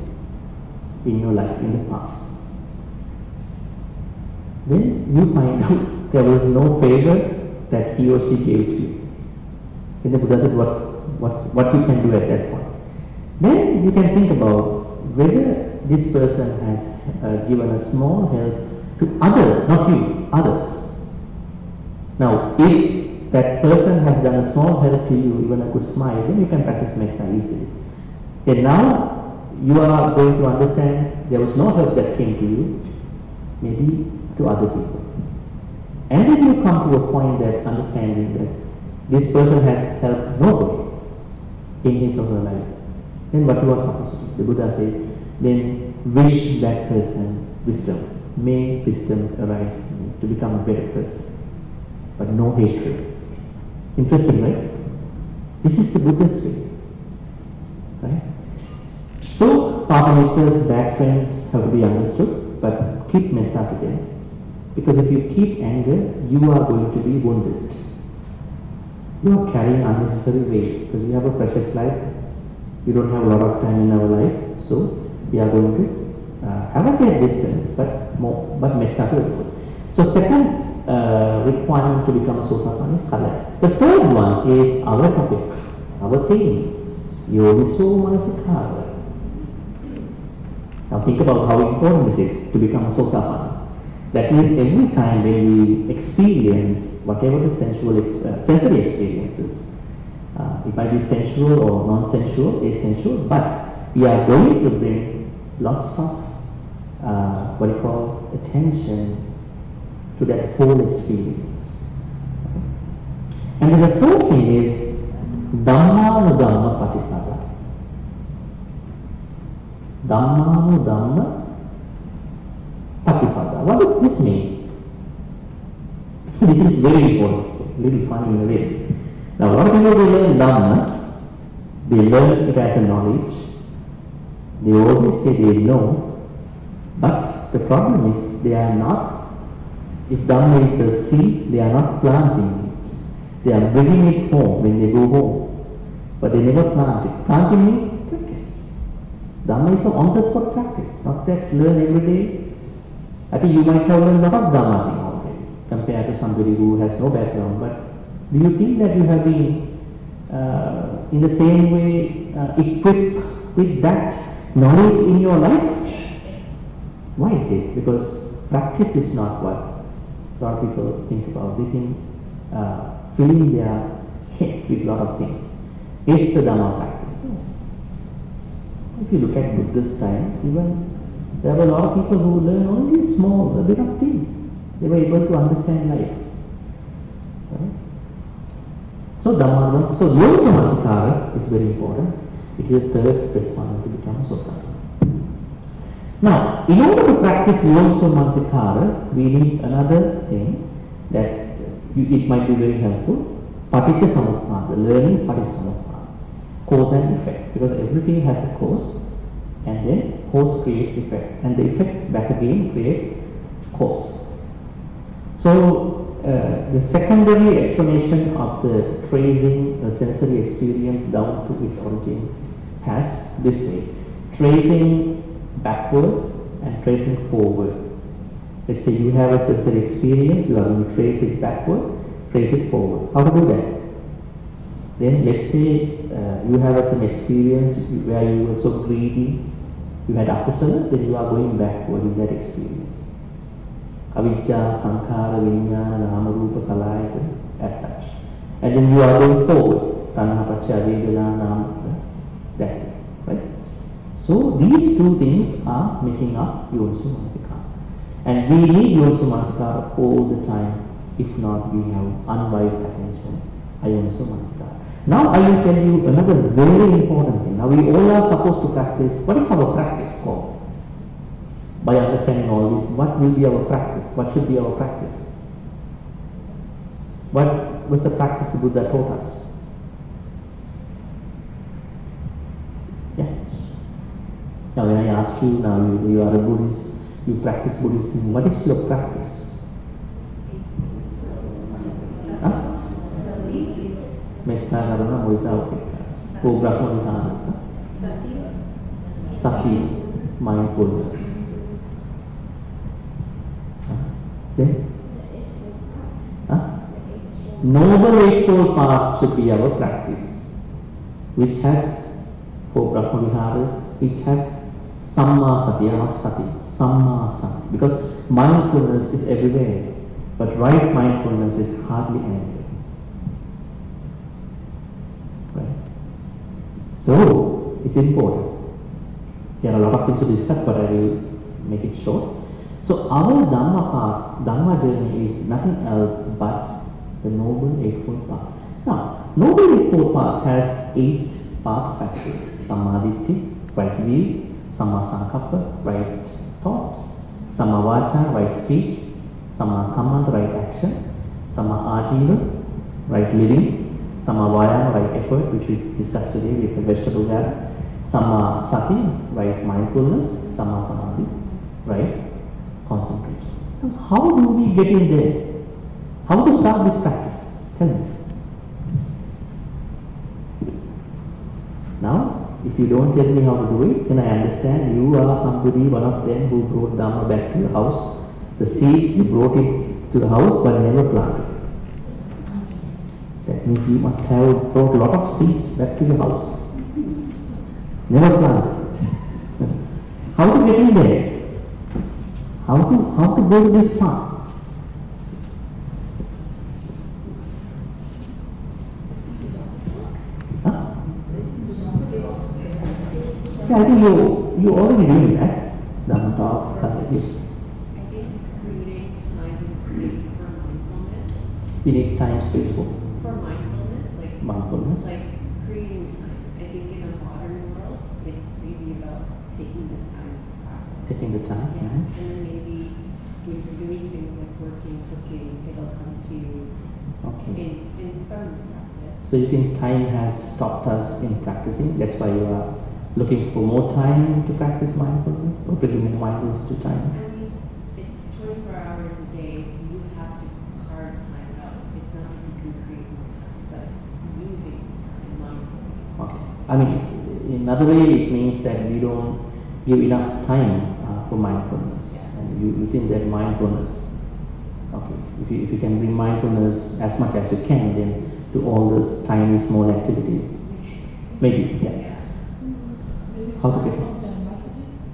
in your life, in the past. Then you find out there was no favor that he or she gave to you. Then the Buddha said, what you can do at that point. Then you can think about whether this person has given a small help to others, not you, others. Now, if that person has done a small help to you, even a good smile, then you can practice metta easily. Then now you are going to understand there was no help that came to you, maybe to other people. And then you come to a point that understanding that this person has helped nobody in his or her life. Then what you are supposed to do? The Buddha said, then wish that person wisdom. May wisdom arise in you to become a better person. But no hatred. Interesting, right? This is the Buddha's way. Right? So, Pavanitas, bad friends have to be understood, but keep metta to them. Because if you keep anger, you are going to be wounded. You are carrying unnecessary weight because we have a precious life. We don't have a lot of time in our life, so we are going to have a safe distance, but metta to everyone. So second requirement to become a Sotapanna is color. The third one is our topic, our theme, Yogiso Manasikara. Now think about how important this is to become a Sotapanna. That means every time when we experience whatever the sensury experiences, it might be sensual or non-sensual, asensual, but we are going to bring lots of attention to that whole experience. And then the fourth thing is Dhammanudhamma Patipada. Dhammanudhamma Patipada. What does this mean? This is very important, little funny in a way. Now, a lot of people, they learn Dhamma, they learn it as a knowledge, they always say they know, but the problem is they are not, if Dhamma is a seed, they are not planting it. They are bringing it home when they go home, but they never plant it. Planting means practice. Dhamma is an on-the-spot practice, not that learn every day. I think you might have learned a lot of Dhamma thing already compared to somebody who has no background, but do you think that you have been in the same way equipped with that knowledge in your life? Why is it? Because practice is not what a lot of people think about. They think filling their head with a lot of things is the Dhamma practice. No. If you look at Buddha's time, even there were a lot of people who learned only a bit of thing. They were able to understand life. Right? So Dhamma, so Yogiso Manasikara is very important. It is the third requirement to become a Sotapanna. Now, in order to practice Yogiso Manasikara, we need another thing that it might be very helpful. Paticca Samuppada, learning Paticca, cause and effect. Because everything has a cause, and then cause creates effect, and the effect back again creates cause. So the secondary explanation of the tracing a sensory experience down to its origin has this way: tracing backward and tracing forward. Let's say you have a sensory experience, you are going to trace it backward, trace it forward. How to do that? Then let's say you have some experience where you were so greedy, you had akusala, then you are going backward in that experience. Avijja, Sankhara, Vijnana, Nama, Rupa, Salayatana, as such. And then you are going forward, Tanha, Paccaya, Vedana, Nama, that way, right? So these two things are making up Yogiso Manasikara. And we need Yogiso Manasikara all the time. If not, we have unwise attention, Yogiso Manasikara. Now I will tell you another very important thing. Now we all are supposed to practice. What is our practice called? By understanding all this, what will be our practice? What should be our practice? What was the practice the Buddha taught us? Yeah. Now when I ask you, now you are a Buddhist, you practice Buddhist thing, what is your practice? Huh? Metta, Karuna, Mudita, Upekkha. Ko Brahma Vihara. Sati, mindfulness. Then? Noble Eightfold Path should be our practice, which has 4 Brahma Viharas, which has Samma Sati, not Sati, Samma Sati. Because mindfulness is everywhere, but right mindfulness is hardly anywhere. Right? So, it's important. There are a lot of things to discuss, but I will make it short. So our Dhamma path, Dhamma journey is nothing else but the Noble Eightfold Path. Now, Noble Eightfold Path has 8 path factors: Samadhi, right view, Samma sankappa, right thought. Samma vacha, right speech. Samma kammanta, right action. Samma ajiva, right living. Samma vayama, right effort, which we discussed today with the vegetable garden. Samma sati, right mindfulness. Samma samadhi, right concentration. Now, how do we get in there? How to start this practice? Tell me. Now, if you don't tell me how to do it, then I understand you are somebody, one of them who brought Dhamma back to your house. The seed, you brought it to the house but never planted it. That means you must have brought a lot of seeds back to your house. Never planted it. How to get in there? How to go to this path? Huh? Yeah, I think you already doing that. Dhamma talks, yes. I think creating time and space for mindfulness. We need time, space for For mindfulness, mindfulness. like creating time. I think in a modern world, it's maybe about taking the time to practice. Taking the time. Yeah. Mhm. And then maybe when you're doing things like working, cooking, it'll come to you Okay. in from this practice. So you think time has stopped us in practicing? That's why you are looking for more time to practice mindfulness, or bringing more mindfulness to time? I mean, it's 24 hours a day. You have to carve time out. It's not that you can create more time, but using time mindfully. Okay. I mean, in another way, it means that you don't give enough time for mindfulness, and you think that mindfulness. Okay. If you can bring mindfulness as much as you can, then to all those tiny small activities, maybe. Yeah. How to get it?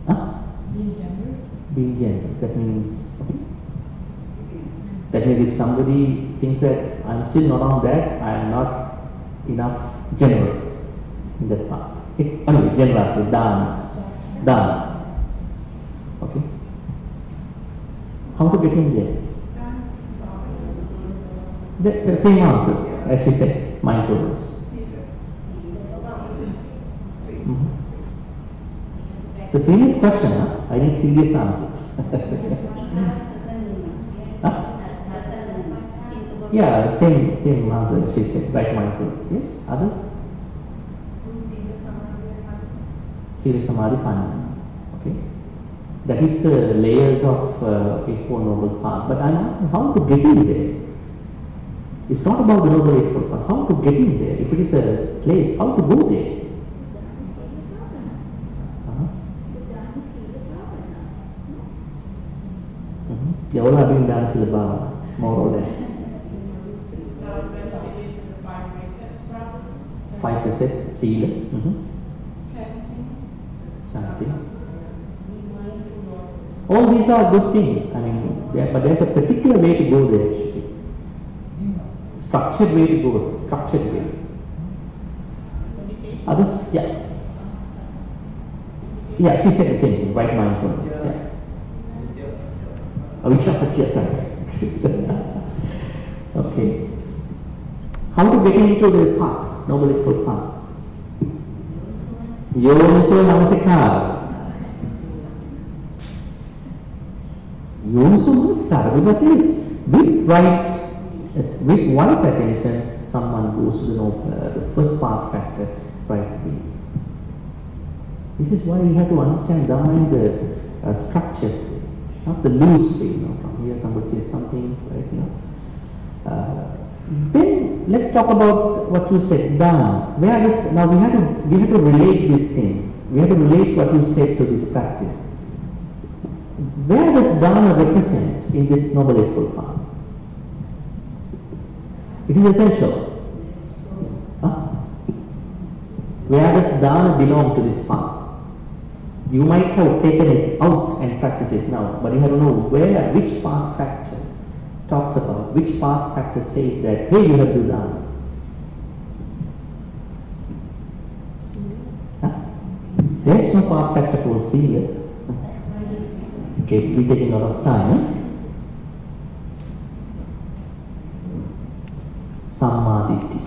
Huh? Being generous. That means, okay. That means if somebody thinks that I'm still not on that, I am not enough generous in that path. Generosity, dana. Okay. How to get in there? The same answer as she said, mindfulness. Mhm. The serious question, huh? I need serious answers. Huh? Yeah, same answer she said, right mindfulness. Yes, others? Sila Samadhi Panna. Okay. That is the layers of Eightfold Noble Path. But I'm asking how to get in there. It's not about the Noble Eightfold Path. How to get in there? If it is a place, how to go there? They all are doing dance in the bar, more or less. 5% Sila. Chanting. All these are good things. I mean, but there's a particular way to go there. Actually. Structured way to go there. Structured way. Others, yeah. Yeah, she said the same thing. Right mindfulness. Yeah. Okay. How to get into the path, Noble Eightfold Path? Yoniso Namaskar. Yoniso Namaskar, because it is with wise attention, someone goes to the first path factor right way. This is why you have to understand Dhamma in the structured way. Not the loose way, from here somebody says something, right, then let's talk about what you said, Dhamma. Now we have to relate this thing. We have to relate what you said to this practice. Where does Dhamma represent in this Noble Eightfold Path? It is essential. Huh? Where does Dhamma belong to this path? You might have taken it out and practiced it now, but you have to know which path factor talks about, which path factor says that, hey, you have to do Dhamma. Huh? There is no path factor called Sila. Okay, we're taking a lot of time. Sammaditi.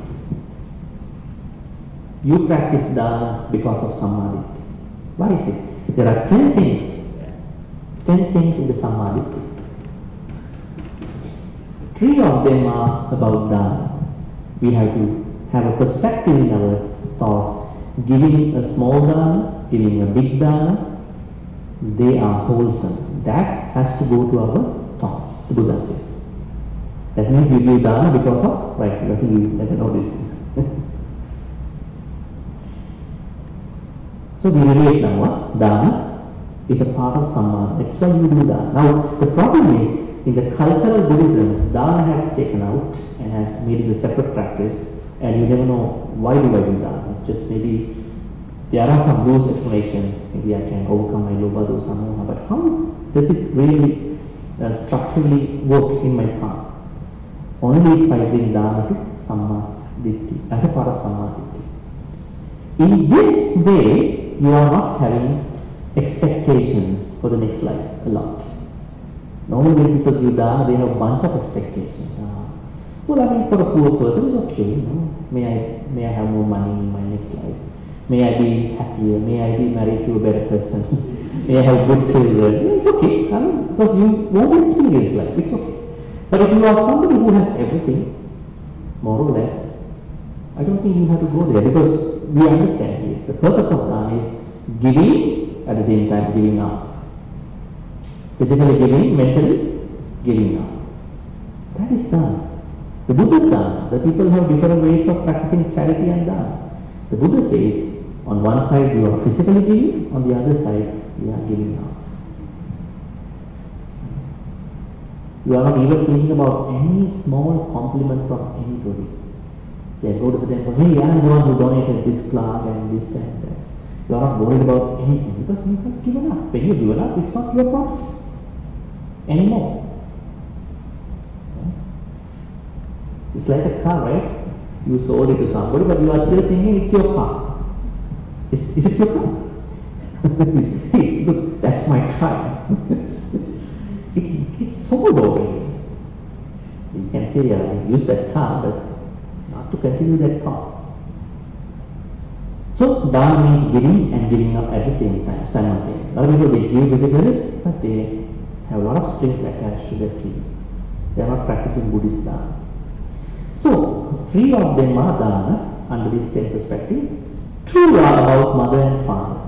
You practice Dhamma because of Sammaditi. Why is it? There are 10 things. 10 things in the Samadhi. 3 of them are about dana. We have to have a perspective in our thoughts. Giving a small dana, giving a big dana, they are wholesome. That has to go to our thoughts, the Buddha says. That means you give dana because of, right, I think you never know this. So we relate now, dana is a part of samadhi. That's why you do dana. Now the problem is, in the cultural Buddhism, dana has taken out and has made it a separate practice, and you never know why do I do dana. Just maybe there are some loose explanations. Maybe I can overcome my lobha, dosa, moha, but how does it really structurally work in my path? Only if I bring dana to samma ditti, as a part of samma ditti. In this way, you are not having expectations for the next life a lot. Normally when people give dana, they have a bunch of expectations. Well, I mean, for a poor person, it's okay. You know, may I have more money in my next life? May I be happier? May I be married to a better person? May I have good children? It's okay. I mean, because you won't experience life. It's okay. But if you are somebody who has everything, more or less, I don't think you have to go there, because we understand here. The purpose of dana is giving, at the same time giving up. Physically giving, mentally giving up. That is dana. The Buddha dana. The people have different ways of practicing charity and dana. The Buddha says, on one side you are physically giving, on the other side you are giving up. You are not even thinking about any small compliment from anybody. Say, I go to the temple, hey, I am the one who donated this clock and this and that. You are not worried about anything because you have given up. When you have given up, it's not your property anymore. It's like a car, right? You sold it to somebody, but you are still thinking it's your car. Is it your car? Look, that's my car. It's sold already. You can say, yeah, I used that car, but not to continue that thought. So dana means giving and giving up at the same time, simultaneously. A lot of people, they give physically, but they have a lot of strings attached to their giving. They are not practicing Buddhist dana. So 3 of them are dana under this 10 perspective. 2 are about mother and father.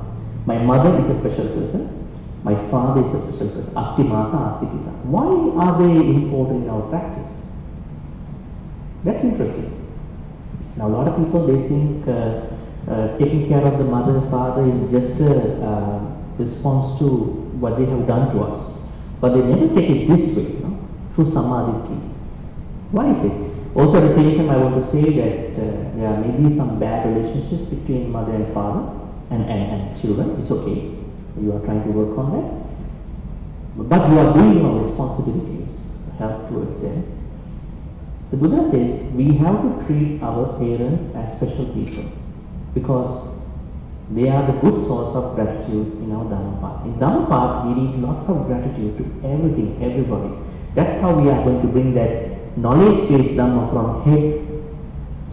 My mother is a special person. My father is a special person. Atti mata, atti pita. Why are they important in our practice? That's interesting. Now a lot of people, they think taking care of the mother and father is just a response to what they have done to us. But they never take it this way, through samadhi. Why is it? Also at the same time, I want to say that there may be some bad relationships between mother and father and children. It's okay. You are trying to work on that. But you are doing your responsibilities, help towards them. The Buddha says we have to treat our parents as special people because they are the good source of gratitude in our Dhamma path. In Dhamma path, we need lots of gratitude to everything, everybody. That's how we are going to bring that knowledge-based Dhamma from head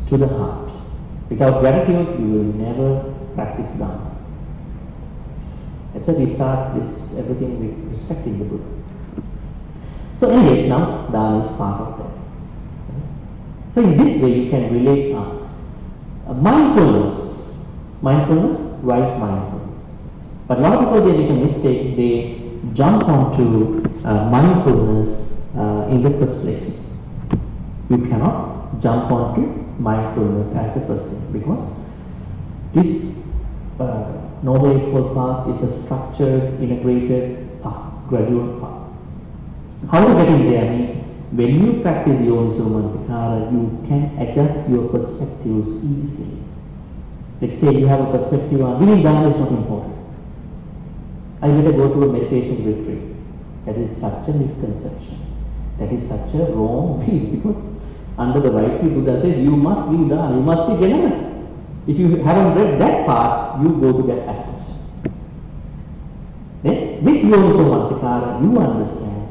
to the heart. Without gratitude, you will never practice Dhamma. That's why we start this everything with respecting the Buddha. So anyways, now dana is part of that. So in this way you can relate mindfulness, right mindfulness. But a lot of people, they make a mistake, they jump onto mindfulness in the first place. You cannot jump onto mindfulness as the first thing because this Noble Eightfold Path is a structured, integrated path, gradual path. How to get in there means when you practice Yoniso Manasikara, you can adjust your perspectives easily. Let's say you have a perspective on giving dana is not important. I better go to a meditation retreat. That is such a misconception. That is such a wrong view because under the right view, Buddha says you must give dana, you must be generous. If you haven't read that part, you go to that assumption. Then, with Yoniso Manasikara, you understand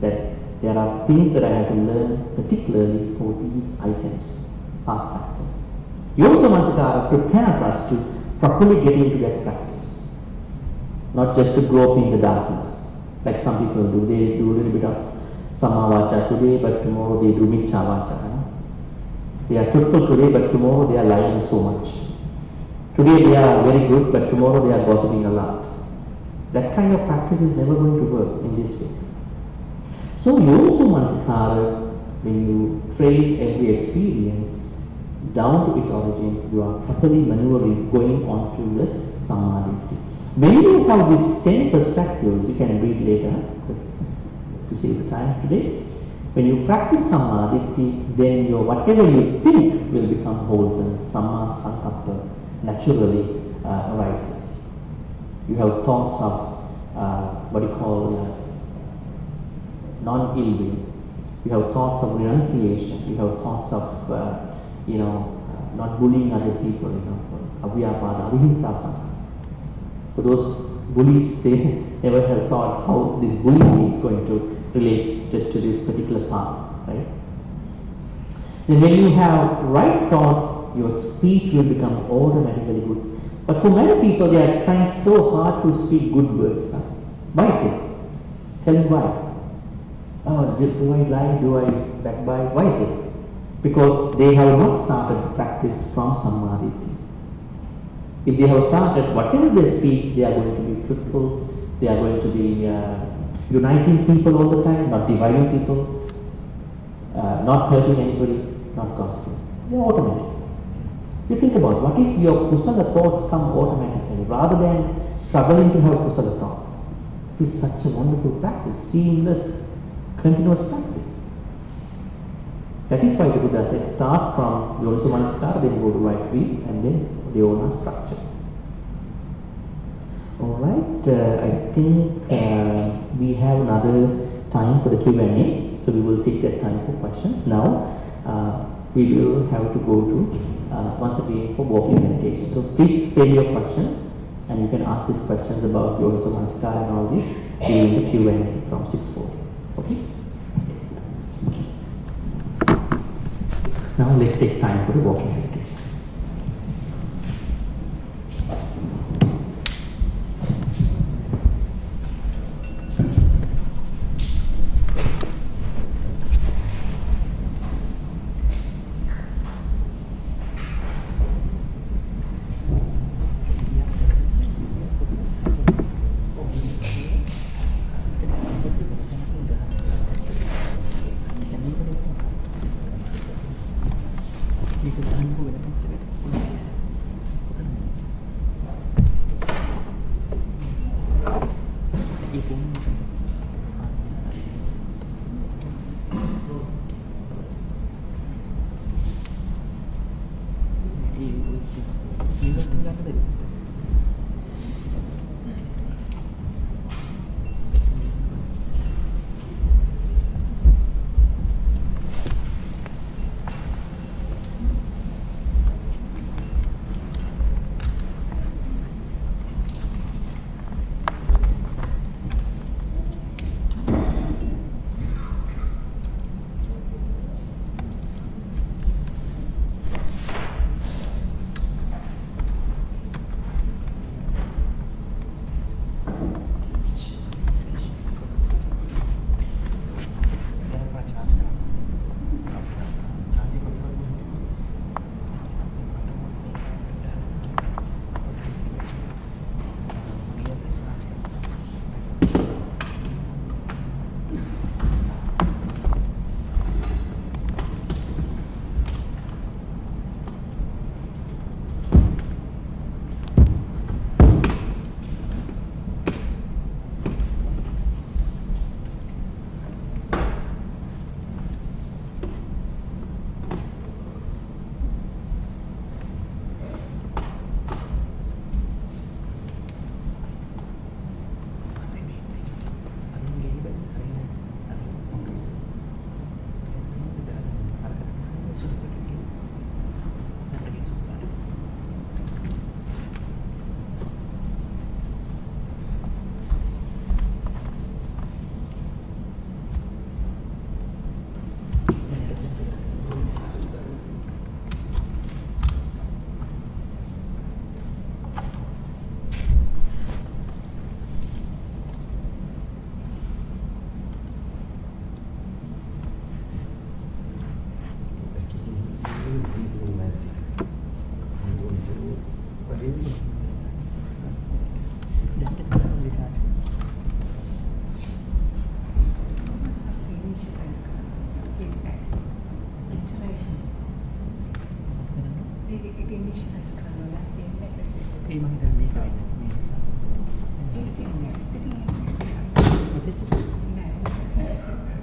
that there are things that I have to learn, particularly for these items, path factors. Yoniso Manasikara prepares us to properly get into that practice. not just to grow up in the darkness, like some people do. They do a little bit of Samavacha today, but tomorrow they do Michavacha. They are truthful today, but tomorrow they are lying so much. Today they are very good, but tomorrow they are gossiping a lot. That kind of practice is never going to work in this way. So Yoso Manasikara, when you trace every experience down to its origin, you are properly maneuvering, going on to the Samadhi. When you have these 10 perspectives, you can read later, because to save the time today. When you practice Samadhi, then your whatever you think will become wholesome. Samma Sankappa naturally arises. You have thoughts of what you call non-ill will. You have thoughts of renunciation. You have thoughts of not bullying other people. Avyapada, Avihimsa Sankappa. For those bullies, they never have thought how this bullying is going to relate to this particular path, right? Then when you have right thoughts, your speech will become automatically good. But for many people, they are trying so hard to speak good words. Why is it? Tell me why. Oh, do I lie? Do I backbite? Why is it? Because they have not started practice from Samadhi. If they have started, whatever they speak, they are going to be truthful, they are going to be uniting people all the time, not dividing people, not hurting anybody, not gossiping. They are automatic. You think about what if your kusala thoughts come automatically rather than struggling to have kusala thoughts. It is such a wonderful practice, seamless, continuous practice. That is why the Buddha said start from Yoso Manasikara, then go to right view, and then the Ona structure. Alright, I think we have another time for the Q&A, so we will take that time for questions. Now, we will have to go to once again for walking meditation. So please save your questions, and you can ask these questions about Yoso Manasikara and all this during the Q&A from 6:40. Okay? Yes. Now let's take time for the walking meditation.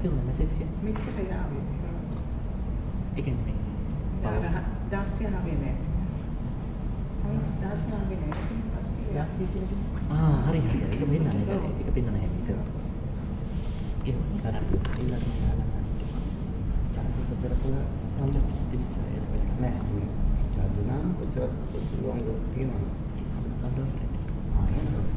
තියුණා message එක. මෙච්චර යාවේ. ඒ කියන්නේ මේ දාස්ය ආවේ නෑ. දාස්ය ආවේ නෑ. යාස්මී කියලා කිව්වා. හරි හරි. ඒක වෙන්න නෑ. ඒක වෙන්න නෑ විතර. ඒක තරම් ඉන්නට චාර්ජ් කොච්චර කළා? නෑ පිළිච්චා ඒක වෙන්න නෑ. චාර්ජ් නම් කොච්චර ලොන්ග තියෙනවද? අන්ඩර්ස්ටෑන්ඩ්. එහෙනම්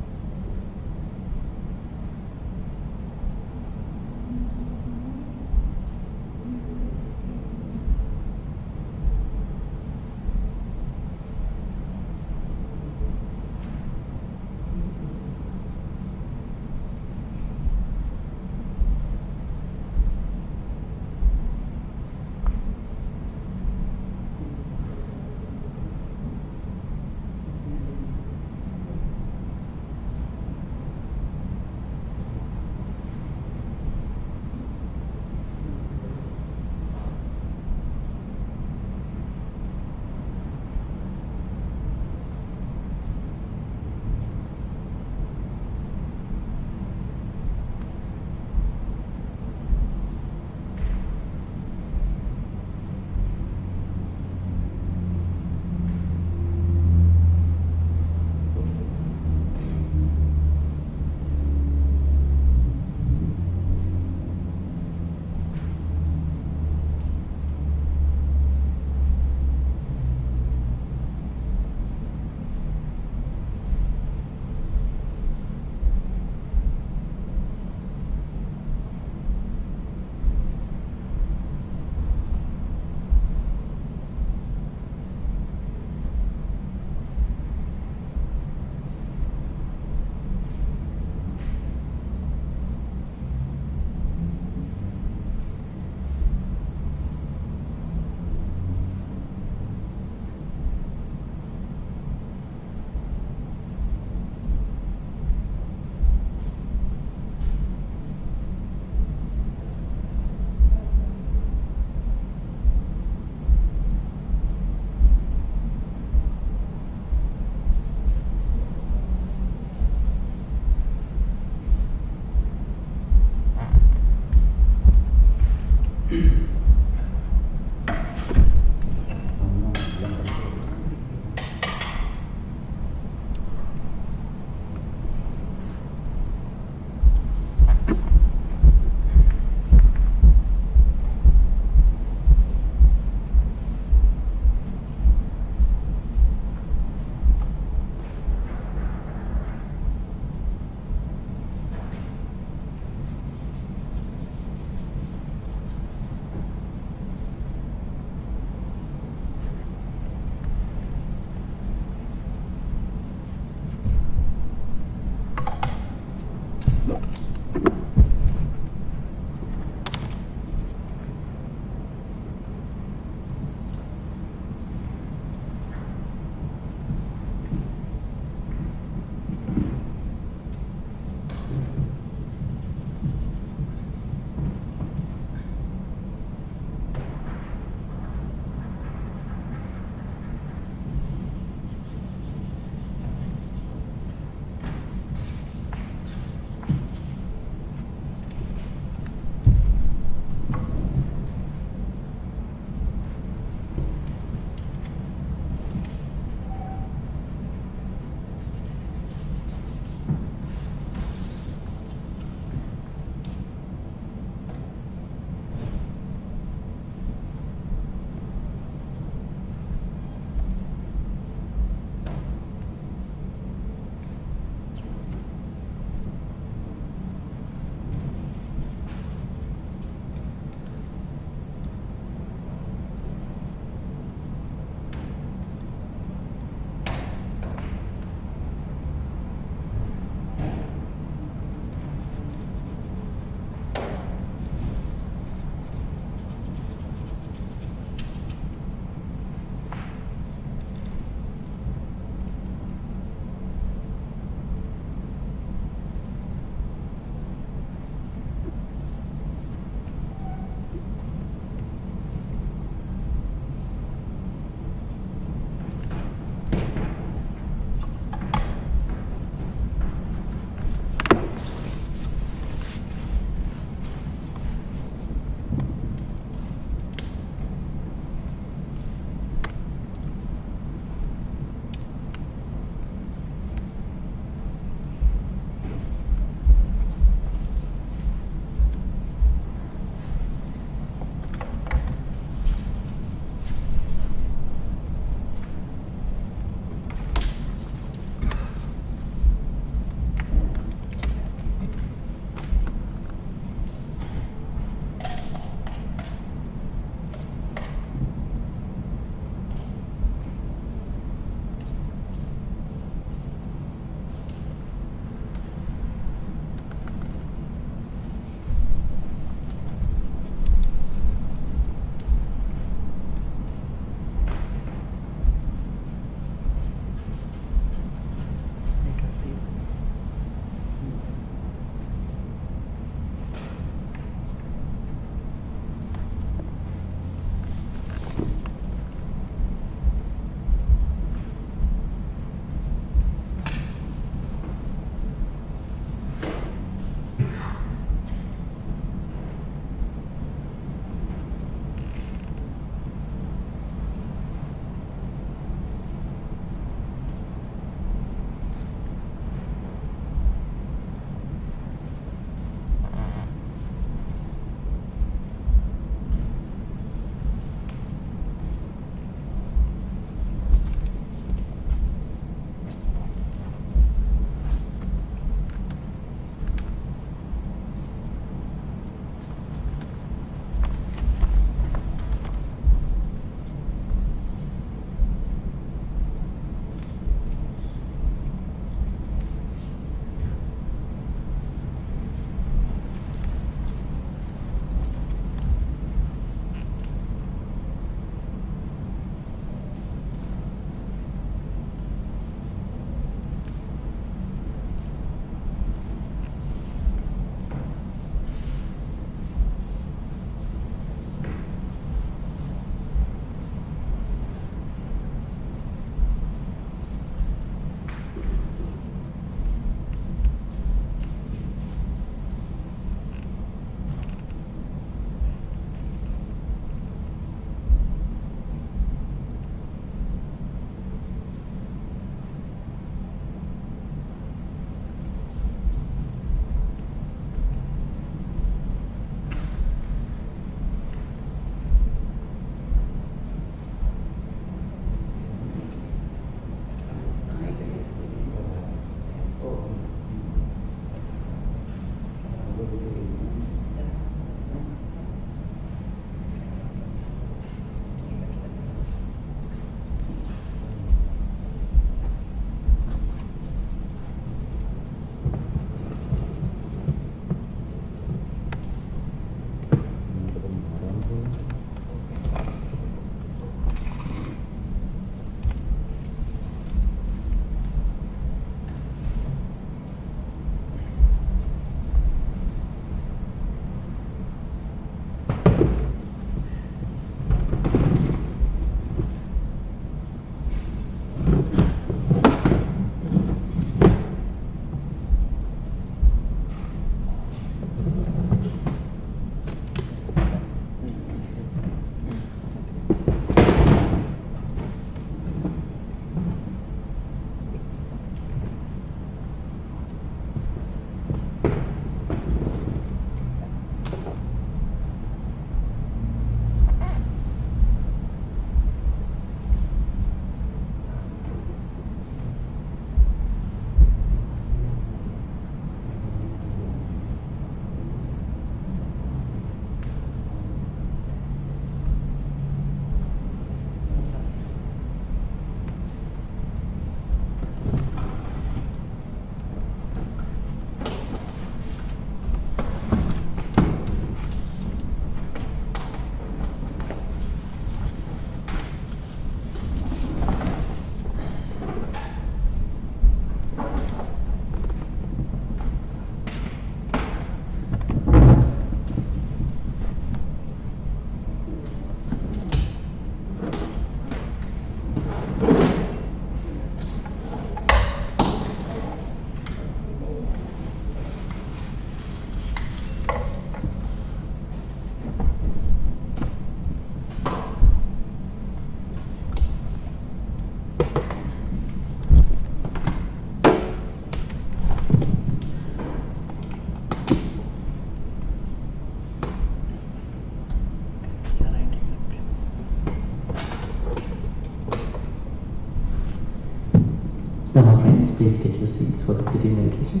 please take your seats for the sitting meditation.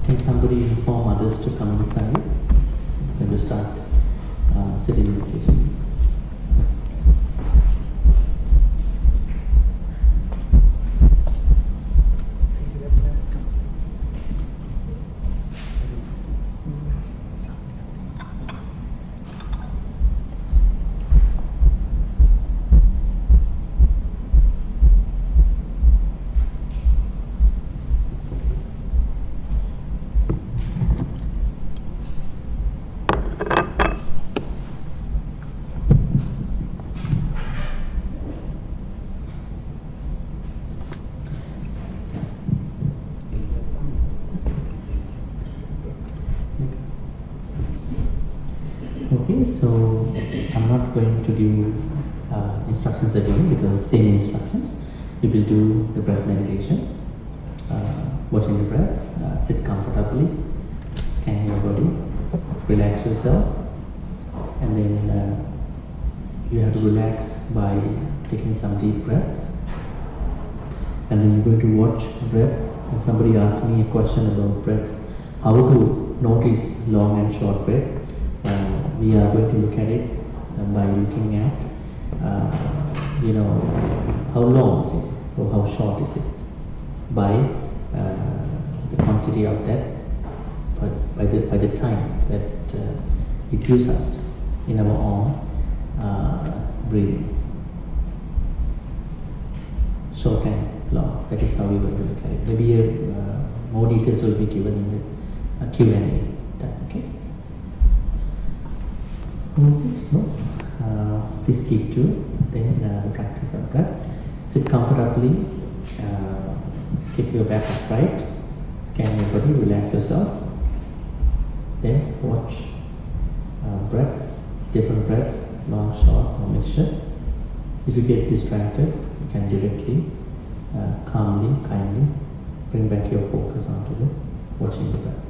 Can somebody inform others to come inside when we start sitting meditation? Okay, so I'm not going to give instructions again because same instructions. We will do the breath meditation, watching the breaths, sit comfortably, scan your body, relax yourself, and then you have to relax by taking some deep breaths. And then you're going to watch breaths. And somebody asked me a question about breaths, how to notice long and short breath. We are going to look at it by looking at, how long is it or how short is it by the quantity of that, but by the time that it gives us in our own breathing. Short and long. That is how we are going to look at it. Maybe more details will be given in the Q&A time. Okay. Okay, so please keep to then the practice of breath. Sit comfortably, keep your back upright, scan your body, relax yourself. Then watch breaths, different breaths, long, short, or mixture. If you get distracted, you can directly, calmly, kindly bring back your focus onto the watching the breath.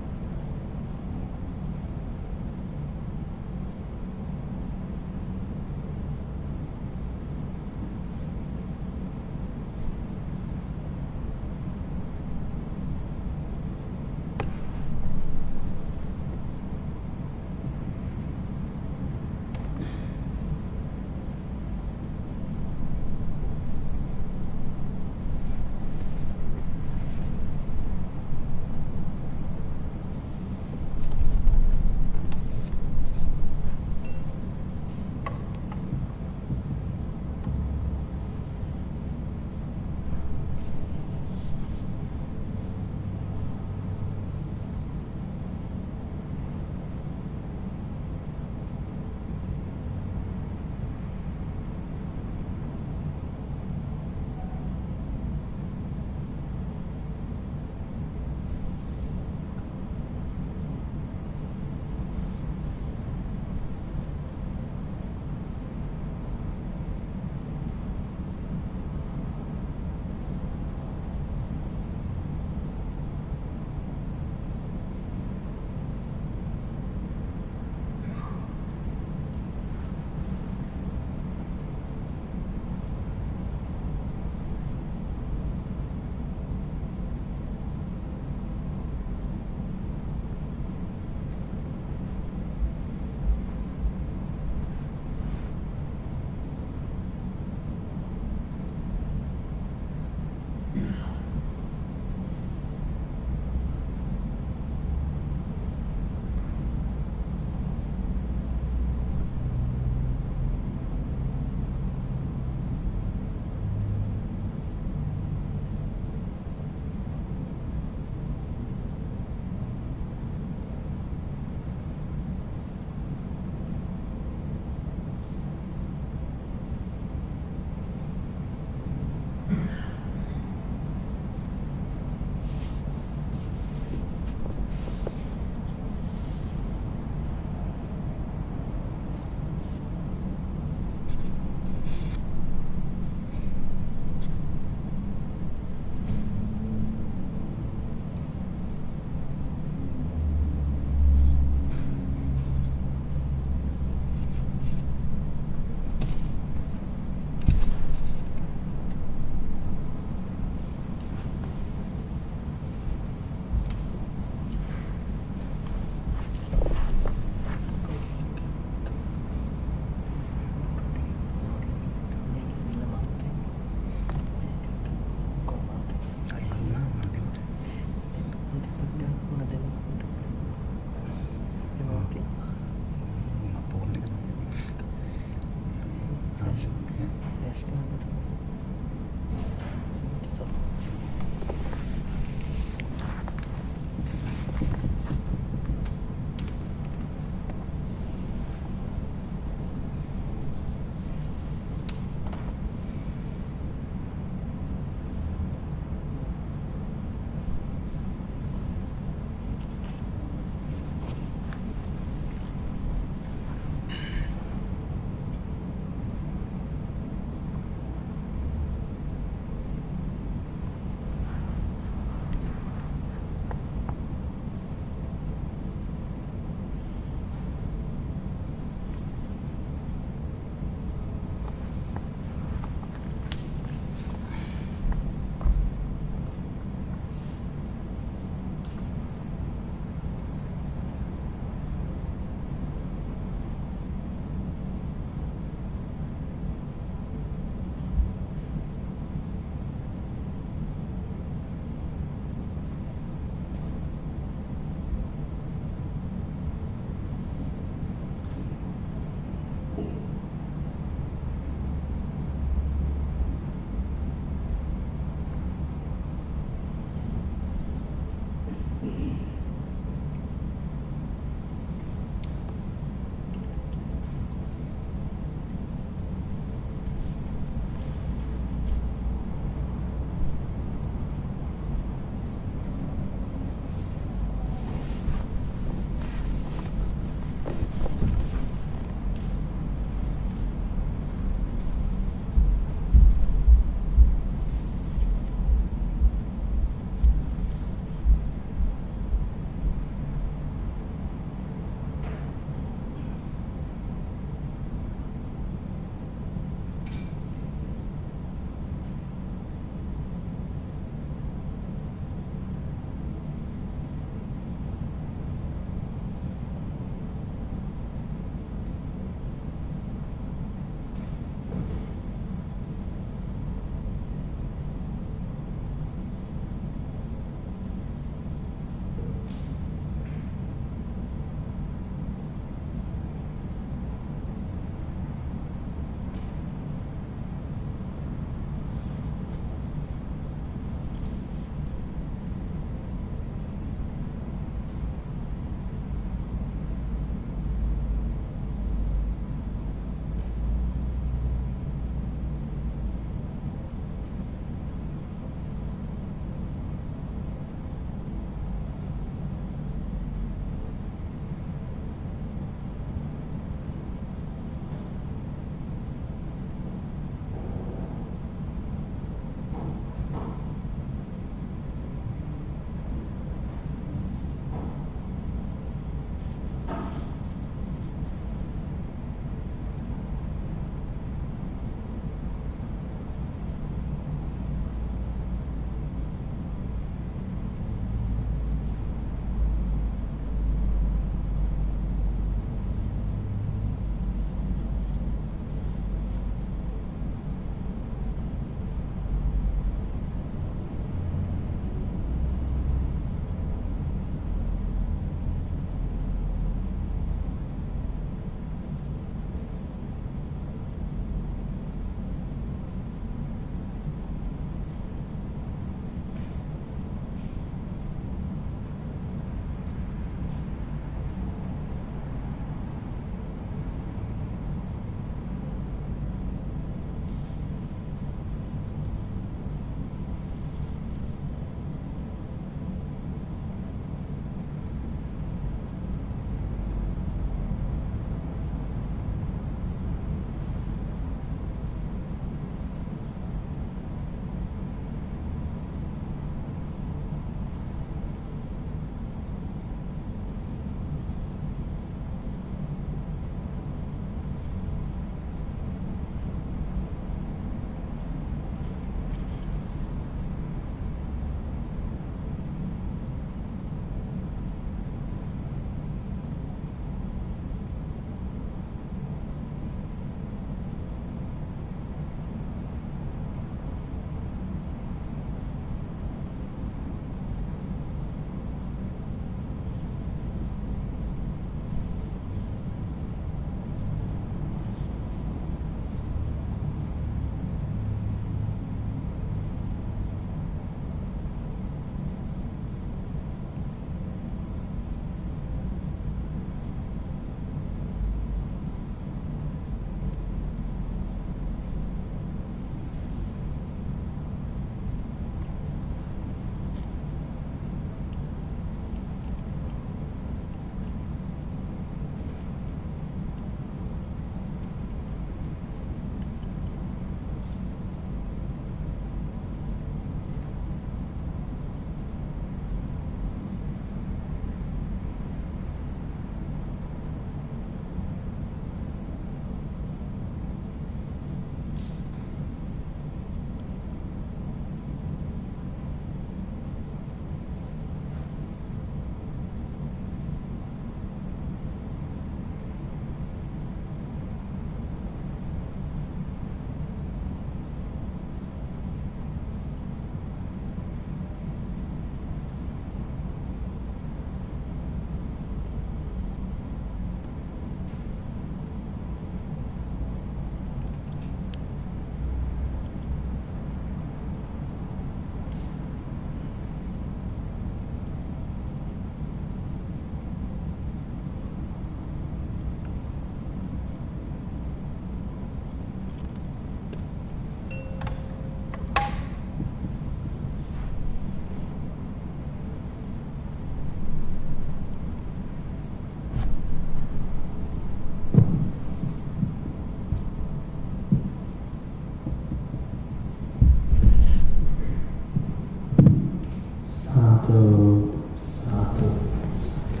Sadhu, sadhu, sadhu.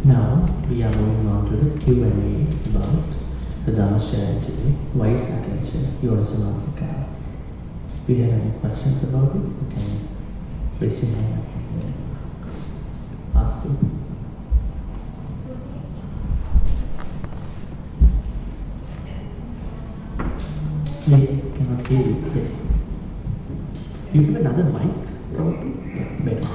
Now we are moving on to the Q&A about the Dharma shared today. Wise attention, Yonasanasika. Do you have any questions about it? You can raise your hand and ask it. We cannot hear you. Yes. Do you have another mic? Probably. Yeah, better.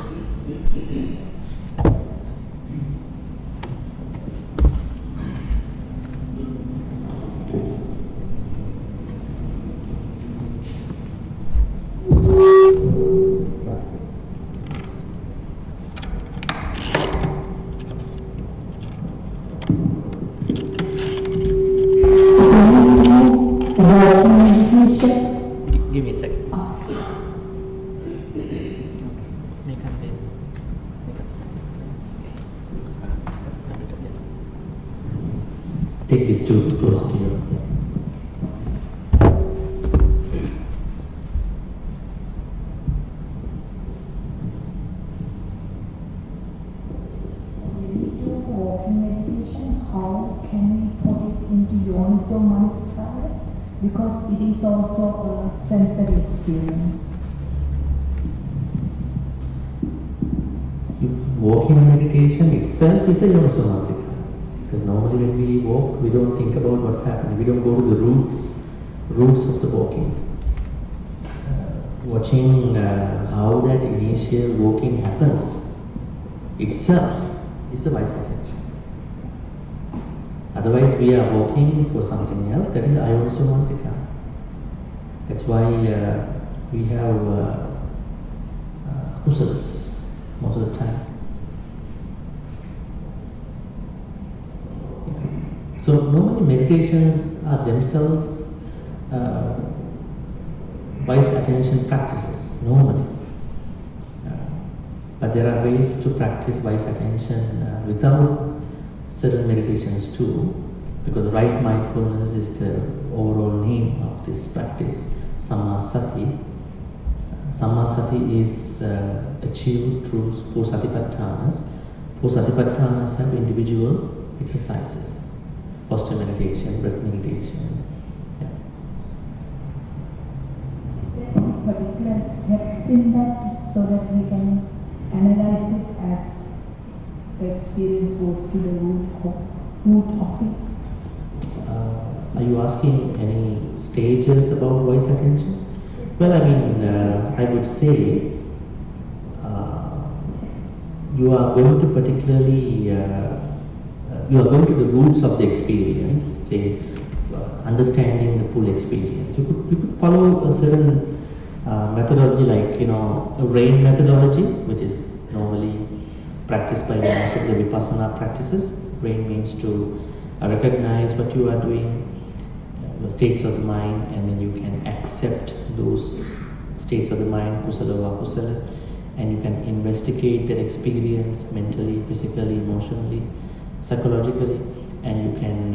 Give me a second. Take these two closer to you. When we do walking meditation, how can we put it into Yoniso Manasikara? Because it is also a sensory experience. Walking meditation itself is a Yonasanasika. Because normally when we walk, we don't think about what's happening. We don't go to the roots of the walking. Watching how that initial walking happens itself is the wise attention. Otherwise, we are walking for something else. That is Ayonasanasika. That's why we have kusalas most of the time. So normally meditations are themselves wise attention practices, normally. But there are ways to practice wise attention without certain meditations too, because right mindfulness is the overall name of this practice, Sammasati. Sammasati is achieved through 4 Satipatthanas. 4 Satipatthanas have individual exercises. Posture meditation, breath meditation. Yeah. Is there any particular steps in that so that we can analyze it as the experience goes to the root of it? Are you asking any stages about wise attention? Well, I mean, I would say you are going to particularly you are going to the roots of the experience, say understanding the full experience. You could follow a certain methodology, like a RAIN methodology, which is normally practiced by most of the Vipassana practices. RAIN means to recognize what you are doing, your states of the mind, and then you can accept those states of the mind, kusala or akusala, and you can investigate that experience mentally, physically, emotionally, psychologically, and you can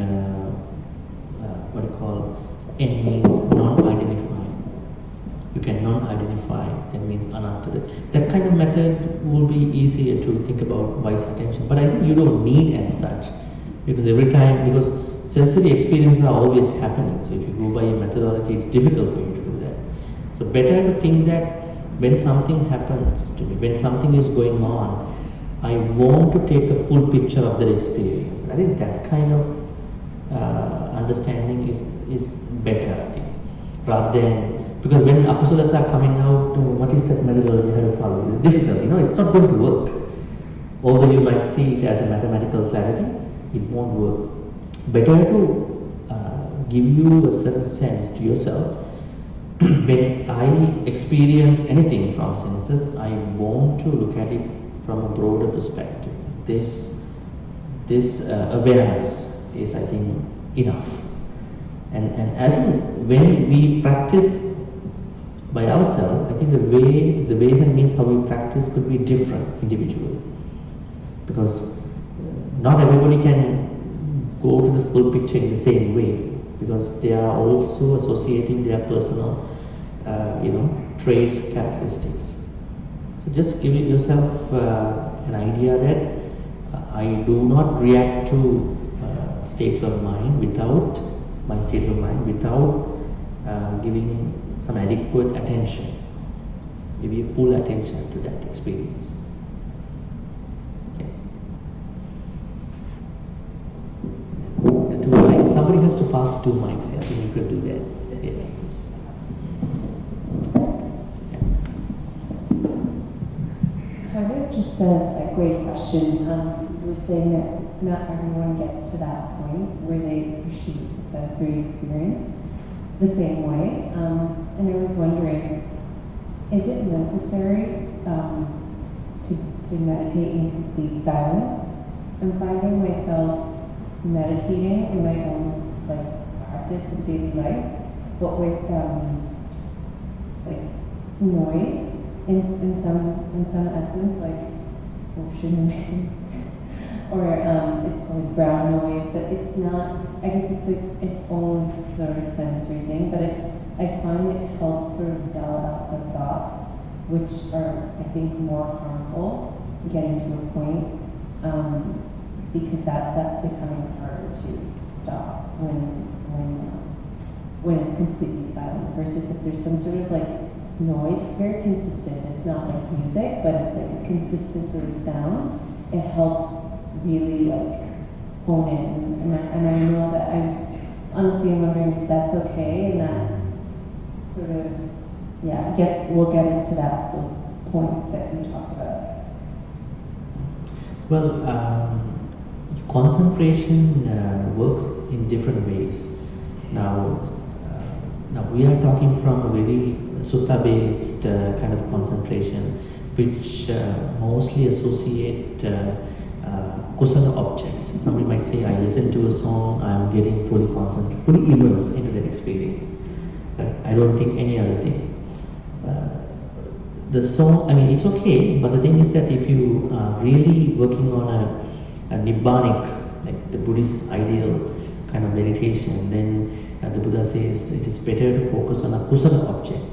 N means non-identifying. You can non-identify, that means anatta. That kind of method will be easier to think about wise attention, but I think you don't need as such, because sensory experiences are always happening. So if you go by a methodology, it's difficult for you to do that. So better to think that when something happens to me, when something is going on, I want to take a full picture of that experience. I think that kind of understanding is better, I think, rather than, because when akusalas are coming out, what is that methodology, how to follow? It's difficult, it's not going to work. Although you might see it as a mathematical clarity, it won't work. Better to give you a certain sense to yourself. When I experience anything from senses, I want to look at it from a broader perspective. This awareness is, I think, enough. And I think when we practice by ourselves, I think the ways and means how we practice could be different individually, because not everybody can go to the full picture in the same way, because they are also associating their personal, traits, characteristics. So just give yourself an idea that I do not react to states of mind without giving some adequate attention, maybe full attention to that experience. Okay. The two mics, somebody has to pass the two mics. Yeah, I think you could do that. Yes. Kind of just a segue question. You were saying that not everyone gets to that point where they appreciate the sensory experience the same way. And I was wondering, is it necessary to meditate in complete silence? I'm finding myself meditating in my own practice of daily life, but with noise in some essence, like ocean noise, or it's called brown noise. That it's not. I guess it's its own sort of sensory thing, but I find it helps sort of dull out the thoughts, which are, I think, more harmful, getting to a point, because that's becoming harder to stop when it's completely silent, versus if there's some sort of noise. It's very consistent. It's not like music, but it's like a consistent sort of sound. It helps really hone in, and I know that I'm wondering if that's okay, and that sort of will get us to those points that you talked about. Well, concentration works in different ways. Now we are talking from a very sutta-based kind of concentration, which mostly associate kusala objects. Somebody might say, I listen to a song, I'm getting fully concentrated, fully immersed into that experience. I don't think any other thing. The song, it's okay, but the thing is that if you are really working on a nibbanic, like the Buddhist ideal kind of meditation, then the Buddha says it is better to focus on a kusala object.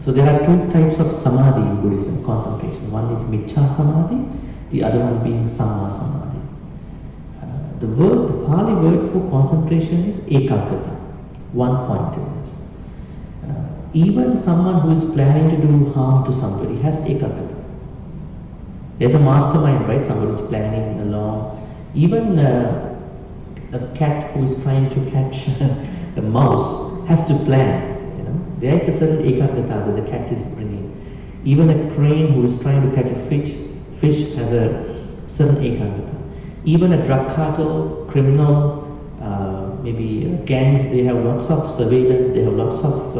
So there are two types of samadhi in Buddhism, concentration. One is miccha samadhi, the other one being samma samadhi. The Pali word for concentration is ekaggata, one-pointedness. Even someone who is planning to do harm to somebody has ekaggata. There's a mastermind, right? Somebody is planning along. Even a cat who is trying to catch a mouse has to plan. There is a certain ekaggata that the cat is bringing. Even a crane who is trying to catch a fish has a certain ekaggata. Even a drug cartel, criminal, maybe gangs, they have lots of surveillance, they have lots of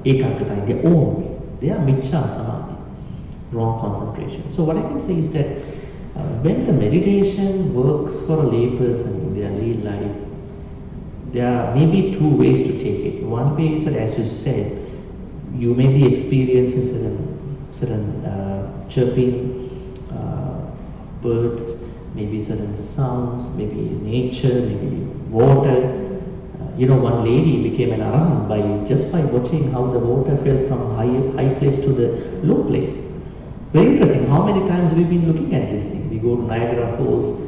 ekaggata in their own way. They are miccha samadhi, wrong concentration. So what I can say is that when the meditation works for a layperson in their daily life, there are maybe two ways to take it. One way is that, as you said, you may be experiencing certain chirping birds, maybe certain sounds, maybe nature, maybe water. One lady became an arahant just by watching how the water fell from high place to the low place. Very interesting. How many times we've been looking at this thing? We go to Niagara Falls,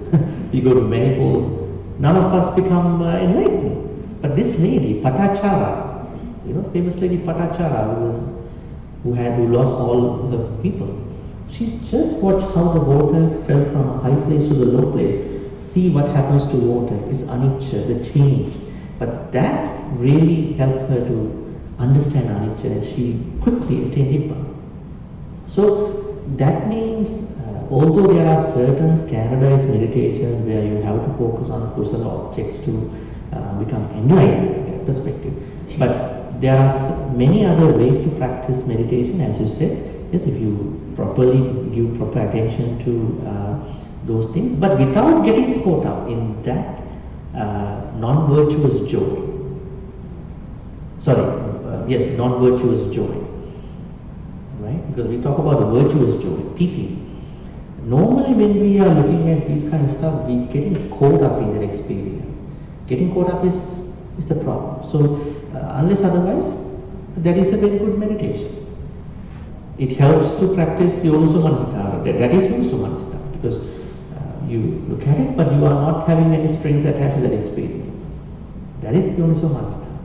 we go to many falls. None of us become enlightened. But this lady, Patachara, famous lady Patachara, who lost all her people. She just watched how the water fell from a high place to the low place. See what happens to water. It's anicca, the change. But that really helped her to understand anicca, and she quickly attained Nibbana. So that means, although there are certain standardized meditations where you have to focus on kusala objects to become enlightened in that perspective, but there are many other ways to practice meditation, as you said. Yes, if you properly give proper attention to those things, but without getting caught up in that non-virtuous joy. yes, non-virtuous joy, right? Because we talk about the virtuous joy, piti. Normally when we are looking at these kind of stuff, we getting caught up in that experience. Getting caught up is the problem. So unless otherwise, that is a very good meditation. It helps to practice the Yonuso Manasikara. That is Yonuso Manasikara, because you look at it, but you are not having any strings attached to that experience. That is Yonuso Manasikara.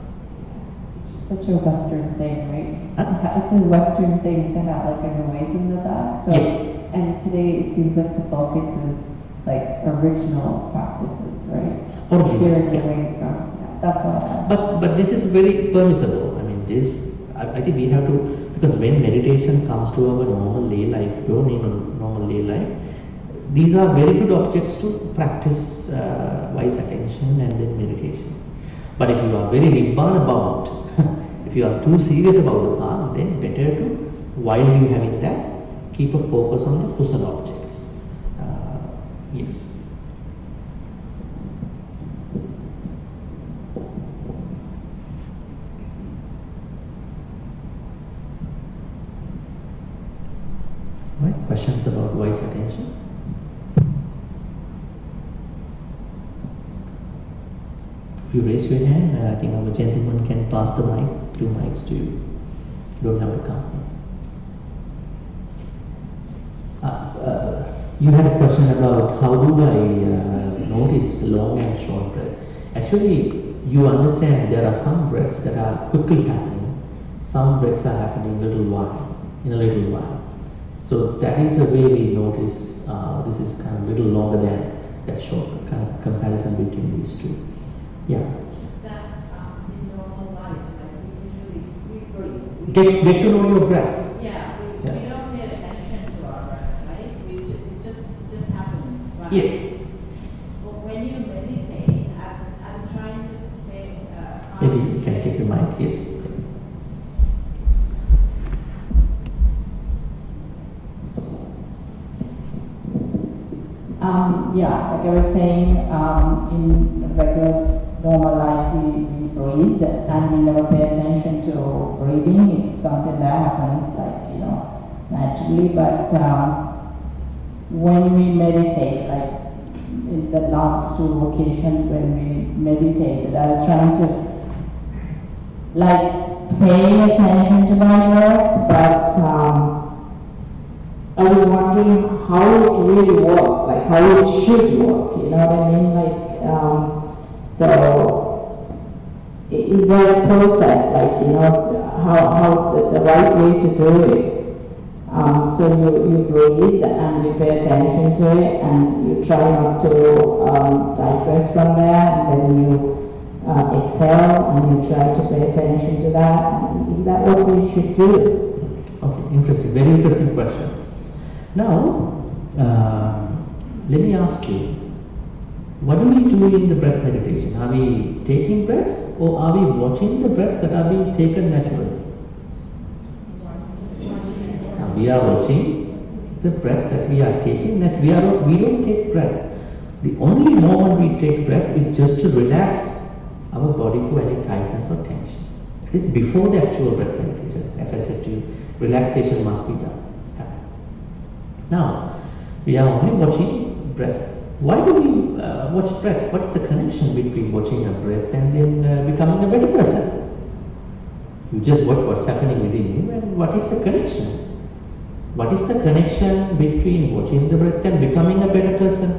It's just such a Western thing, right? Huh? It's a Western thing to have like a noise in the back. So, Yes. And today it seems like the focus is like original practices, right? Original, Steering yeah. away from, that's why I asked. But this is very permissible. I mean, I think we have to, because when meditation comes to our normal lay life, your normal lay life, these are very good objects to practice wise attention and then meditation. But if you are very Nibbana about, if you are too serious about the path, then better to, while you having that, keep a focus on the kusala objects. Yes. Right, questions about wise attention? If you raise your hand, I think our gentleman can pass the mic, 2 mics to you. You don't have to come. You had a question about how do I notice long and short breath. Actually, you understand there are some breaths that are quickly happening, some breaths are happening in a little while. So that is a way we notice this is kind of a little longer than that short, kind of comparison between these two. Yeah. It's that in normal life, like we usually Get to know your breaths. Yeah, we don't pay attention to our breath, right? It just happens. Right? Yes. But when you meditate, I was trying to pay. Maybe you can take the mic. Yes. Yeah, like I was saying, in regular normal life we breathe and we never pay attention to breathing. It's something that happens like, naturally, but when we meditate, like in the last 2 occasions when we meditated, I was trying to like pay attention to my breath, but I was wondering how it really works, like how it should work, you know what I mean? Like, so is there a process, like, how the right way to do it? So you breathe and you pay attention to it and you try not to digress from there, and then you exhale and you try to pay attention to that. Is that what you should do? Okay, interesting, very interesting question. Now, let me ask you, what do we do in the breath meditation? Are we taking breaths or are we watching the breaths that are being taken naturally? We are watching the breaths that we are taking. That we don't take breaths. The only moment we take breaths is just to relax our body for any tightness or tension. It is before the actual breath meditation. As I said to you, relaxation must be done. Now, we are only watching breaths. Why do we watch breath? What is the connection between watching a breath and then becoming a better person? You just watch what's happening within you, and what is the connection? What is the connection between watching the breath and becoming a better person?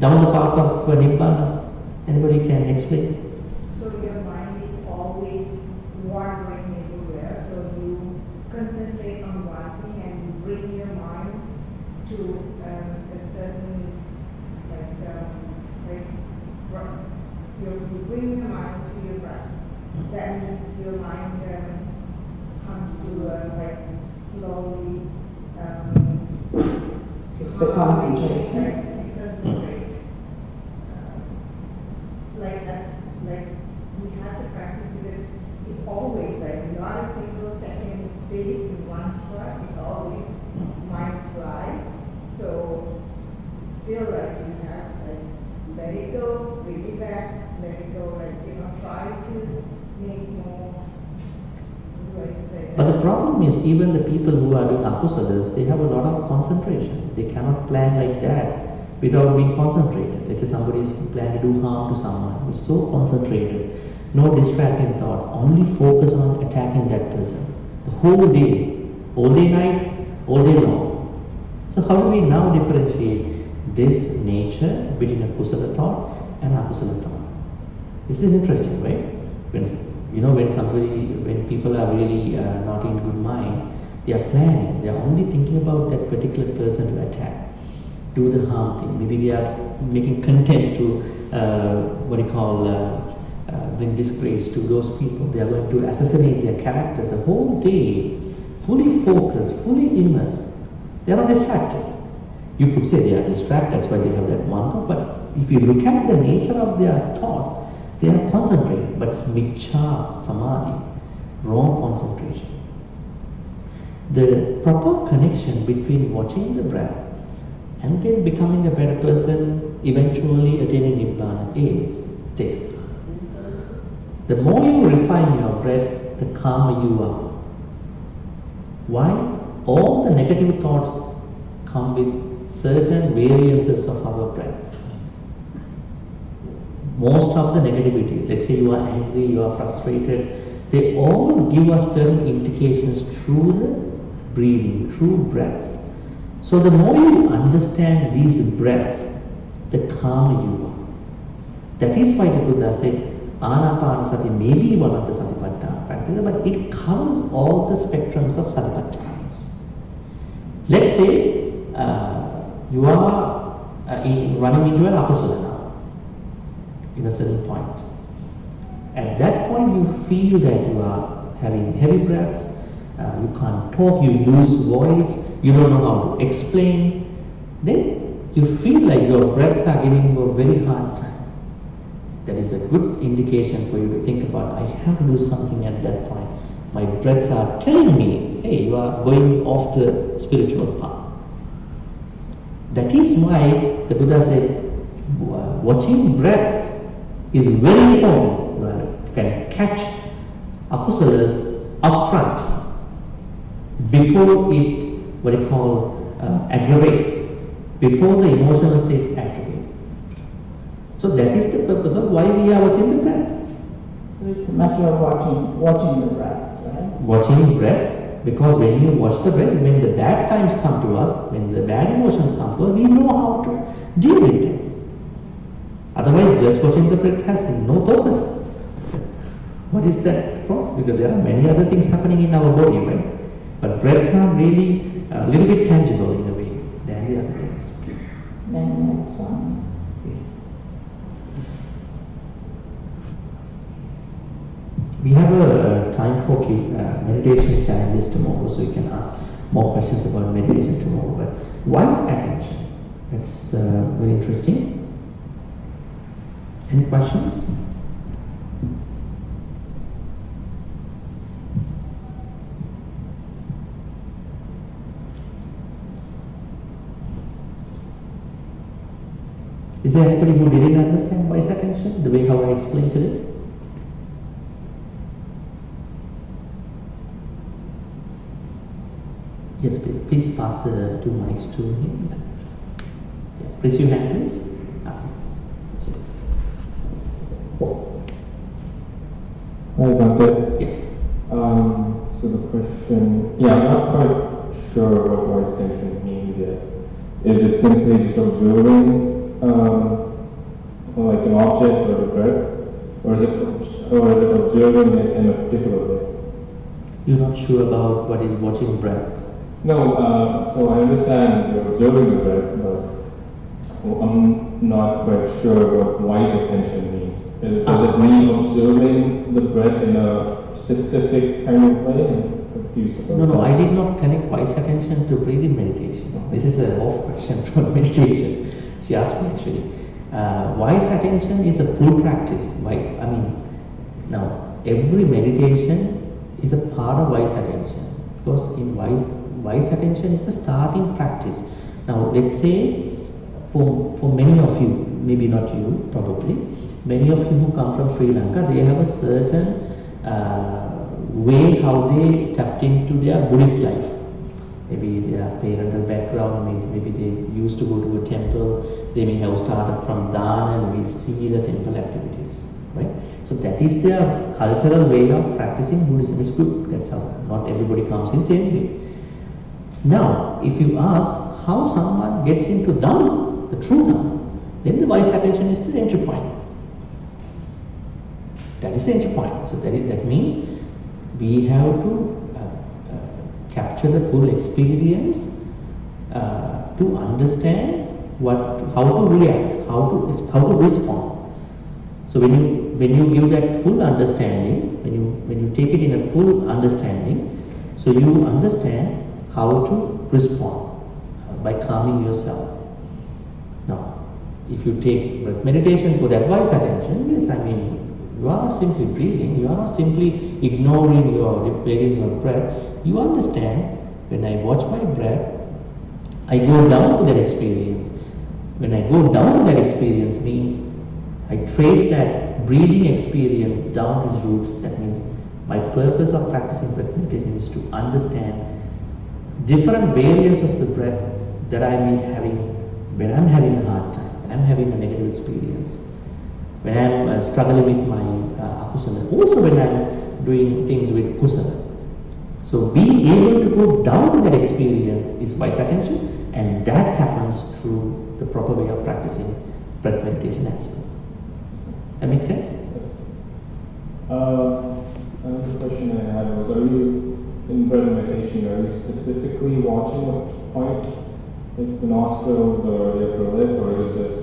Down the path of Nibbana. Anybody can explain? So your mind is always wandering everywhere, so you concentrate on one thing and bring your mind to a certain, you bring your mind to your breath. That means your mind comes to slowly. It's the concentration. Concentrate. Like that, like we have to practice because it's always like not a single second it stays in one spot. It's always mind fly. So still like you have like let it go, bring it back, let it go. Like try to make more But the problem is, even the people who are doing akusalas, they have a lot of concentration. They cannot plan like that without being concentrated. Let's say somebody is planning to do harm to someone who is so concentrated, no distracting thoughts, only focus on attacking that person the whole day, all day night, all day long. So how do we now differentiate this nature between a kusala thought and akusala thought? This is interesting, right? When people are really not in good mind, they are planning, they are only thinking about that particular person to attack, do the harm thing. Maybe they are making contents to bring disgrace to those people. They are going to assassinate their characters the whole day, fully focused, fully immersed. They are not distracted. You could say they are distracted, that's why they have that one thought, but if you look at the nature of their thoughts, they are concentrated, but it's michcha samadhi, wrong concentration. The proper connection between watching the breath and then becoming a better person, eventually attaining Nibbana, is this. The more you refine your breaths, the calmer you are. Why? All the negative thoughts come with certain variances of our breaths. Most of the negativity, let's say you are angry, you are frustrated, they all give us certain indications through the breathing, through breaths. So the more you understand these breaths, the calmer you are. That is why the Buddha said, Anapanasati may be one of the Satipatthana practices, but it covers all the spectrums of Satipatthanas. Let's say you are running into an akusala now, in a certain point. At that point you feel that you are having heavy breaths, you can't talk, you lose voice, you don't know how to explain. Then you feel like your breaths are giving you a very hard time. That is a good indication for you to think about, I have to do something at that point. My breaths are telling me, hey, you are going off the spiritual path. That is why the Buddha said, watching breaths is very important. You can catch akusalas up front before it, aggravates, before the emotional states activate. So that is the purpose of why we are watching the breaths. So it's a matter of watching the breaths, right? Watching breaths, because when you watch the breath, when the bad times come to us, when the bad emotions come to us, we know how to deal with them. Otherwise, just watching the breath has no purpose. What is that process? Because there are many other things happening in our body, right? But breaths are really a little bit tangible in a way than the other things. Then next one is. Yes. We have a time for meditation challenges tomorrow, so you can ask more questions about meditation tomorrow. But wise attention, it's very interesting. Any questions? Is there anybody who didn't understand wise attention the way how I explained today? Yes, please pass the two mics to him. Yeah. Raise your hand, please. Hi, Bhante. Yes. So the question, I'm not quite sure what wise attention means yet. Is it simply just observing like an object or a breath, or is it observing it in a particular way? You're not sure about what is watching breaths? No, so I understand you're observing the breath, but I'm not quite sure what wise attention means. Does it mean observing the breath in a specific kind of way? I'm confused about that. No, I did not connect wise attention to breathing meditation. This is an off question from meditation. She asked me actually. Wise attention is a full practice. Now every meditation is a part of wise attention, because in wise attention is the starting practice. Now let's say for many of you, maybe not you, probably, many of you who come from Sri Lanka, they have a certain way how they tapped into their Buddhist life. Maybe their parental background, maybe they used to go to a temple, they may have started from dana and we see the temple activities, right? So that is their cultural way of practicing Buddhism. It's good, that's how, not everybody comes in same way. Now, if you ask how someone gets into Dhamma, the true Dhamma, then the wise attention is the entry point. That is the entry point. So that means we have to capture the full experience to understand how to react, how to respond. So when you give that full understanding, when you take it in a full understanding, so you understand how to respond by calming yourself. Now, if you take breath meditation for that wise attention, yes, I mean, you are not simply breathing, you are not simply ignoring your various of breath. You understand, when I watch my breath, I go down to that experience. When I go down to that experience means I trace that breathing experience down to its roots. That means my purpose of practicing breath meditation is to understand different variants of the breath that I may be having when I'm having a hard time, when I'm having a negative experience, when I'm struggling with my akusala, also when I'm doing things with kusala. So being able to go down to that experience is wise attention, and that happens through the proper way of practicing breath meditation as well. That makes sense? Yes. Another question I had was, are you in breath meditation, are you specifically watching a point, like the nostrils or the upper lip, or is it just...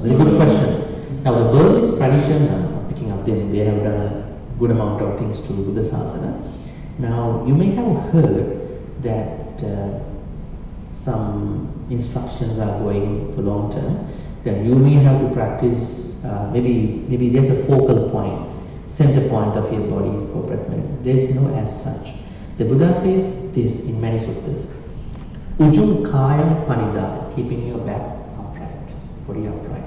Very good question. Now the Burmese tradition, picking up them, they have done a good amount of things to Buddha Sasana. Now you may have heard that some instructions are going for long term, that you may have to practice, maybe there's a focal point, center point of your body for breath meditation. There is no as such. The Buddha says this in many suttas. Ujum kayam panidaya, keeping your back upright, body upright.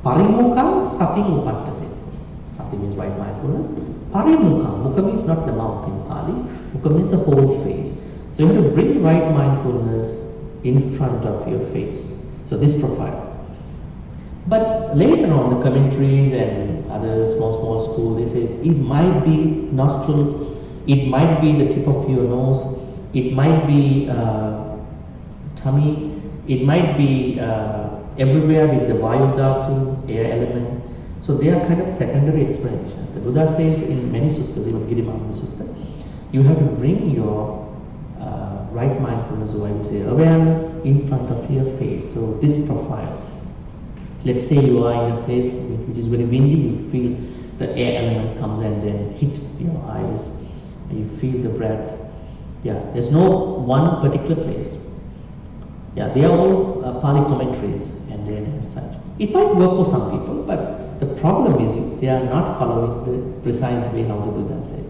Parimukam satim upattane. Sati means right mindfulness. Parimukam, mukha means not the mouth in Pali, mukha means the whole face. So you have to bring right mindfulness in front of your face. So this profile. But later on, the commentaries and other small school, they say it might be nostrils, it might be the tip of your nose, it might be tummy, it might be everywhere with the Vayu Dhatu, air element. So they are kind of secondary explanations. The Buddha says in many suttas, even Girimāna Sutta, you have to bring your right mindfulness, or I would say awareness, in front of your face. So this profile. Let's say you are in a place which is very windy, you feel the air element comes and then hit your eyes, and you feel the breaths. Yeah, there's no one particular place. Yeah, they are all Pali commentaries, and then as such. It might work for some people, but the problem is they are not following the precise way how the Buddha said.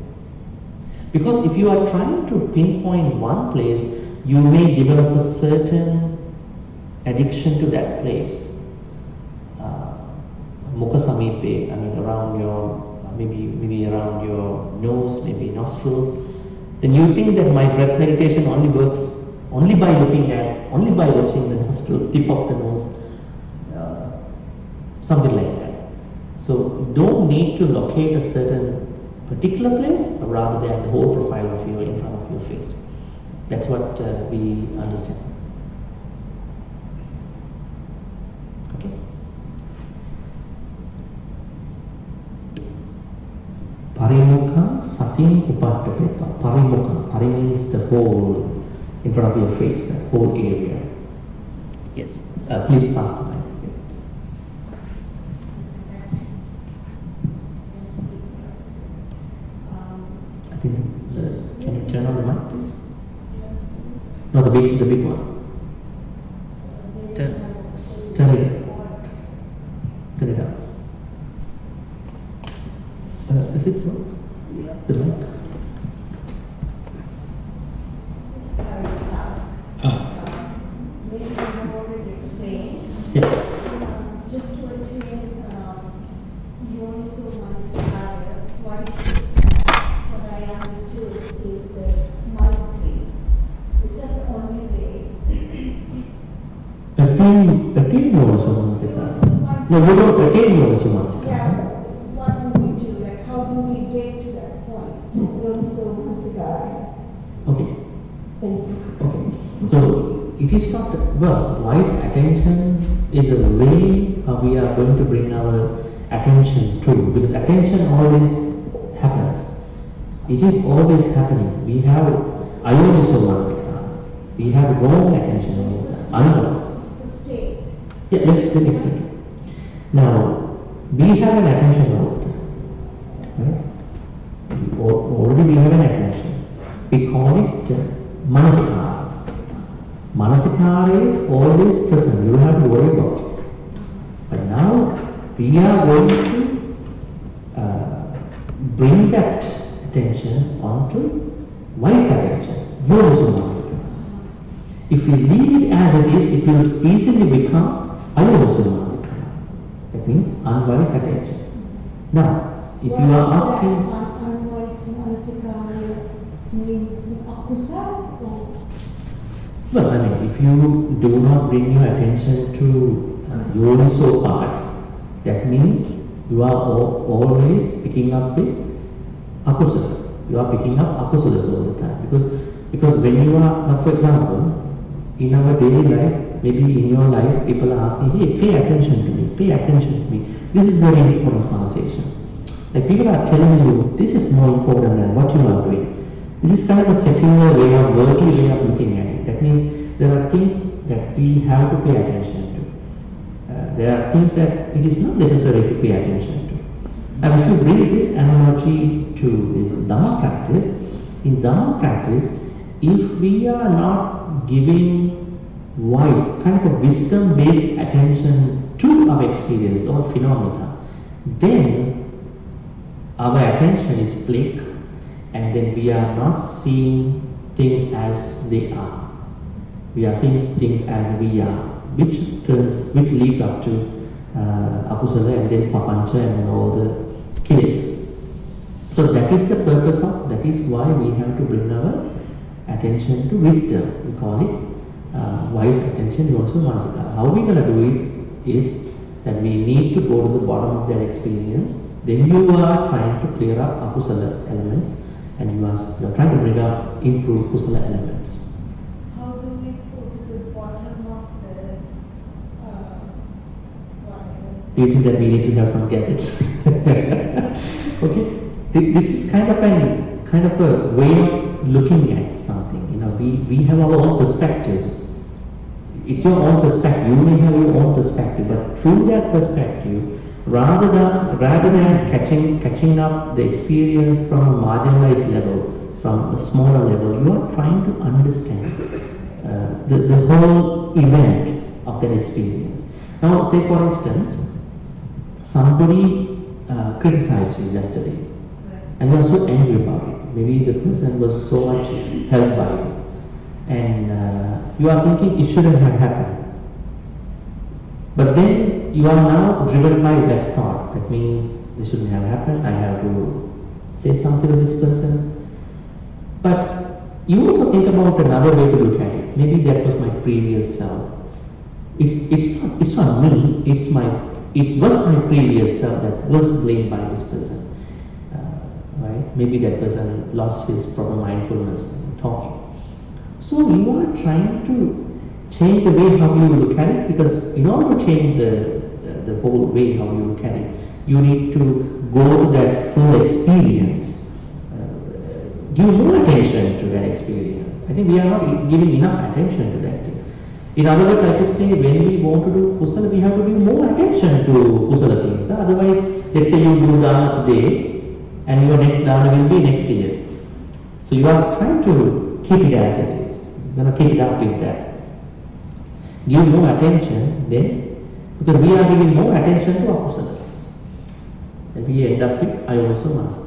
Because if you are trying to pinpoint one place, you may develop a certain addiction to that place. Mukha samipe, I mean around your, maybe around your nose, maybe nostrils. Then you think that my breath meditation only works only by watching the nostril, tip of the nose, something like that. So don't need to locate a certain particular place, rather than the whole profile of you in front of your face. That's what we understand. Okay. Parimukha satim upattapeta. Parimukha. Pari means the whole in front of your face, that whole area. Yes. Please pass the mic. I think can you turn on the mic, please? No, the big one. Turn it up. Does it work? Yeah. The mic? I would just ask, maybe you already explained. Yeah. Just to attain Yoniso Manasaya, what is it? Yoniswa Manasikara. No, we don't attain Yoniswa Manasikara. Yeah, what do we do? Like, how do we get to that point? Yoniswa Manasikara. Okay. Thank you. Okay. So it is not, well, wise attention is a way we are going to bring our attention to, because attention always happens. It is always happening. We have Ayoniswa Manasikara. We have wrong attention all the time. Unwise. It's a state. Yeah, let me explain. Now, we have an attention all the time. Right? Already we have an attention. We call it Manasikara. Manasikara is always present. You don't have to worry about it. But now, we are going to bring that attention onto wise attention. Yoniswa Manasikara. If we leave it as it is, it will easily become Ayoniswa Manasikara. That means unwise attention. Now, if you are asking, Unwise Manasikara means akusala or well, I mean, if you do not bring your attention to Yoniso part, that means you are always picking up with akusala. You are picking up akusalas all the time. Because when you are, now for example, in our daily life, maybe in your life, people are asking, hey, pay attention to me, pay attention to me. This is very important conversation. Like people are telling you, this is more important than what you are doing. This is kind of a secular way of working, way of looking at it. That means there are things that we have to pay attention to. There are things that it is not necessary to pay attention to. And if you bring this analogy to this Dhamma practice, in Dhamma practice, if we are not giving wise, kind of wisdom-based attention to our experience or phenomena, then our attention is split, and then we are not seeing things as they are. We are seeing things as we are, which leads up to akusala and then papancha and then all the kills. So that is the purpose of, that is why we have to bring our attention to wisdom. We call it wise attention, Yoniswa Manasikara. How we are going to do it is that we need to go to the bottom of that experience. Then you are trying to clear up akusala elements, and you are trying to bring up improved kusala elements. how do we go to the bottom of the whatever? Do you think that we need to have some gadgets? Okay, this is kind of a way of looking at something. You know, we have our own perspectives. It's your own perspective. You may have your own perspective, but through that perspective, rather than catching up the experience from a marginalized level, from a smaller level, you are trying to understand the whole event of that experience. Now, say for instance, somebody criticized you yesterday, and you are so angry about it. Maybe the person was so much held by you, and you are thinking it shouldn't have happened. But then you are now driven by that thought. That means this shouldn't have happened. I have to say something to this person. But you also think about another way to look at it. Maybe that was my previous self. It's not me. It was my previous self that was blamed by this person. Right? Maybe that person lost his proper mindfulness in talking. So you are trying to change the way how you look at it, because in order to change the whole way how you look at it, you need to go to that full experience. Give more attention to that experience. I think we are not giving enough attention to that thing. In other words, I could say when we want to do kusala, we have to give more attention to kusala things. Otherwise, let's say you do dana today, and your next dana will be next year. So you are trying to keep it as it is. You're going to keep it up with that. Give more attention then, because we are giving more attention to akusalas, and we end up with Ayoniswa Manasikara.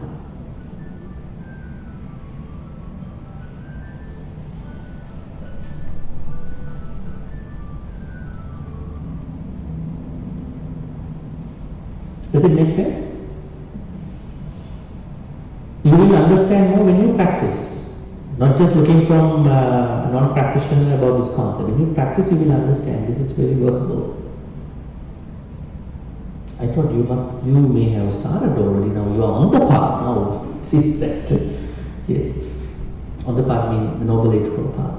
Does it make sense? You will understand more when you practice. Not just looking from a non-practitioner about this concept. When you practice, you will understand this is very workable. I thought you may have started already. Now you are on the path. Now it seems that yes, on the path means the Noble Eightfold Path.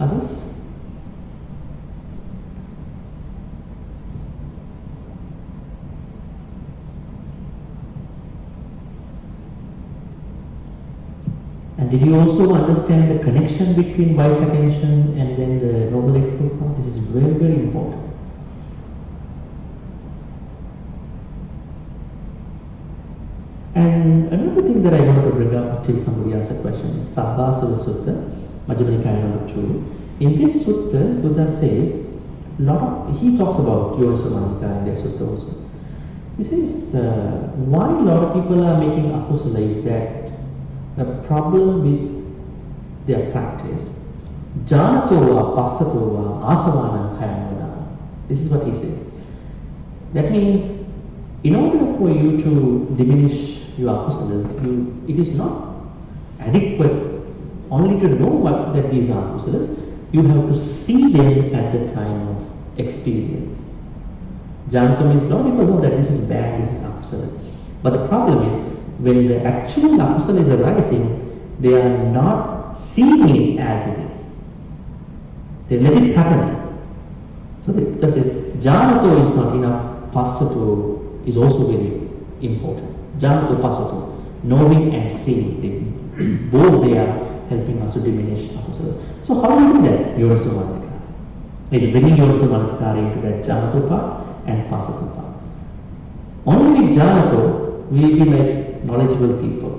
Others? And did you also understand the connection between wise attention and then the Noble Eightfold Path? This is very, very important. And another thing that I wanted to bring up till somebody asks a question is Sabbasava Sutta, Majjhima Nikaya number 2. In this sutta, Buddha says, he talks about Yoga Manasikara in that sutta also. He says, why a lot of people are making akusala is that the problem with their practice, janatova, passatova, asavana, kayamada. This is what he says. That means, in order for you to diminish your akusalas, it is not adequate only to know that these are akusalas. You have to see them at the time of experience. Janata means a lot of people know that this is bad, this is akusala. But the problem is, when the actual akusala is arising, they are not seeing it as it is. They let it happen. So that says, janato is not enough, passato is also very important. Janato, passato, knowing and seeing, both they are helping us to diminish akusala. So how do you do that? Yoga Manasikara. It's bringing Yoga Manasikara into that janato part and passato part. Only with janato will be like knowledgeable people.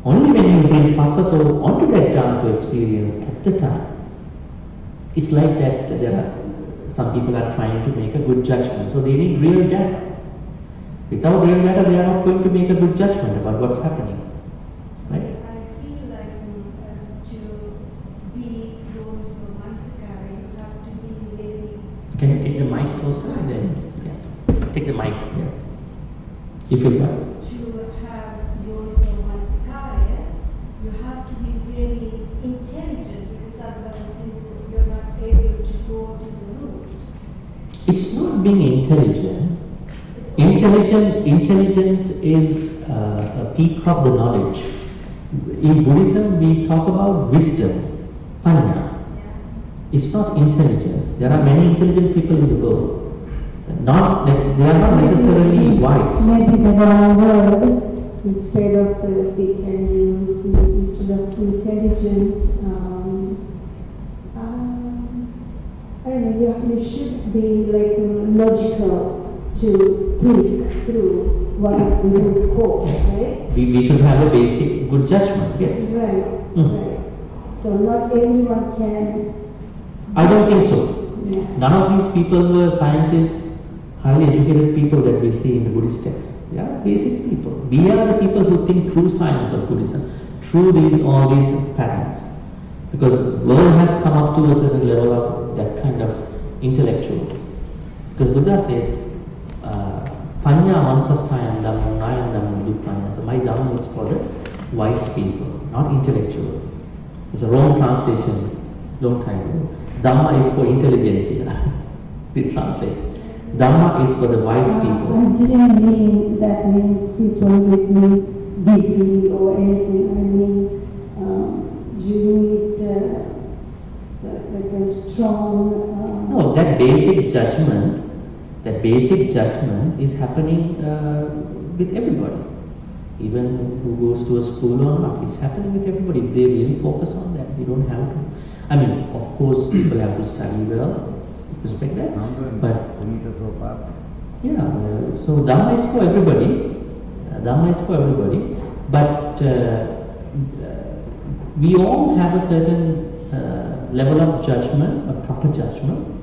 Only when you bring passato onto that janato experience at the time, it's like that some people are trying to make a good judgment. So they need real data. Without real data, they are not going to make a good judgment about what's happening. Right? I feel like to be Yoga Manasikara, you have to be very... Can you take the mic closer and then take the mic? Yeah. You feel that? To have Yoga Manasikara, you have to be really intelligent, because otherwise you're not able to go to the root. It's not being intelligent. Intelligence is a peak of the knowledge. In Buddhism, we talk about wisdom, panya. It's not intelligence. There are many intelligent people in the world. They are not necessarily wise. Maybe the wrong word. Instead of we can use instead of intelligent. I don't know. You should be like logical to think through what is the root cause, right? We should have a basic good judgment. Yes. Right. Right. So not everyone can. I don't think so. Yeah. None of these people were scientists, highly educated people that we see in the Buddhist texts. They are basic people. We are the people who think true science of Buddhism, through all these patterns. Because the world has come up to a certain level of that kind of intellectuals. Because Buddha says, Panya Mantasayam Dhammam Nayam Dhammam Dupanya. So my Dhamma is for the wise people, not intellectuals. It's a wrong translation, long time ago. Dhamma is for intelligentsia. They translate. Dhamma is for the wise people. I didn't mean that means people with no degree or anything. I mean, you need like a strong... No, that basic judgment is happening with everybody. Even who goes to a school or not, it's happening with everybody. If they really focus on that, they don't have to. I mean, of course, people have to study well, respect that. But yeah, so Dhamma is for everybody. Dhamma is for everybody. But we all have a certain level of judgment, a proper judgment.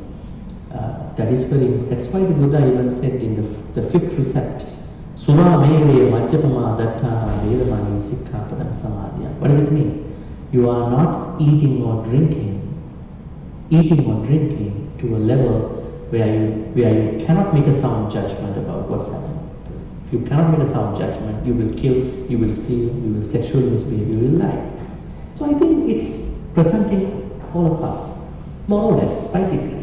That's why the Buddha even said in the fifth precept, Sura Mereya Majjapama Dattana Vedamani Sikkhapadam Samadhiya. What does it mean? You are not eating or drinking to a level where you cannot make a sound judgment about what's happening. If you cannot make a sound judgment, you will kill, you will steal, you will sexually misbehave, you will lie. So I think it's presenting all of us, more or less, practically.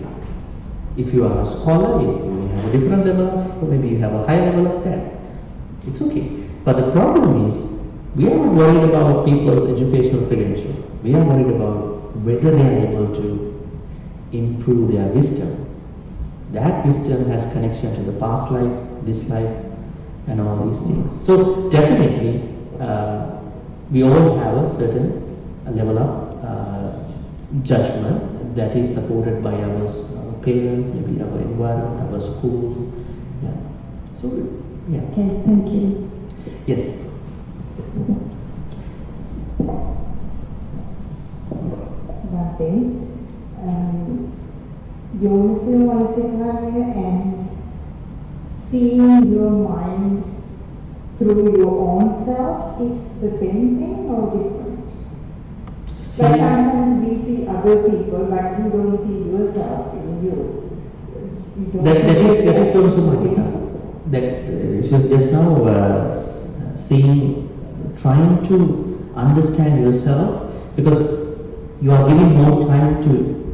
If you are a scholar, you may have a different level of, maybe you have a high level of that. It's okay. But the problem is, we are not worried about people's educational credentials. We are worried about whether they are able to improve their wisdom. That wisdom has connection to the past life, this life, and all these things. So definitely, we all have a certain level of judgment that is supported by our parents, maybe our environment, our schools. Yeah. So, yeah. Okay, thank you. Yes. One thing, Yomasuya Manasikaya and seeing your mind through your own self is the same thing or different? Like sometimes we see other people, but you don't see yourself in you. That is also much. That just now trying to understand yourself, because you are giving more time to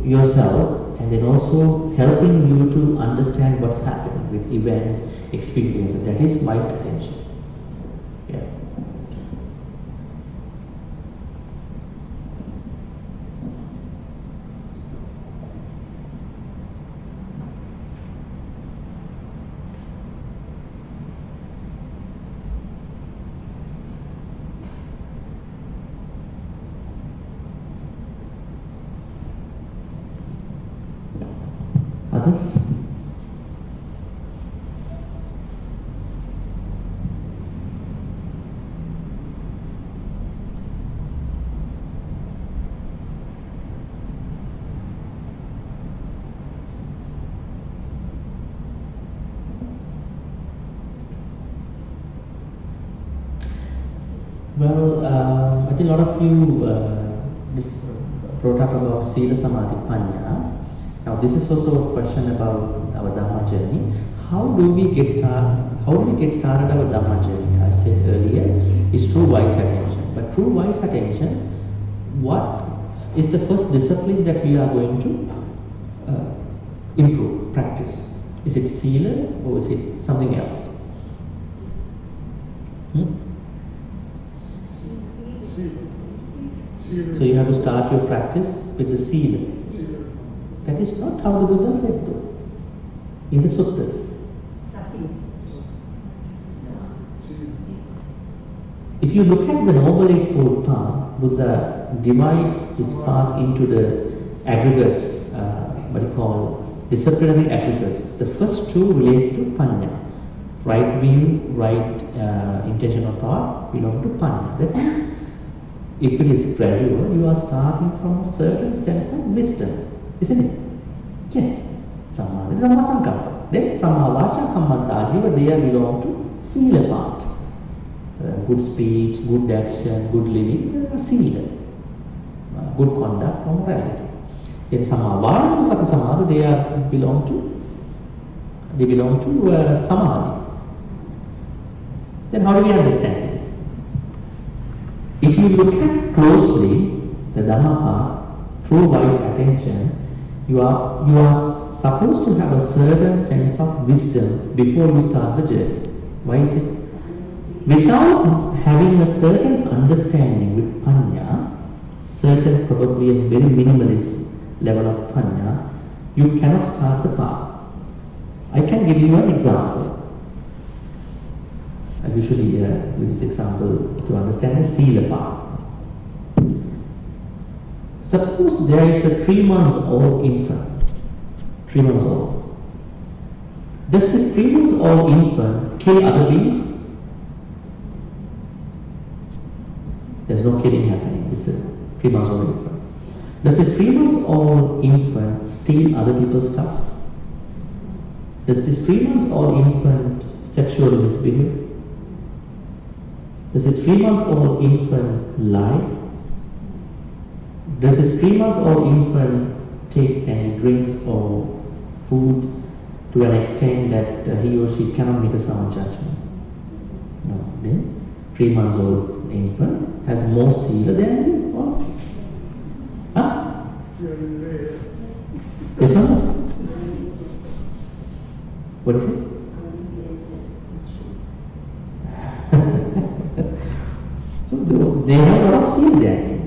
yourself and then also helping you to understand what's happening with events, experiences. That is wise attention. Yeah. Others? Well, I think a lot of you brought up about Sila Samadhi Panya. Now, this is also a question about our Dhamma journey. How do we get started our Dhamma journey? I said earlier, is through wise attention. But through wise attention, what is the first discipline that we are going to improve, practice? Is it Sila or is it something else? So you have to start your practice with the Sila. That is not how the Buddha said though, in the suttas. If you look at the Noble Eightfold Path, Buddha divides this path into the aggregates, disciplinary aggregates. The first two relate to Panya. Right view, right intention of thought belong to Panya. That means, if it is gradual, you are starting from a certain sense of wisdom. Isn't it? Yes. Samma Sankappa. Then Samma Vacha Kammanta Ajiva, they belong to Sila part. Good speech, good action, good living, Sila. Good conduct or morality. Then Samma Vayama Sati Samadhi, they belong to Samadhi. Then how do we understand this? If you look at closely the Dhamma path, through wise attention, you are supposed to have a certain sense of wisdom before you start the journey. Why is it? Without having a certain understanding with Panya, certain probably a very minimalist level of Panya, you cannot start the path. I can give you an example. I usually use this example to understand the Sila path. Suppose there is a 3 months old infant, 3 months old. Does this 3 months old infant kill other beings? There's no killing happening with the 3 months old infant. Does this 3 months old infant steal other people's stuff? Does this 3 months old infant sexually misbehave? Does this 3 months old infant lie? Does this 3 months old infant take any drinks or food to an extent that he or she cannot make a sound judgment? No. Then 3 months old infant has more Sila than you. What? Huh? Yes, sir? What is it? So they have a lot of seal there.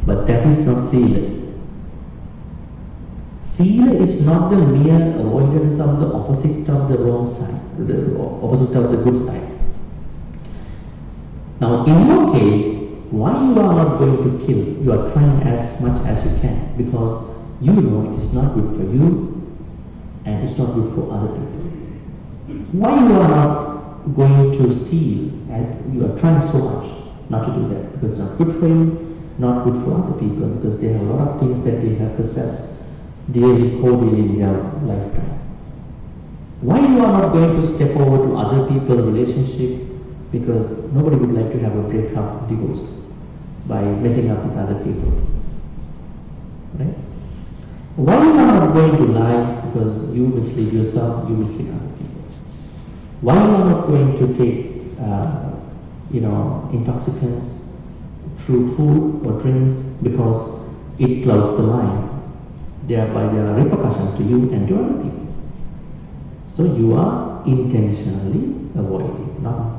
But that is not sila. Sila is not the mere avoidance of the opposite of the wrong side, the opposite of the good side. Now, in your case, why you are not going to kill? You are trying as much as you can because you know it is not good for you and it's not good for other people. Why you are not going to steal? And you are trying so much not to do that because it's not good for you, not good for other people because they have a lot of things that they have possessed dearly, cordially in their lifetime. Why you are not going to step over to other people's relationship? Because nobody would like to have a breakup, divorce by messing up with other people. Right? Why you are not going to lie? Because you mislead yourself, you mislead other people. Why you are not going to take intoxicants through food or drinks? Because it clouds the mind. Thereby there are repercussions to you and to other people. So you are intentionally avoiding, not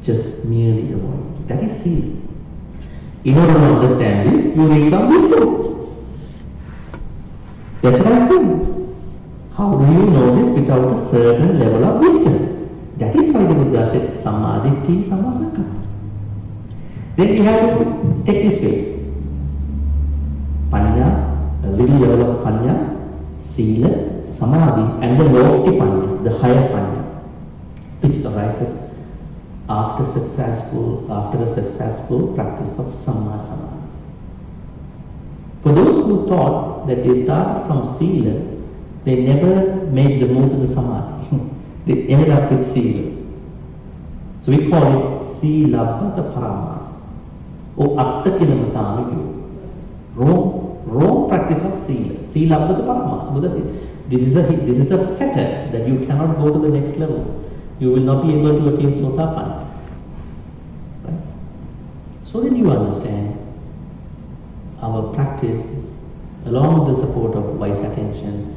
just merely avoiding. That is seal. In order to understand this, you need some wisdom. That's what I'm saying. How do you know this without a certain level of wisdom? That is why the Buddha said, Sammaditthi, Sammasankappa. Then we have to take this way. Panya, a little level of panya, sila, samadhi, and the lofty panya, the higher panya, which arises after a successful practice of samma samadhi. For those who thought that they started from sila, they never made the move to the samadhi. They ended up with sila. So we call it silabbata paramas or atta-kilamatana. Wrong practice of sila. Silabbata paramas. Buddha said, this is a fetter that you cannot go to the next level. You will not be able to attain sotapanna. Right? So then you understand our practice, along with the support of wise attention,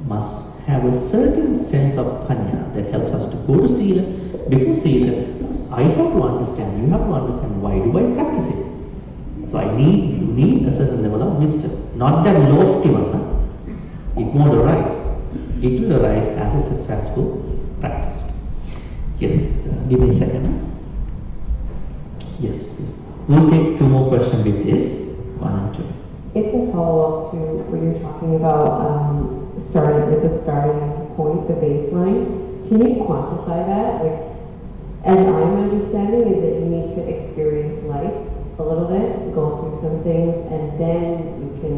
must have a certain sense of panya that helps us to go to sila. Before sila, because I have to understand, you have to understand why do I practice it. So you need a certain level of wisdom. Not that lofty one. It won't arise. It will arise as a successful practice. Yes, give me a second. Yes. We'll take two more questions with this. 1 and 2. It's a follow-up to what you're talking about, starting with the starting point, the baseline. Can you quantify that? Like, as I'm understanding, is that you need to experience life a little bit, go through some things, and then you can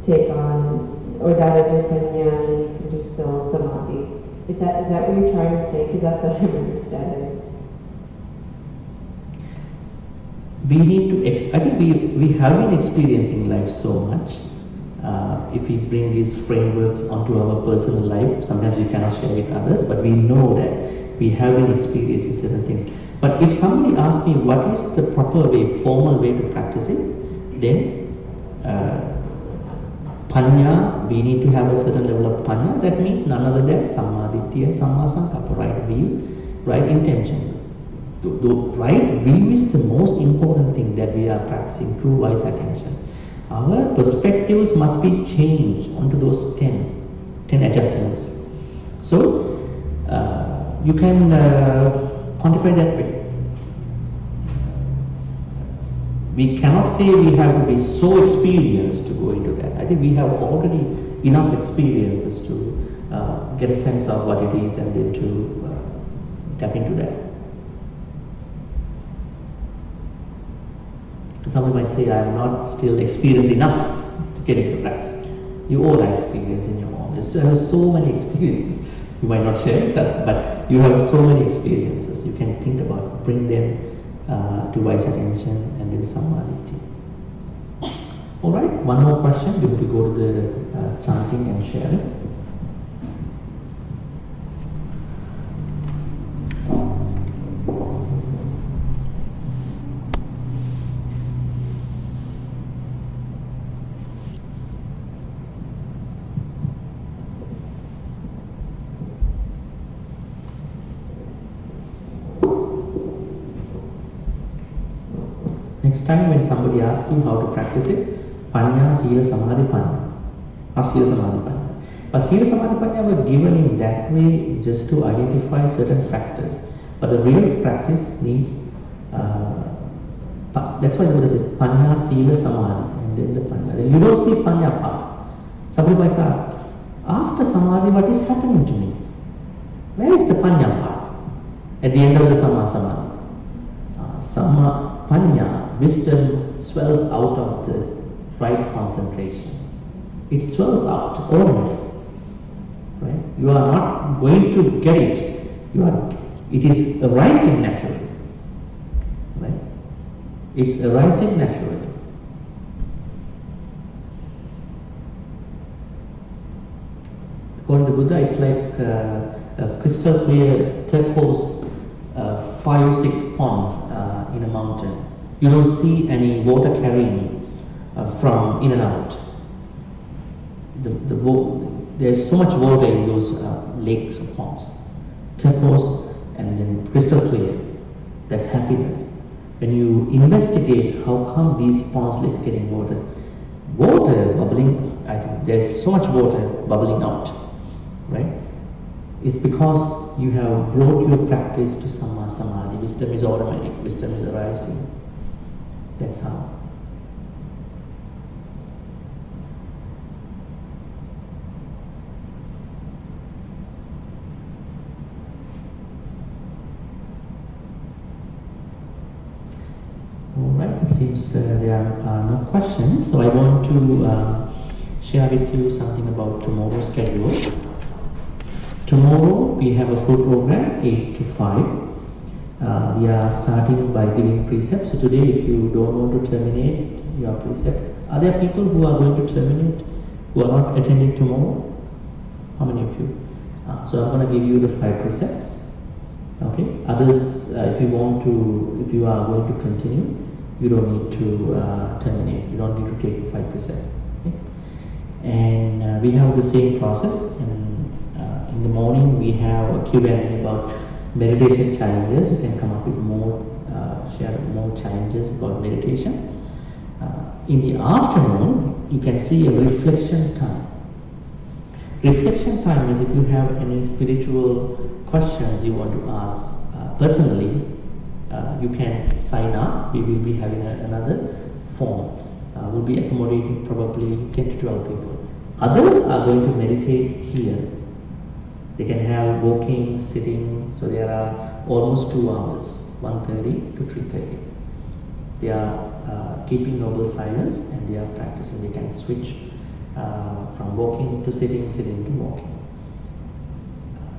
take on, or that is your panya, and you can do still samadhi. Is that what you're trying to say? Because that's what I'm understanding. We need to, I think we have been experiencing life so much. If we bring these frameworks onto our personal life, sometimes we cannot share with others, but we know that we have been experiencing certain things. But if somebody asks me what is the proper way, formal way to practice it, then panya, we need to have a certain level of panya. That means none other than sammaditthi and sammasankappa, right view, right intention. The right view is the most important thing that we are practicing, true wise attention. Our perspectives must be changed onto those 10 adjustments. So, you can quantify that way. We cannot say we have to be so experienced to go into that. I think we have already enough experiences to get a sense of what it is and then to tap into that. Someone might say, I am not still experienced enough to get into practice. You all are experienced in your own. You have so many experiences. You might not share with us, but you have so many experiences. You can think about, bring them to wise attention and then samadhi. Alright, one more question before we go to the chanting and sharing. Next time when somebody asks you how to practice it, Panya, Sila, Samadhi, Panya. Or Sila, Samadhi, Panya. But Sila, Samadhi, Panya were given in that way just to identify certain factors. But the real practice needs, that's why what is it? Panya, Sila, Samadhi, and then the Panya. You don't see Panya part. Somebody might say, after Samadhi, what is happening to me? Where is the Panya part? At the end of the Samadhi. Panya, wisdom swells out of the right concentration. It swells out ordinary. Right? You are not going to get it. It is arising naturally. Right? It's arising naturally. According to Buddha, it's like a crystal clear turquoise 5-6 ponds in a mountain. You don't see any water carrying from in and out. There's so much water in those lakes or ponds. Turquoise and then crystal clear. That happiness. When you investigate how come these ponds, lakes getting water bubbling, I think there's so much water bubbling out, right? It's because you have brought your practice to Samma Samadhi. Wisdom is automatic, wisdom is arising. That's how. Alright, it seems there are no questions, so I want to share with you something about tomorrow's schedule. Tomorrow we have a full program, 8 to 5. We are starting by giving precepts. So today, if you don't want to terminate your precept, are there people who are going to terminate, who are not attending tomorrow? How many of you? So I'm going to give you the 5 precepts. Okay. Others, if you are going to continue, you don't need to terminate. You don't need to take 5 precepts. Okay? And we have the same process. In the morning, we have a Q&A about meditation challenges. You can come up with more, share more challenges about meditation. In the afternoon, you can see a reflection time. Reflection time is if you have any spiritual questions you want to ask personally, you can sign up. We will be having another form. We'll be accommodating probably 10 to 12 people. Others are going to meditate here. They can have walking, sitting, so there are almost 2 hours, 1:30 to 3:30. They are keeping noble silence and they are practicing. They can switch from walking to sitting, sitting to walking.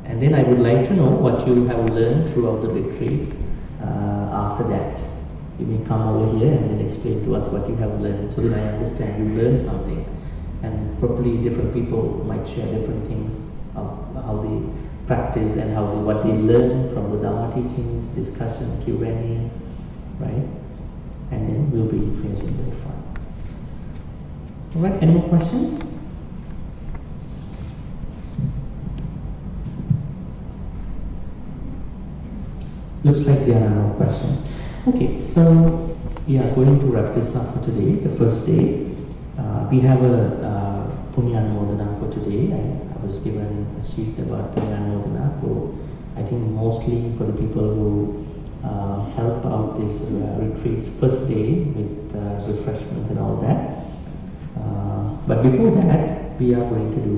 And then I would like to know what you have learned throughout the retreat. After that, you may come over here and then explain to us what you have learned, so that I understand you learned something. And probably different people might share different things of how they practice and what they learn from the Dhamma teachings, discussion, Q&A, right? And then we'll be finishing very fun. Alright, any more questions? Looks like there are no questions. Okay, so we are going to wrap this up for today, the first day. We have a Punyanamodana for today. I was given a sheet about Punyanamodana for, I think mostly for the people who help out this retreat's first day with refreshments and all that. But before that, we are going to do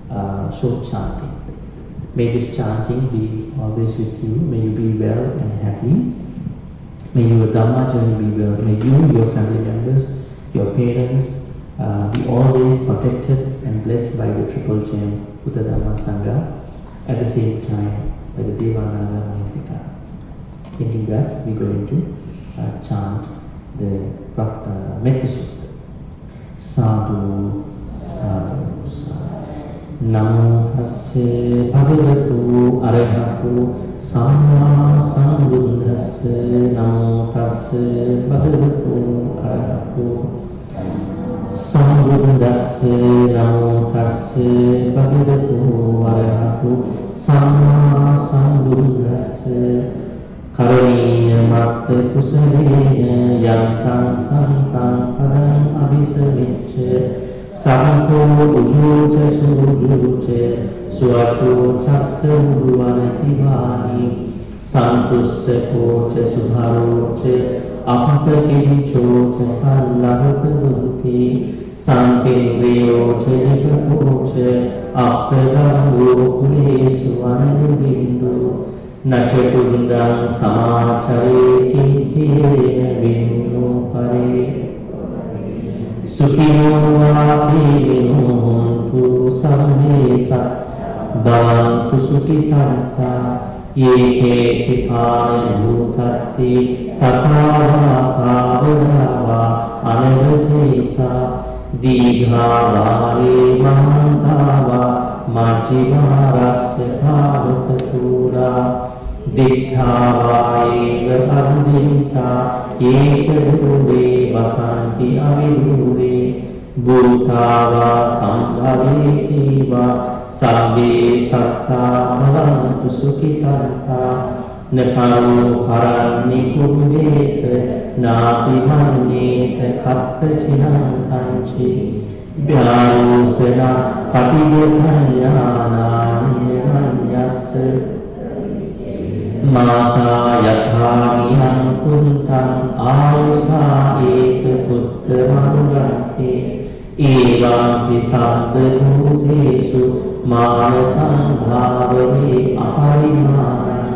a short chanting. May this chanting be always with you. May you be well and happy. May your Dhamma journey be well. May you, your family members, your parents, be always protected and blessed by the Triple Gem, Buddha Dhamma Sangha, at the same time by the Devanaga Mahika. Thinking thus, we are going to chant the Metta Sutta. Sadhu, sadhu, sadhu. Namo tasse bhagavatu arahatu samma sambuddhasse. Namo tasse bhagavatu arahatu sambuddhasse. Namo tasse bhagavatu arahatu samma sambuddhasse. කරණීය මත්ත කුසලේන යන්තං සන්තං පදං අபிසමිච්ච සම්පෝ උජූච සූජූච සුවචෝ චස්ස උරුවනති වානි සන්තුස්සකෝච සුභරෝච අපපකිංචෝච සල්ලහකවති සන්තින්ද්‍රියෝච නිකපෝච අප්‍රදම්බෝ කුලේසු අනුබින්දු නචකුන්දං සමාචරේ කිංකේන වින්නෝ පරේ සුඛිනෝ වාකීනෝ හොන්තු සම්මේ සත් භවන්තු සුඛිතාන්තා යේකේ චිපාන භූතත්ති තසාවාතාවරවා අනවසේසා දීඝාවාරේ මහන්තාවා මජ්ජිමාරස්සතාවකතුරා දිඨාවායේව අන්දින්තා යේච දුරේ වසන්ති අවිදුරේ භූතාවා සම්භවේසීවා සබ්බේ සත්තා භවන්තු සුඛිතාන්තා නකරෝ පරන්නි කුම්බේත නාති මන්නේත කත්ත චිනං කංචි භ්‍යාෝසන පටිග සංඥානාන්‍යස්ස මාතා යථානියං පුන්තං ආයුසා ඒක පුත්ත මනුරක්ඛේ ඒවම්පි සබ්බ භූතේසු මාන සංභාවයේ අපරිමාණං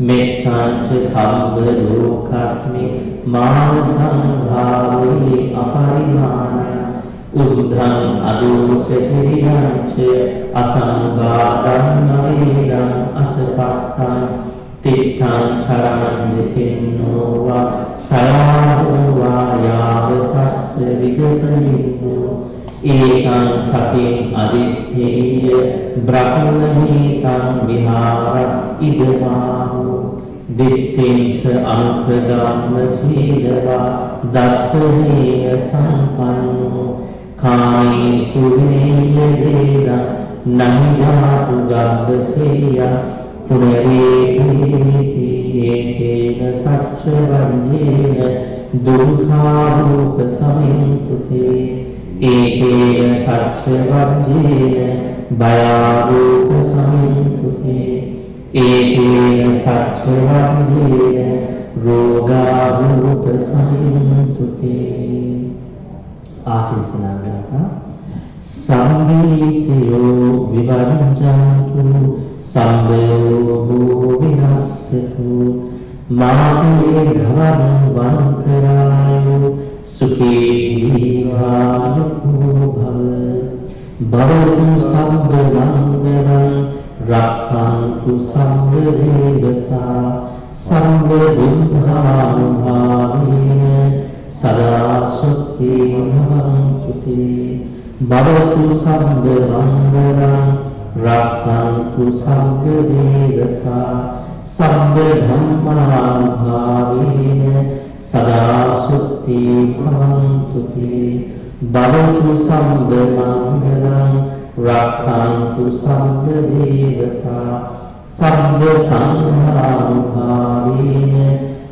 මෙත්තංච සබ්බ ලෝකස්මි මාන සංභාවයේ අපරිමාණං උද්ධං අදෝච තිරියංච අසංඝාතං නවේදං අසපත්තං තිත්තං චරණං නිසින්නෝවා සයාරෝවා යාවතස්ස විගතමින්නෝ ඒකං සතින් අදිත්තේය බ්‍රහ්මනීතං විහාර ඉදමාහෝ දිත්තේච අනුපගම්ම සීලවා දස්සනේය සම්පන්නෝ කාමේසු විනේය වේදං නහියාතු ගබ්බසේය පුනරේති ඒකේන සච්ච වංජේන දුක්ඛාරූප සමින්තුතේ ඒකේන සච්ච වංජේන බයාරූප සමින්තුතේ ඒකේන සච්ච වංජේන රෝගාරූප සමින්තුතේ ආසීසනාගත සම්මීතයෝ විවරංජන්තු සම්බයෝ භූ විනස්සතු මාගේ භවං වන්තරායෝ සුඛී දීර්ඝායුකෝ භව භවතු සම්බ මංගලං රක්ඛන්තු සම්බ දේවතා සම්බ බුද්ධානුභාවේන සදා සුඛී භවන්තු තේ භවතු සම්බ මංගලං රක්ඛන්තු සම්බ දේවතා සම්බ ධම්මානුභාවේන සදා සුඛී භවන්තු තේ භවතු සම්බ මංගලං රක්ඛන්තු සම්බ දේවතා සම්බ සංඝානුභාවේන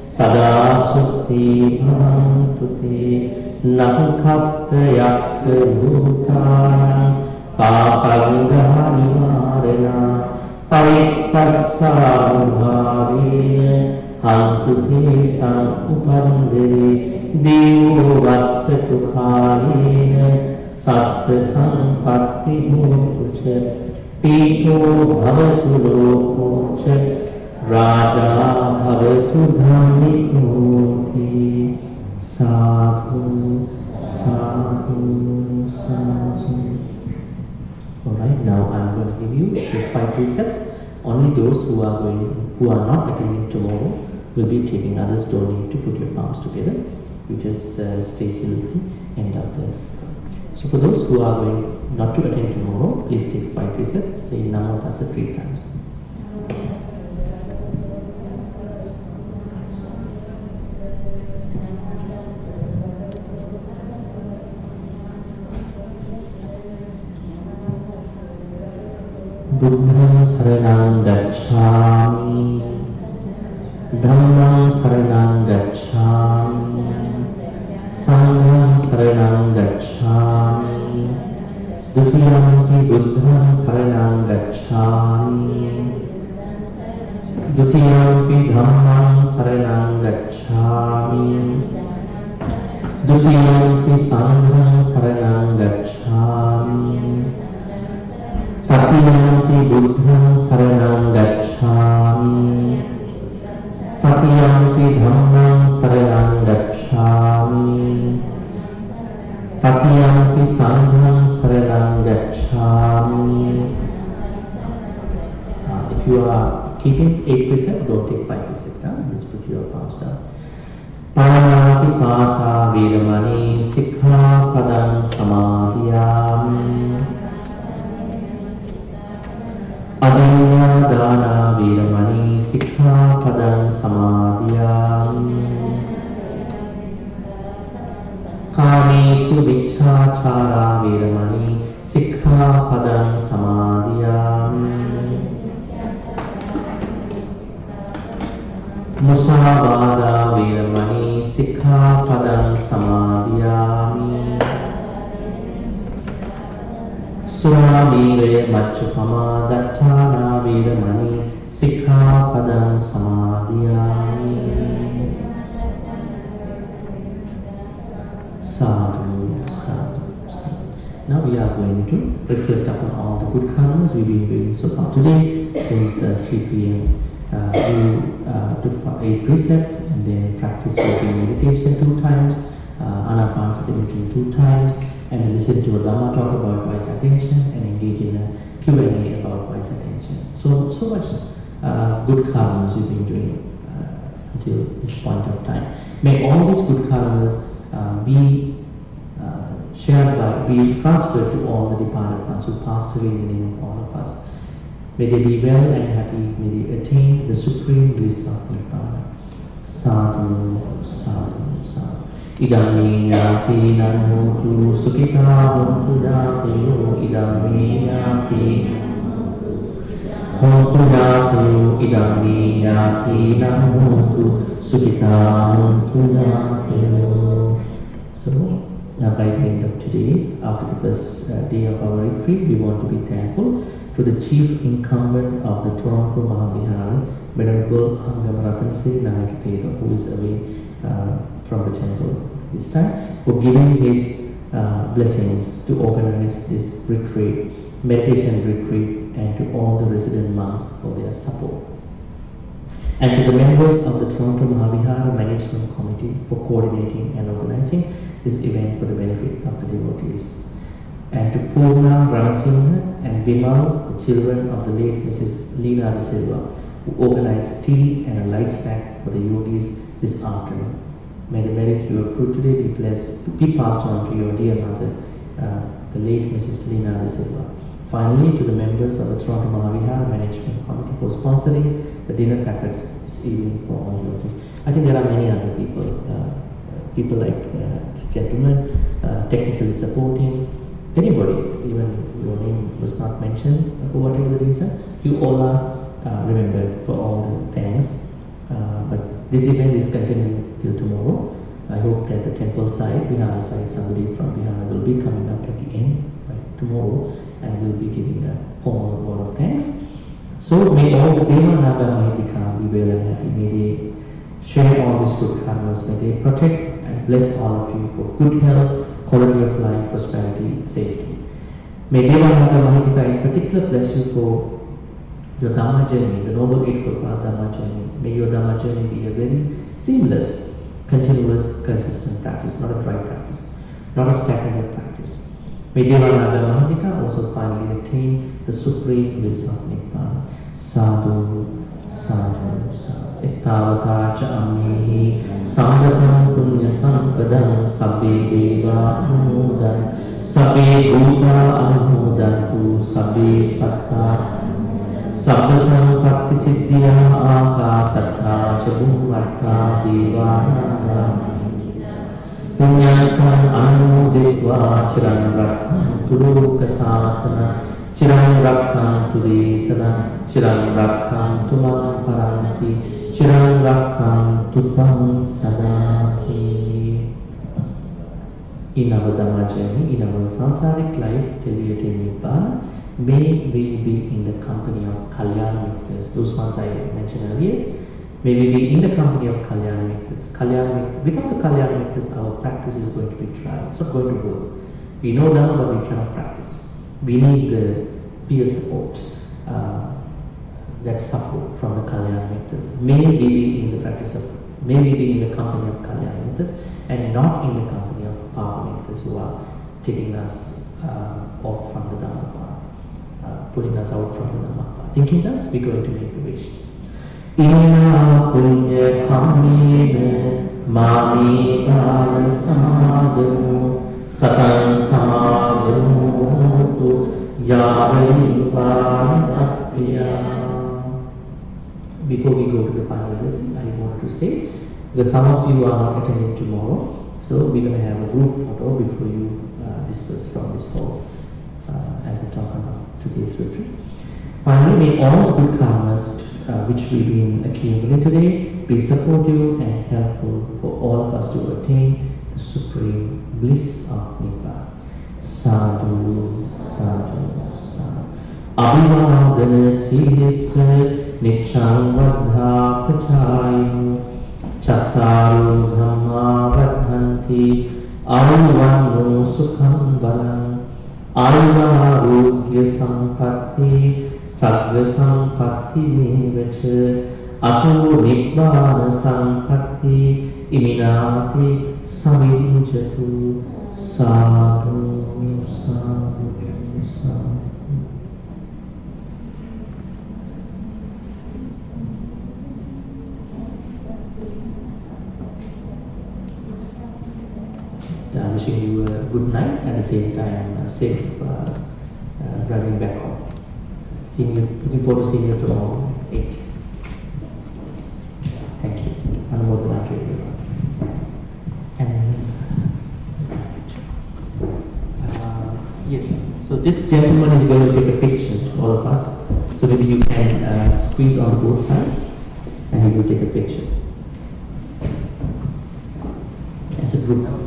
සදා සුඛී භවන්තු තේ නඛත්ත යක්ඛ භූතානං පාපංගහනිවාරණා පරික්ඛස්සානුභාවේන හන්තු තේසං උපන්දේ දීවෝ වස්සතු කාලේන සස්ස සම්පත්ති හෝතුච පීතෝ භවතු ලෝකෝච රාජා භවතු ධම්මිකෝති sadhu sadhu sadhu. Alright, now I'm going to give you the 5 precepts. Only those who are not attending tomorrow will be taking. Others don't need to put your palms together. You just stay till the end of the. So for those who are going not to attend tomorrow, please take 5 precepts. Say Namo Tassa 3 times. Buddham saranam gacchami Dhammam saranam gacchami, Sangham saranam gacchami, Dutiyampi buddham saranam gacchami, Dutiyampi dhammam saranam gacchami, Dutiyampi sangham saranam gacchami, Tatiyampi buddham saranam gacchami, Tatiyampi dhammam saranam gacchami, Tatiyampi sangham saranam gacchami. If you are keeping 8 precepts, don't take 5 precepts down. Just put your palms down. Panati pata vedamani sikha padam samadhiyami. Adanya dana vedamani sikha padam samadhiyami. Kamesu vichachara vedamani sikha padam samadhiyami. Musavada vedamani sikha padam samadhiyami. Suramire Machupama Dattana Vedamani Sikha Padam Samadhiyami. Sadhu, sadhu, sadhu. Now we are going to reflect upon all the good karmas we've been doing so far today. Since 3 p.m. We took 8 precepts and then practiced taking meditation 2 times, Anapanasati 2 times, and listen to a Dhamma talk about wise attention and engage in a Q&A about wise attention. So much good karmas we've been doing until this point of time. May all these good karmas be transferred to all the departed ones who passed away in the name of all of us. May they be well and happy. May they attain the supreme bliss of Nibbana. Sadhu, sadhu, sadhu. Idami yati namutu sukita hontu yatiyo. Idami yati hontu yatiyo. Idami yati namutu sukita hontu yatiyo. So, by the end of today, after the first day of our retreat, we want to be thankful to the chief incumbent of the Toronto Mahavihara, Venerable Angamaratana Nayakateva, who is away from the temple this time, for giving his blessings to organize this retreat, meditation retreat, and to all the resident monks for their support. And to the members of the Toronto Mahavihara Management Committee for coordinating and organizing this event for the benefit of the devotees. And to Purna, Ranasinghe and Bimal, the children of the late Mrs. Leena De Silva, who organized tea and a light snack for the yogis this afternoon. May the merit you accrue today be blessed, be passed on to your dear mother, the late Mrs. Leena De Silva. Finally, to the members of the Toronto Mahavihara Management Committee for sponsoring the dinner packets this evening for all yogis. I think there are many other people like this gentleman, technically supporting, anybody, even your name was not mentioned for whatever the reason, you all are remembered for all the thanks. But this event is continuing till tomorrow. I hope that the temple side, Vihara side, somebody from Vihara will be coming up at the end tomorrow and will be giving a formal word of thanks. So may all the Devanaga Mahitika be well and happy. May they share all these good karmas. May they protect and bless all of you for good health, quality of life, prosperity, safety. May Devanaga Mahitika in particular bless you for your Dhamma journey, the Noble Eightfold Path Dhamma journey. May your Dhamma journey be a very seamless, continuous, consistent practice, not a dry practice, not a stagnant practice. May Devanaga Mahitika also finally attain the supreme bliss of Nibbana. Sadhu, sadhu, sadhu. Ittavata cha ammehi samgapam punya sampadam sabbe deva anumodan sabbe bhuta anumodantu sabbe satta sabba sampatti siddhya akasatta ca bhumvatta devanaga punyantam anumoditva chiran rakhantu loka sasana Chiran Rakhantu Desanam, Chiran Rakhantu Mam Paranti, Chiran Rakhantu Pam Sadati. In our Dhamma journey, in our Sansaric life till we attain Nibbana, may we be in the company of Kalyana Mittas. Those ones I mentioned earlier. May we be in the company of Kalyana Mittas. Without the Kalyana Mittas, our practice is going to be dry. It's not going to work. We know Dhamma, but we cannot practice. We need the peer support, that support from the Kalyana Mittas. May we be in the practice of, may we be in the company of Kalyana Mittas and not in the company of Papa Mittas who are taking us off from the Dhamma path, pulling us out from the Dhamma path. Thinking thus, we're going to make the wish. Ina punya kamina mani bala samagamu satang samagamu tu yavalim bala atya. Before we go to the final lesson, I want to say, because some of you are not attending tomorrow, so we're going to have a group photo before you disperse from this hall as a token of today's retreat. Finally, may all the good karmas which we've been accumulating today be supportive and helpful for all of us to attain the supreme bliss of Nibbana. Sadhu, sadhu, sadhu. Abhivadana siddhissa niccang vaddha pachayu chattaru dhamma vaddhanti ayuvanno sukham balam ayuvarogya sampatti Sagga sampatti mevacha ato nibbana sampatti iminati savinjatu. Sadhu, sadhu, sadhu. I'm wishing you a good night, at the same time safe driving back home. Looking forward to seeing you tomorrow, 8. Thank you. Anumodana to everyone. And yes, so this gentleman is going to take a picture, all of us. So maybe you can squeeze on both sides and he will take a picture. As a group.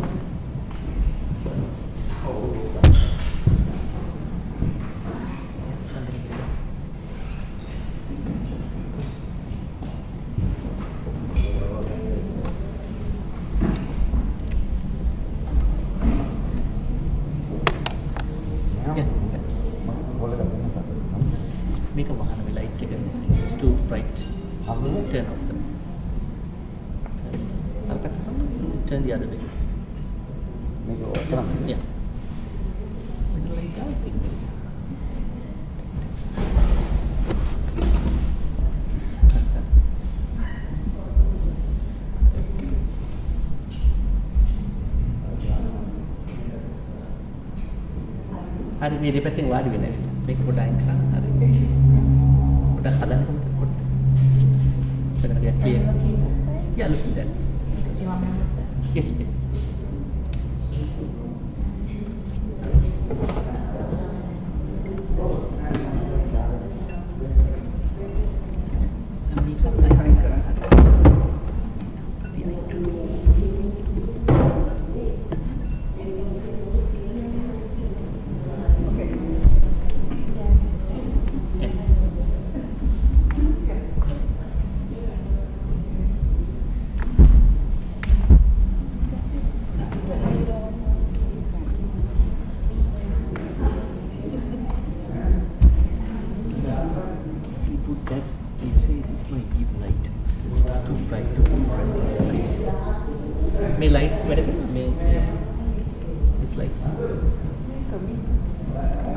Make a wahana with light again. It's too bright. Turn off them. Turn the other way. Just, yeah. Like that. Hari ini debating wadi bina. Make a photo anchor. Hari. Photo kadan ko photo. Photo get clear. Yeah, look at that. Do you want me to look at this? Yes, please. May light whatever may this lights.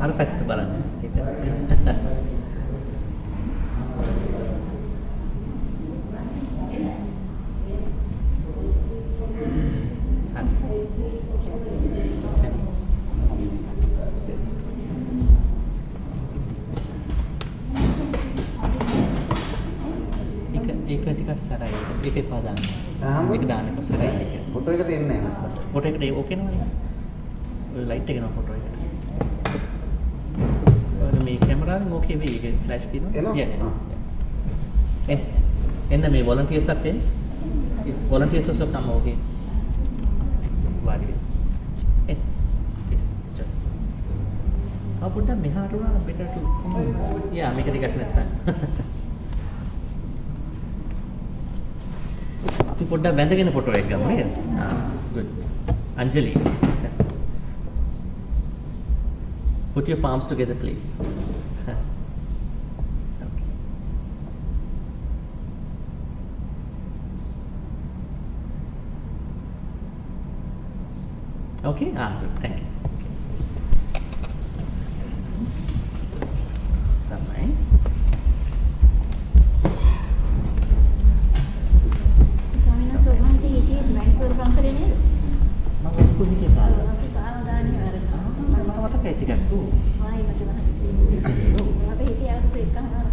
Aru පැත්ත බලන්න. ඒ පැත්ත. ඒක ටිකක් සරයි. ඒක එපා දාන්න. ඒක දාන්න එපා සරයි ඒක. ෆොටෝ එකට එන්නේ නැහැ. ෆොටෝ එකට ඕකේ නෝනේ. ඔය ලයිට් එක නෝ ෆොටෝ එකට. ඔය මේ කැමරාවෙන් ඕකේ වෙයි. ඒක ෆ්ලෑෂ් තියෙනවා. එනවා? Yeah. එන්න මේ volunteers අත් එන්න. Yes, volunteers also come over here. වාඩි වෙන්න. Yes. පොඩ්ඩක් මෙහාට උනා better to. Yeah, මේක ටිකක් නැත්තම්. අපි පොඩ්ඩක් වැඳගෙන ෆොටෝ එකක් ගමු නේද? Good. Anjali. Put your palms together, please. Okay? Good. Thank you. Okay. Samai. ස්වාමීන් වහන්සේ ඔබන්ට හිතේ මයින්ඩ්ෆුල් ප්‍රංකරේ නේද? මම ඔක්කොම හිතේ කාලා. අපි කාලා දාන්නේ අර මම මතකයි ටිකක්. ආයි මට මට හිතේ අර එකහමාරක්.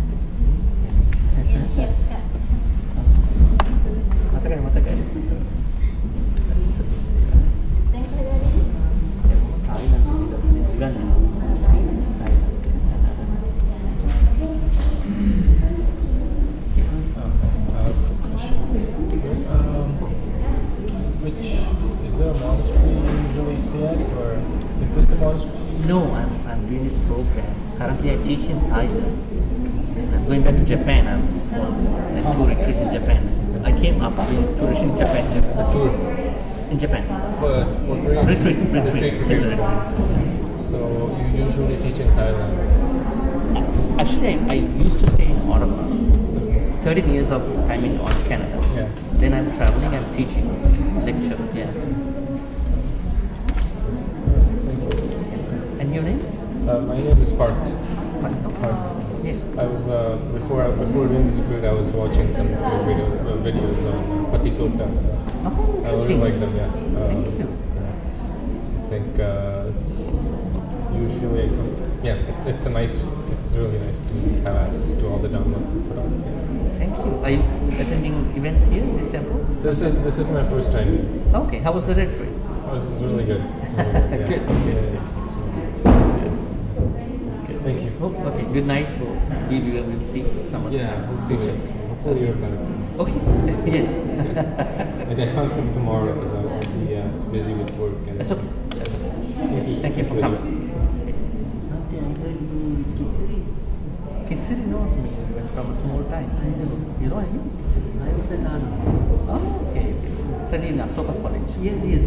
මතකයි. දැන් කොහෙද? තායිලන්ත ඉඳලා උගන්වනවා. Which is there a monastery you usually stay at, or is this the monastery? No, I'm doing this program. Currently, I teach in Thailand. I'm going back to Japan. I'm on two retreats in Japan. I came up doing two retreats in Japan. A tour In Japan. for Retreats, similar retreats. So you usually teach in Thailand. Actually, I used to stay in Ottawa. 13 years of time in Canada. Yeah. Then I'm traveling, I'm teaching, lecture. Yeah. Thank you. Yes, sir. And your name? My name is Parth. Parth. Yes. I was before doing this retreat, I was watching some of your videos on Pati Sutta. So Oh, I really interesting. like them. Yeah. Thank you. I think it's usually it's really nice to have access to all the Dhamma put on. Thank you. Are you attending events here, this temple? This is my first time. Okay. How was the retreat? Oh, this is really good. Good. Yeah. Thank you. Oh, okay. Good night. Maybe we will see some other Yeah, time. hopefully, Future. hopefully you're back. Okay. Yes. Like I can't come tomorrow because I'll be busy with work. And That's okay. Thank you for coming. Kisiri knows me from a small time. You know him? I was at Anand. Oh, okay. Studying in Asoka College. Yes.